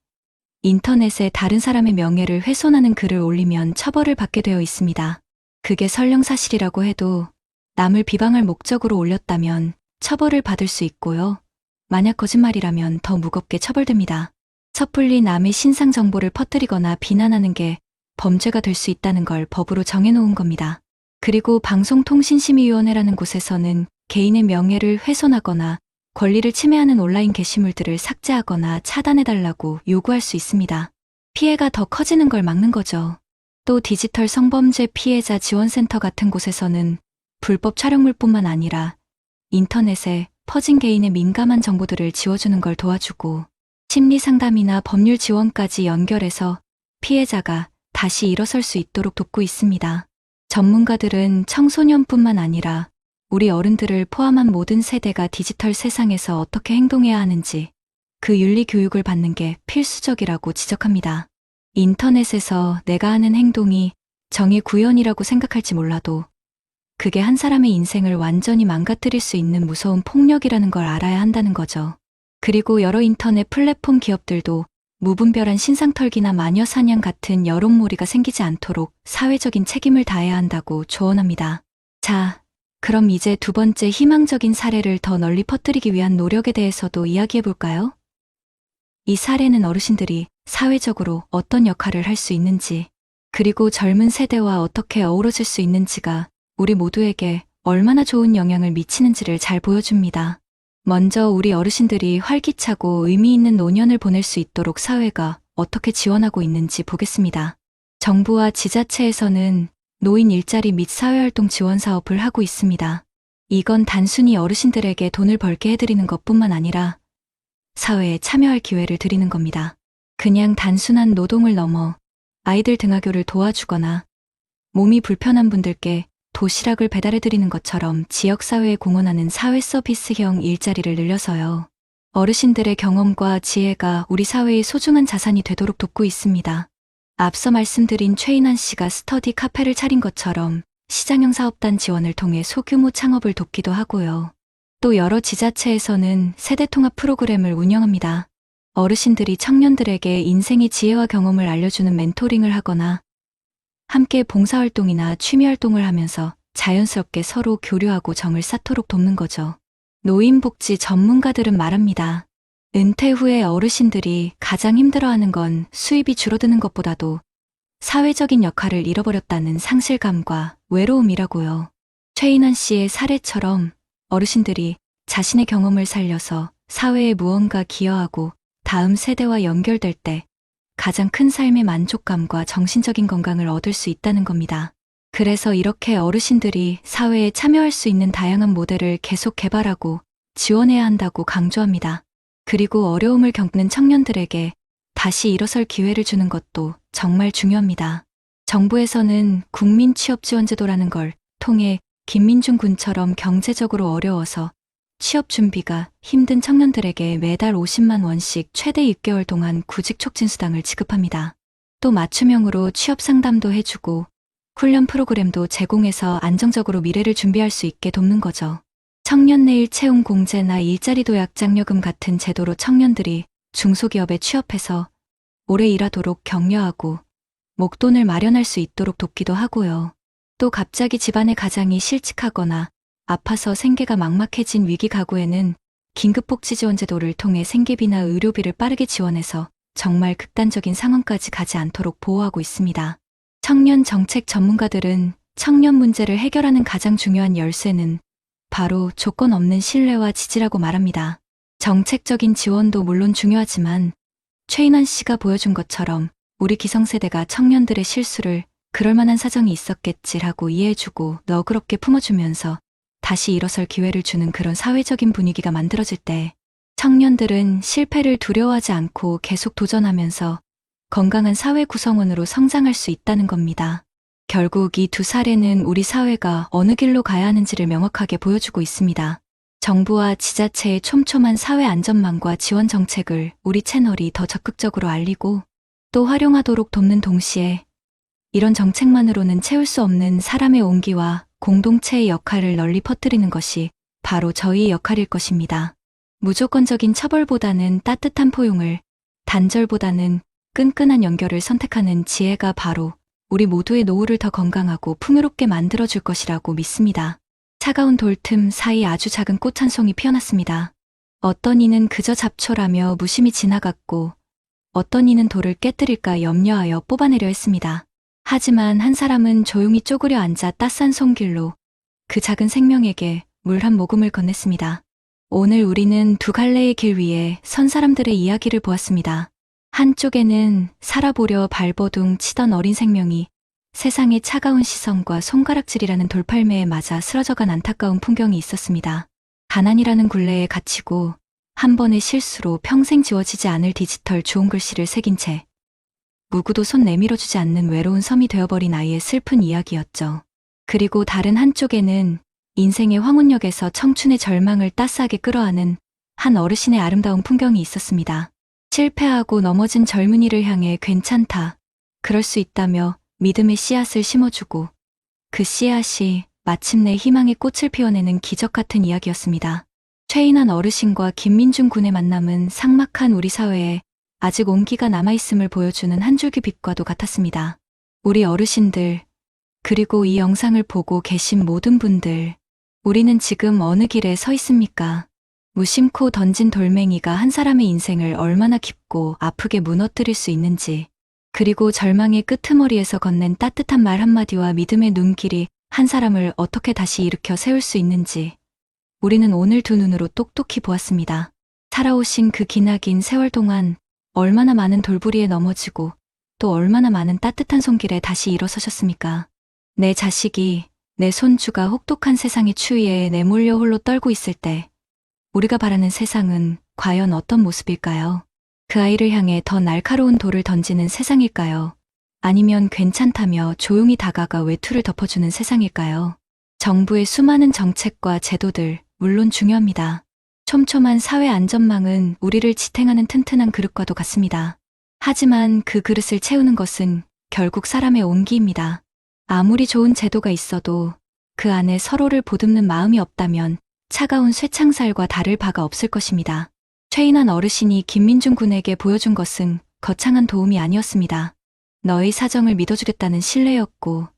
인터넷에 다른 사람의 명예를 훼손하는 글을 올리면 처벌을 받게 되어 있습니다. 그게 설령 사실이라고 해도 남을 비방할 목적으로 올렸다면 처벌을 받을 수 있고요. 만약 거짓말이라면 더 무겁게 처벌됩니다. 섣불리 남의 신상 정보를 퍼뜨리거나 비난하는 게 범죄가 될 수 있다는 걸 법으로 정해놓은 겁니다. 그리고 방송통신심의위원회라는 곳에서는 개인의 명예를 훼손하거나 권리를 침해하는 온라인 게시물들을 삭제하거나 차단해달라고 요구할 수 있습니다. 피해가 더 커지는 걸 막는 거죠. 또 디지털 성범죄 피해자 지원센터 같은 곳에서는 불법 촬영물뿐만 아니라 인터넷에 퍼진 개인의 민감한 정보들을 지워주는 걸 도와주고 심리 상담이나 법률 지원까지 연결해서 피해자가 다시 일어설 수 있도록 돕고 있습니다. 전문가들은 청소년뿐만 아니라 우리 어른들을 포함한 모든 세대가 디지털 세상에서 어떻게 행동해야 하는지 그 윤리 교육을 받는 게 필수적이라고 지적합니다. 인터넷에서 내가 하는 행동이 정의 구현이라고 생각할지 몰라도 그게 한 사람의 인생을 완전히 망가뜨릴 수 있는 무서운 폭력이라는 걸 알아야 한다는 거죠. 그리고 여러 인터넷 플랫폼 기업들도 무분별한 신상털기나 마녀사냥 같은 여론몰이가 생기지 않도록 사회적인 책임을 다해야 한다고 조언합니다. 자, 그럼 이제 두 번째 희망적인 사례를 더 널리 퍼뜨리기 위한 노력에 대해서도 이야기해 볼까요? 이 사례는 어르신들이 사회적으로 어떤 역할을 할 수 있는지, 그리고 젊은 세대와 어떻게 어우러질 수 있는지가 우리 모두에게 얼마나 좋은 영향을 미치는지를 잘 보여줍니다. 먼저 우리 어르신들이 활기차고 의미 있는 노년을 보낼 수 있도록 사회가 어떻게 지원하고 있는지 보겠습니다. 정부와 지자체에서는 노인 일자리 및 사회활동 지원 사업을 하고 있습니다. 이건 단순히 어르신들에게 돈을 벌게 해드리는 것뿐만 아니라 사회에 참여할 기회를 드리는 겁니다. 그냥 단순한 노동을 넘어 아이들 등하교를 도와주거나 몸이 불편한 분들께 도시락을 배달해드리는 것처럼 지역사회에 공헌하는 사회 서비스형 일자리를 늘려서요. 어르신들의 경험과 지혜가 우리 사회의 소중한 자산이 되도록 돕고 있습니다. 앞서 말씀드린 최인환 씨가 스터디 카페를 차린 것처럼 시장형 사업단 지원을 통해 소규모 창업을 돕기도 하고요. 또 여러 지자체에서는 세대통합 프로그램을 운영합니다. 어르신들이 청년들에게 인생의 지혜와 경험을 알려주는 멘토링을 하거나 함께 봉사활동이나 취미활동을 하면서 자연스럽게 서로 교류하고 정을 쌓도록 돕는 거죠. 노인복지 전문가들은 말합니다. 은퇴 후에 어르신들이 가장 힘들어하는 건 수입이 줄어드는 것보다도 사회적인 역할을 잃어버렸다는 상실감과 외로움이라고요. 최인환 씨의 사례처럼 어르신들이 자신의 경험을 살려서 사회에 무언가 기여하고 다음 세대와 연결될 때 가장 큰 삶의 만족감과 정신적인 건강을 얻을 수 있다는 겁니다. 그래서 이렇게 어르신들이 사회에 참여할 수 있는 다양한 모델을 계속 개발하고 지원해야 한다고 강조합니다. 그리고 어려움을 겪는 청년들에게 다시 일어설 기회를 주는 것도 정말 중요합니다. 정부에서는 국민취업지원제도라는 걸 통해 김민중 군처럼 경제적으로 어려워서 취업 준비가 힘든 청년들에게 매달 50만 원씩 최대 6개월 동안 구직 촉진 수당을 지급합니다. 또 맞춤형으로 취업 상담도 해주고 훈련 프로그램도 제공해서 안정적으로 미래를 준비할 수 있게 돕는 거죠. 청년 내일 채용 공제나 일자리 도약 장려금 같은 제도로 청년들이 중소기업에 취업해서 오래 일하도록 격려하고 목돈을 마련할 수 있도록 돕기도 하고요. 또 갑자기 집안의 가장이 실직하거나 아파서 생계가 막막해진 위기 가구에는 긴급복지지원제도를 통해 생계비나 의료비를 빠르게 지원해서 정말 극단적인 상황까지 가지 않도록 보호하고 있습니다. 청년 정책 전문가들은 청년 문제를 해결하는 가장 중요한 열쇠는 바로 조건 없는 신뢰와 지지라고 말합니다. 정책적인 지원도 물론 중요하지만 최인환 씨가 보여준 것처럼 우리 기성세대가 청년들의 실수를 그럴 만한 사정이 있었겠지라고 이해해주고 너그럽게 품어주면서 다시 일어설 기회를 주는 그런 사회적인 분위기가 만들어질 때 청년들은 실패를 두려워하지 않고 계속 도전하면서 건강한 사회 구성원으로 성장할 수 있다는 겁니다. 결국 이 두 사례는 우리 사회가 어느 길로 가야 하는지를 명확하게 보여주고 있습니다. 정부와 지자체의 촘촘한 사회 안전망과 지원 정책을 우리 채널이 더 적극적으로 알리고 또 활용하도록 돕는 동시에 이런 정책만으로는 채울 수 없는 사람의 온기와 공동체의 역할을 널리 퍼뜨리는 것이 바로 저희의 역할일 것입니다. 무조건적인 처벌보다는 따뜻한 포용을, 단절보다는 끈끈한 연결을 선택하는 지혜가 바로 우리 모두의 노후를 더 건강하고 풍요롭게 만들어줄 것이라고 믿습니다. 차가운 돌틈 사이 아주 작은 꽃 한 송이 피어났습니다. 어떤 이는 그저 잡초라며 무심히 지나갔고 어떤 이는 돌을 깨뜨릴까 염려하여 뽑아내려 했습니다. 하지만 한 사람은 조용히 쪼그려 앉아 따스한 손길로 그 작은 생명에게 물 한 모금을 건넸습니다. 오늘 우리는 두 갈래의 길 위에 선 사람들의 이야기를 보았습니다. 한쪽에는 살아보려 발버둥 치던 어린 생명이 세상의 차가운 시선과 손가락질이라는 돌팔매에 맞아 쓰러져간 안타까운 풍경이 있었습니다. 가난이라는 굴레에 갇히고 한 번의 실수로 평생 지워지지 않을 디지털 주홍 글씨를 새긴 채 누구도 손 내밀어주지 않는 외로운 섬이 되어버린 아이의 슬픈 이야기였죠. 그리고 다른 한쪽에는 인생의 황혼역에서 청춘의 절망을 따스하게 끌어안은 한 어르신의 아름다운 풍경이 있었습니다. 실패하고 넘어진 젊은이를 향해 괜찮다, 그럴 수 있다며 믿음의 씨앗을 심어주고 그 씨앗이 마침내 희망의 꽃을 피워내는 기적 같은 이야기였습니다. 최인환 어르신과 김민중 군의 만남은 삭막한 우리 사회에 아직 온기가 남아있음을 보여주는 한 줄기 빛과도 같았습니다. 우리 어르신들, 그리고 이 영상을 보고 계신 모든 분들, 우리는 지금 어느 길에 서 있습니까? 무심코 던진 돌멩이가 한 사람의 인생을 얼마나 깊고 아프게 무너뜨릴 수 있는지, 그리고 절망의 끄트머리에서 건넨 따뜻한 말 한마디와 믿음의 눈길이 한 사람을 어떻게 다시 일으켜 세울 수 있는지, 우리는 오늘 두 눈으로 똑똑히 보았습니다. 살아오신 그 기나긴 세월 동안 얼마나 많은 돌부리에 넘어지고 또 얼마나 많은 따뜻한 손길에 다시 일어서셨습니까? 내 자식이, 내 손주가 혹독한 세상의 추위에 내몰려 홀로 떨고 있을 때 우리가 바라는 세상은 과연 어떤 모습일까요? 그 아이를 향해 더 날카로운 돌을 던지는 세상일까요? 아니면 괜찮다며 조용히 다가가 외투를 덮어주는 세상일까요? 정부의 수많은 정책과 제도들, 물론 중요합니다. 촘촘한 사회 안전망은 우리를 지탱하는 튼튼한 그릇과도 같습니다. 하지만 그 그릇을 채우는 것은 결국 사람의 온기입니다. 아무리 좋은 제도가 있어도 그 안에 서로를 보듬는 마음이 없다면 차가운 쇠창살과 다를 바가 없을 것입니다. 최인환 어르신이 김민중 군에게 보여준 것은 거창한 도움이 아니었습니다. 너의 사정을 믿어주겠다는 신뢰였고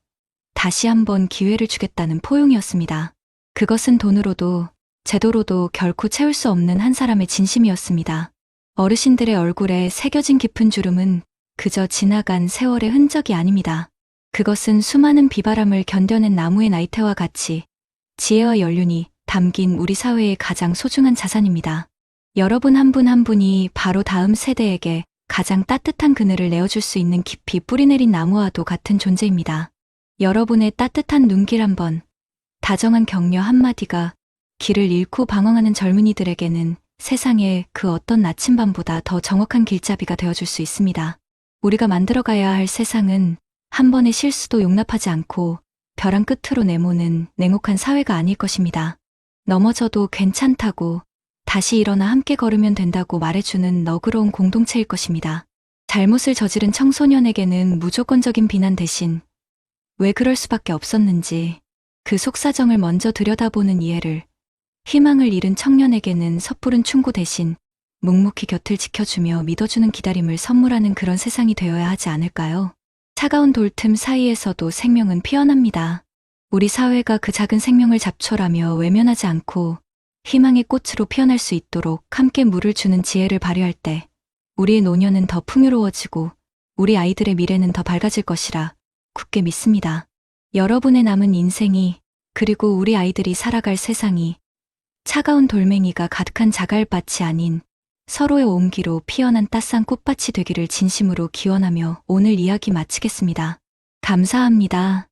다시 한번 기회를 주겠다는 포용이었습니다. 그것은 돈으로도 제도로도 결코 채울 수 없는 한 사람의 진심이었습니다. 어르신들의 얼굴에 새겨진 깊은 주름은 그저 지나간 세월의 흔적이 아닙니다. 그것은 수많은 비바람을 견뎌낸 나무의 나이테와 같이 지혜와 연륜이 담긴 우리 사회의 가장 소중한 자산입니다. 여러분 한 분 한 분이 바로 다음 세대에게 가장 따뜻한 그늘을 내어줄 수 있는 깊이 뿌리내린 나무와도 같은 존재입니다. 여러분의 따뜻한 눈길 한 번, 다정한 격려 한마디가 길을 잃고 방황하는 젊은이들에게는 세상의 그 어떤 나침반보다 더 정확한 길잡이가 되어줄 수 있습니다. 우리가 만들어가야 할 세상은 한 번의 실수도 용납하지 않고 벼랑 끝으로 내모는 냉혹한 사회가 아닐 것입니다. 넘어져도 괜찮다고 다시 일어나 함께 걸으면 된다고 말해주는 너그러운 공동체일 것입니다. 잘못을 저지른 청소년에게는 무조건적인 비난 대신 왜 그럴 수밖에 없었는지 그 속사정을 먼저 들여다보는 이해를, 희망을 잃은 청년에게는 섣부른 충고 대신 묵묵히 곁을 지켜주며 믿어주는 기다림을 선물하는 그런 세상이 되어야 하지 않을까요? 차가운 돌틈 사이에서도 생명은 피어납니다. 우리 사회가 그 작은 생명을 잡초라며 외면하지 않고 희망의 꽃으로 피어날 수 있도록 함께 물을 주는 지혜를 발휘할 때 우리의 노년은 더 풍요로워지고 우리 아이들의 미래는 더 밝아질 것이라 굳게 믿습니다. 여러분의 남은 인생이 그리고 우리 아이들이 살아갈 세상이 차가운 돌멩이가 가득한 자갈밭이 아닌 서로의 온기로 피어난 따스한 꽃밭이 되기를 진심으로 기원하며 오늘 이야기 마치겠습니다. 감사합니다.